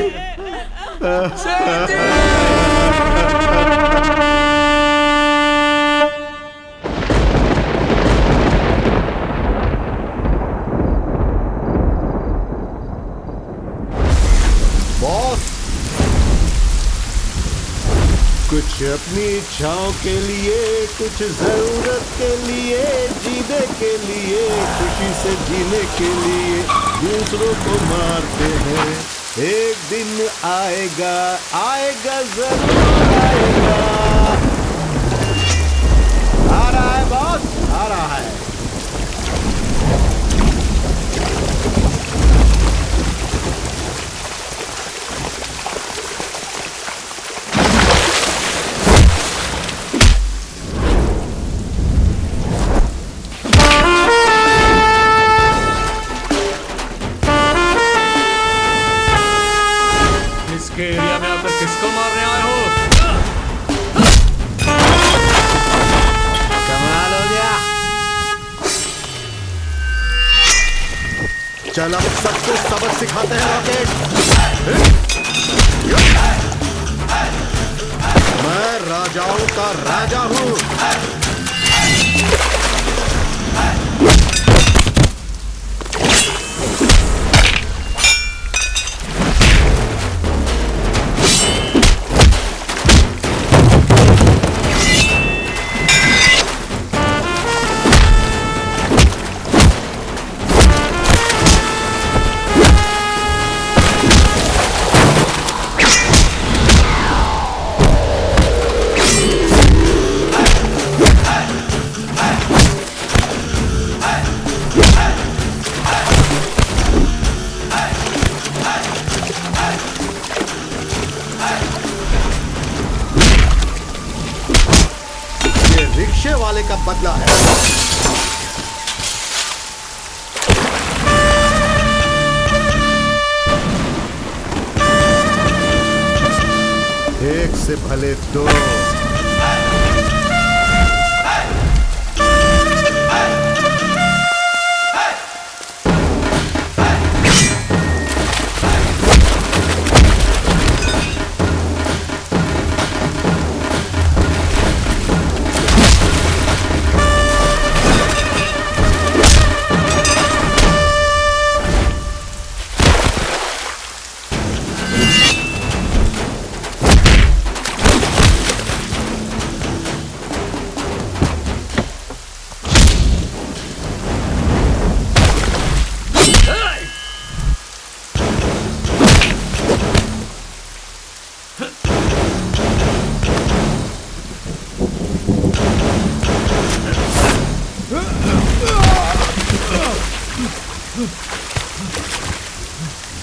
सेठ जी। कुछ अपनी इच्छाओं के लिए, कुछ जरूरत के लिए, जीने के लिए, खुशी से जीने के लिए दूसरों को मारते हैं। एक दिन आएगा, आएगा जरूर आएगा। आ रहा है बॉस, आ रहा है। एरिया में आकर किसको मारने आए हो? कमाल हो गया। चल अब सबको सबक सिखाते हैं रॉकेट। मैं राजाओं का राजा हूं। रिक्शे वाले का बदला है। एक से भले दो।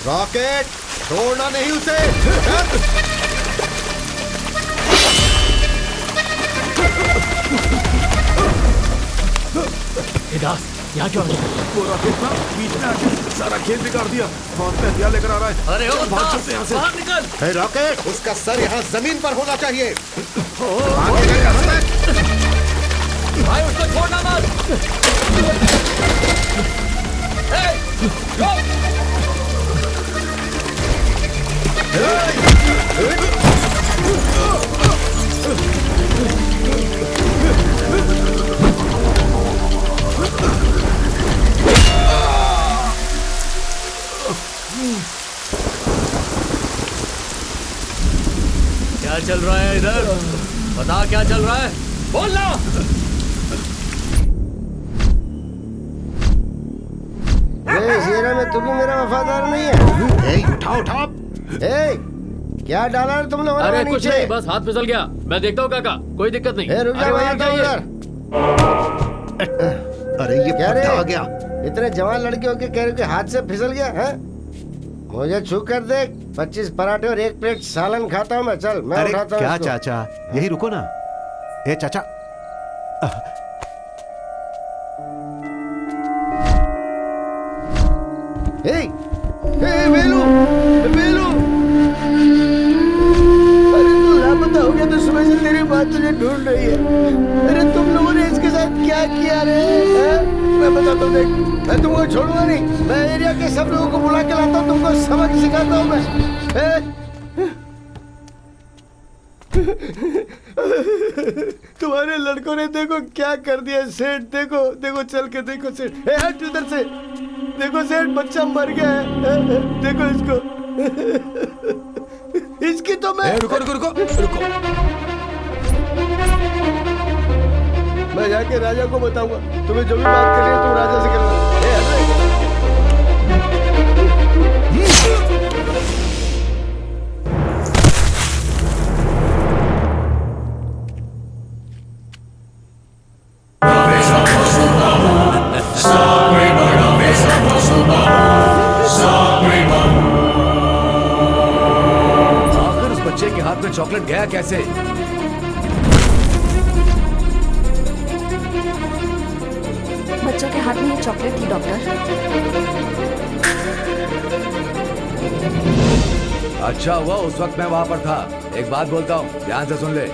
रॉकेट, छोड़ना नहीं उसे। दास, यहाँ क्यों आ गया? वो रॉकेट ना बीच में आके सारा खेत बिगाड़ दिया। बहुत में हथियार लेकर आ रहा है। अरे ओ भाग चलते हैं यहाँ से। बाहर निकल। हे रॉकेट, उसका सर यहाँ जमीन पर होना चाहिए। भाई उसको छोड़ना मत। क्या चल रहा है इधर? बता क्या चल रहा है, बोलना। इस एरिया में तुम भी मेरा वफादार नहीं है। उठाओ उठाओ। क्या डाला है तुमने? अरे कुछ नहीं, बस हाथ फिसल गया। मैं देखता हूँ काका, कोई दिक्कत नहीं। रुक जा, वहीं जाइए। अरे ये क्या रे? आ गया। इतने जवान लड़के होके कह रहे हो कि हाथ से फिसल गया है? मुझे छू कर देख, 25 पराठे और 1 प्लेट सालन खाता हूँ मैं। चल मैं अरे उठाता हूँ क्या इसको। चाचा, यही रुको ना। ए चाचा, वेलू, वेलू, अरे तू लापता हो गया तो सुबह से तेरी बात तुझे ढूंढ रही है। अरे तुम लोगों ने इसके साथ क्या किया रे? मैं बताता हूँ, देख, मैं तुमको छोड़ूंगा नहीं। मैं एरिया के सब लोगों को बुला के लाता हूँ, तुमको सबक सिखाता हूँ मैं। तुम्हारे लड़कों ने देखो क्या कर दिया सेठ। देखो देखो, चल के देखो सेठ। हट उधर से। देखो सेठ, बच्चा मर गया है। देखो इसको। इसकी तो मैं रुको रुको रुको रुको। मैं जाके राजा को बताऊंगा। तुम्हें जो भी बात करनी है तुम राजा से करना। आखिर उस बच्चे के हाथ में चॉकलेट गया कैसे? बच्चों के हाथ में ये चॉकलेट थी डॉक्टर। अच्छा हुआ उस वक्त मैं वहां पर था। एक बात बोलता हूँ, ध्यान से सुन ले।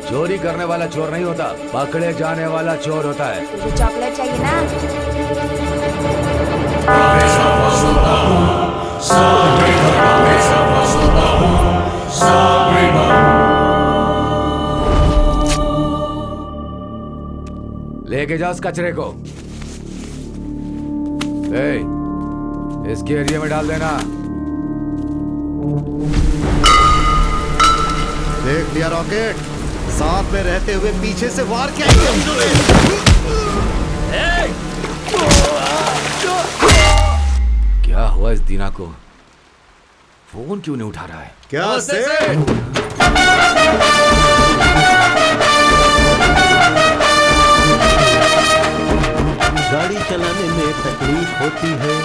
चोरी करने वाला चोर नहीं होता, पकड़े जाने वाला चोर होता है। तुझे चॉकलेट चाहिए ना? लेके जाओ उस कचरे को। इसके एरिया में डाल देना। देख लिया रॉकेट, साथ में रहते हुए पीछे से वार किया इन्होंने। क्या हुआ इस दीना को? फोन क्यों नहीं उठा रहा है? क्या से? गाड़ी चलाने में तकलीफ होती है,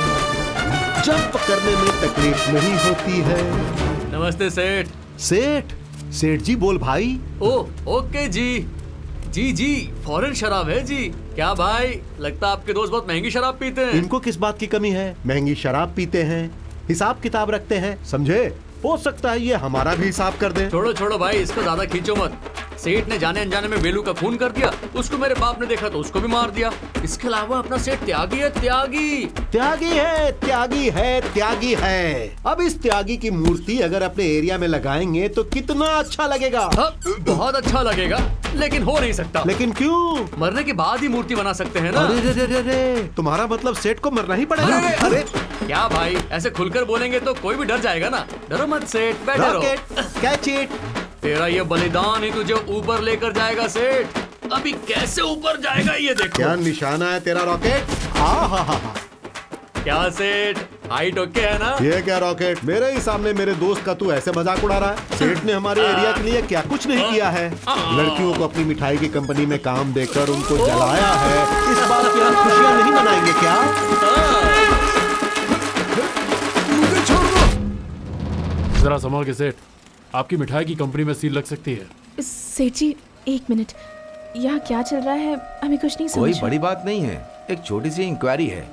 जंप करने में तकलीफ नहीं होती है। नमस्ते सेठ। सेठ? सेठ जी बोल भाई। ओ ओके जी। जी जी, फॉरेन शराब है जी। क्या भाई, लगता आपके दोस्त बहुत महंगी शराब पीते हैं। इनको किस बात की कमी है? महंगी शराब पीते हैं, हिसाब किताब रखते हैं, समझे? हो सकता है ये हमारा भी हिसाब कर दे। छोड़ो छोड़ो भाई, इसको ज्यादा खींचो मत। सेठ ने जाने अनजाने में वेलू का खून कर दिया। उसको मेरे बाप ने देखा तो उसको भी मार दिया। इसके अलावा अपना सेठ त्यागी है, त्यागी। त्यागी है, त्यागी है, त्यागी है। अब इस त्यागी की मूर्ति अगर अपने एरिया में लगाएंगे तो कितना अच्छा लगेगा। हाँ, बहुत अच्छा लगेगा, लेकिन हो नहीं सकता। लेकिन क्यों? मरने के बाद ही मूर्ति बना सकते हैं ना। अरे रे रे रे, तुम्हारा मतलब सेठ को मरना ही पड़ेगा? अरे क्या भाई, ऐसे खुलकर बोलेंगे तो कोई भी डर जाएगा ना। डरो मत सेठ, बैठे रहो। Catch it. तेरा ये बलिदान ही तुझे ऊपर लेकर जाएगा सेठ। अभी कैसे ऊपर जाएगा ये देखो। क्या निशाना है तेरा रॉकेट? हाँ। क्या सेठ, हाइट ओके है ना? ये क्या रॉकेट, मेरे ही सामने मेरे दोस्त का तू ऐसे मजाक उड़ा रहा है? सेठ ने हमारे एरिया के लिए क्या कुछ नहीं किया है। लड़कियों को अपनी मिठाई की कंपनी में काम देकर उनको जलाया है। इस बात की हम खुशियाँ नहीं मनाएंगे क्या? जरा संभाल के सेठ, आपकी मिठाई की कंपनी में सील लग सकती है। सेठ जी 1 मिनट, यहाँ क्या चल रहा है हमें कुछ नहीं समझ। कोई बड़ी बात नहीं है, एक छोटी सी इंक्वायरी है,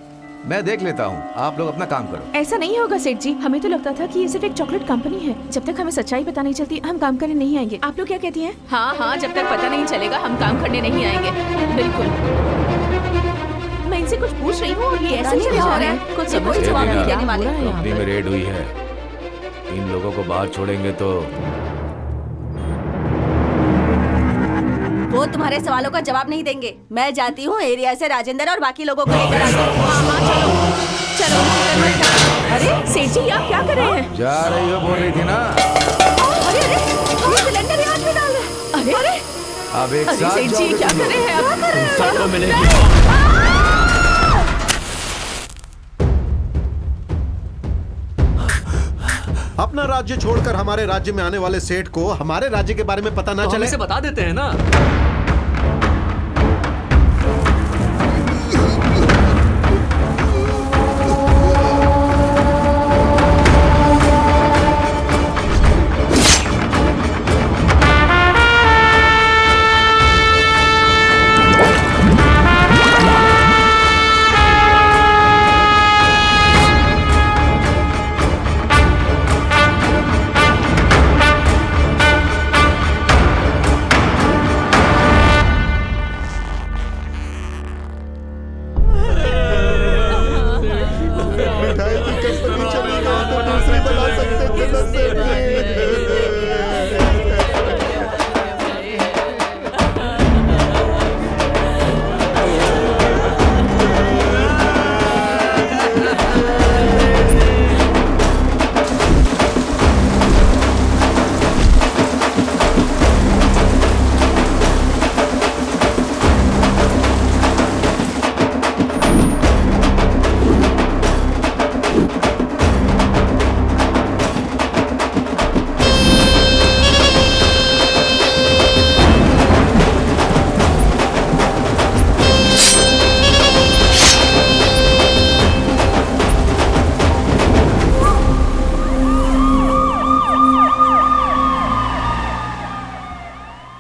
मैं देख लेता हूँ, आप लोग अपना काम करो। ऐसा नहीं होगा सेठ जी, हमें तो लगता था कि ये सिर्फ एक चॉकलेट कंपनी है। जब तक हमें सच्चाई पता नहीं चलती हम काम करने नहीं आएंगे। आप लोग क्या कहती हैं? हाँ हाँ, जब तक पता नहीं चलेगा हम काम करने नहीं आएंगे। बिल्कुल। मैं इनसे कुछ पूछ रही हूँ और ये ऐसे चले जा रहे हैं, कुछ समझ कोई जवाब नहीं देने वाले। कंपनी में रेड हुई है, इन लोगों को बाहर छोड़ेंगे तो वो तुम्हारे सवालों का जवाब नहीं देंगे। मैं जाती हूँ एरिया से राजेंद्र और बाकी लोगों को लेकर आती हूँ। हाँ, चलो चलो। अरे सेठ जी आप क्या कर रहे हैं? जा रही हो, बोल रही थी ना। अरे ये सिलेंडर यहाँ क्यों डाल रहे? अरे अब एक अरे साथ सेठ जी क्या कर रहे हैं आप? सबको मिलेगी। अपना राज्य छोड़कर हमारे राज्य में आने वाले सेठ को हमारे राज्य के बारे में पता ना तो हम चले। इसे बता देते हैं ना।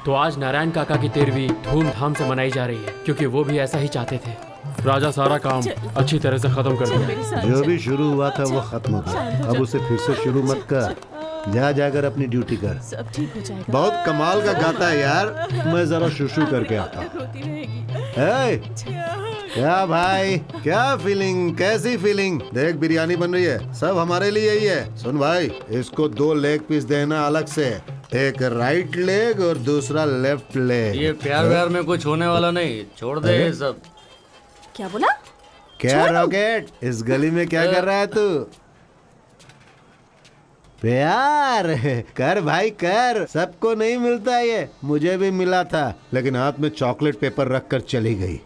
तो आज नारायण काका की 13वीं धूमधाम से मनाई जा रही है, क्योंकि वो भी ऐसा ही चाहते थे। राजा सारा काम अच्छी तरह से खत्म कर दिया। जो भी शुरू हुआ था वो खत्म हो गया, अब उसे फिर से शुरू मत कर। जा जाकर अपनी ड्यूटी कर। सब ठीक हो जाएगा। बहुत कमाल का गाता है यार, मैं जरा शुशु करके आता हूँ। क्या भाई, क्या फीलिंग, कैसी फीलिंग? देख बिरयानी बन रही है, सब हमारे लिए ही है। सुन भाई, इसको 2 लेग पीस देना अलग से, एक राइट लेग और दूसरा लेफ्ट लेग। ये प्यार व्यार में कुछ होने वाला नहीं, छोड़ दे ये सब। क्या बोला? क्या रॉकेट, इस गली में क्या कर रहा है तू? प्यार कर भाई कर, सबको नहीं मिलता ये, मुझे भी मिला था, लेकिन हाथ में चॉकलेट पेपर रखकर चली गई।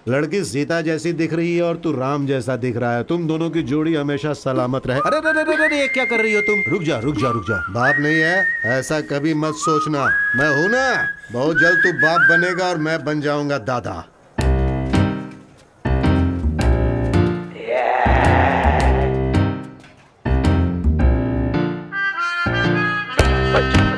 लड़की सीता जैसी दिख रही है और तू राम जैसा दिख रहा है। तुम दोनों की जोड़ी हमेशा सलामत रहे। अरे अरे ये क्या कर रही हो तुम? रुक जा रुक जा रुक जा। बाप नहीं है, ऐसा कभी मत सोचना। मैं हूं ना, बहुत जल्द तू बाप बनेगा और मैं बन जाऊंगा दादा। बच्चा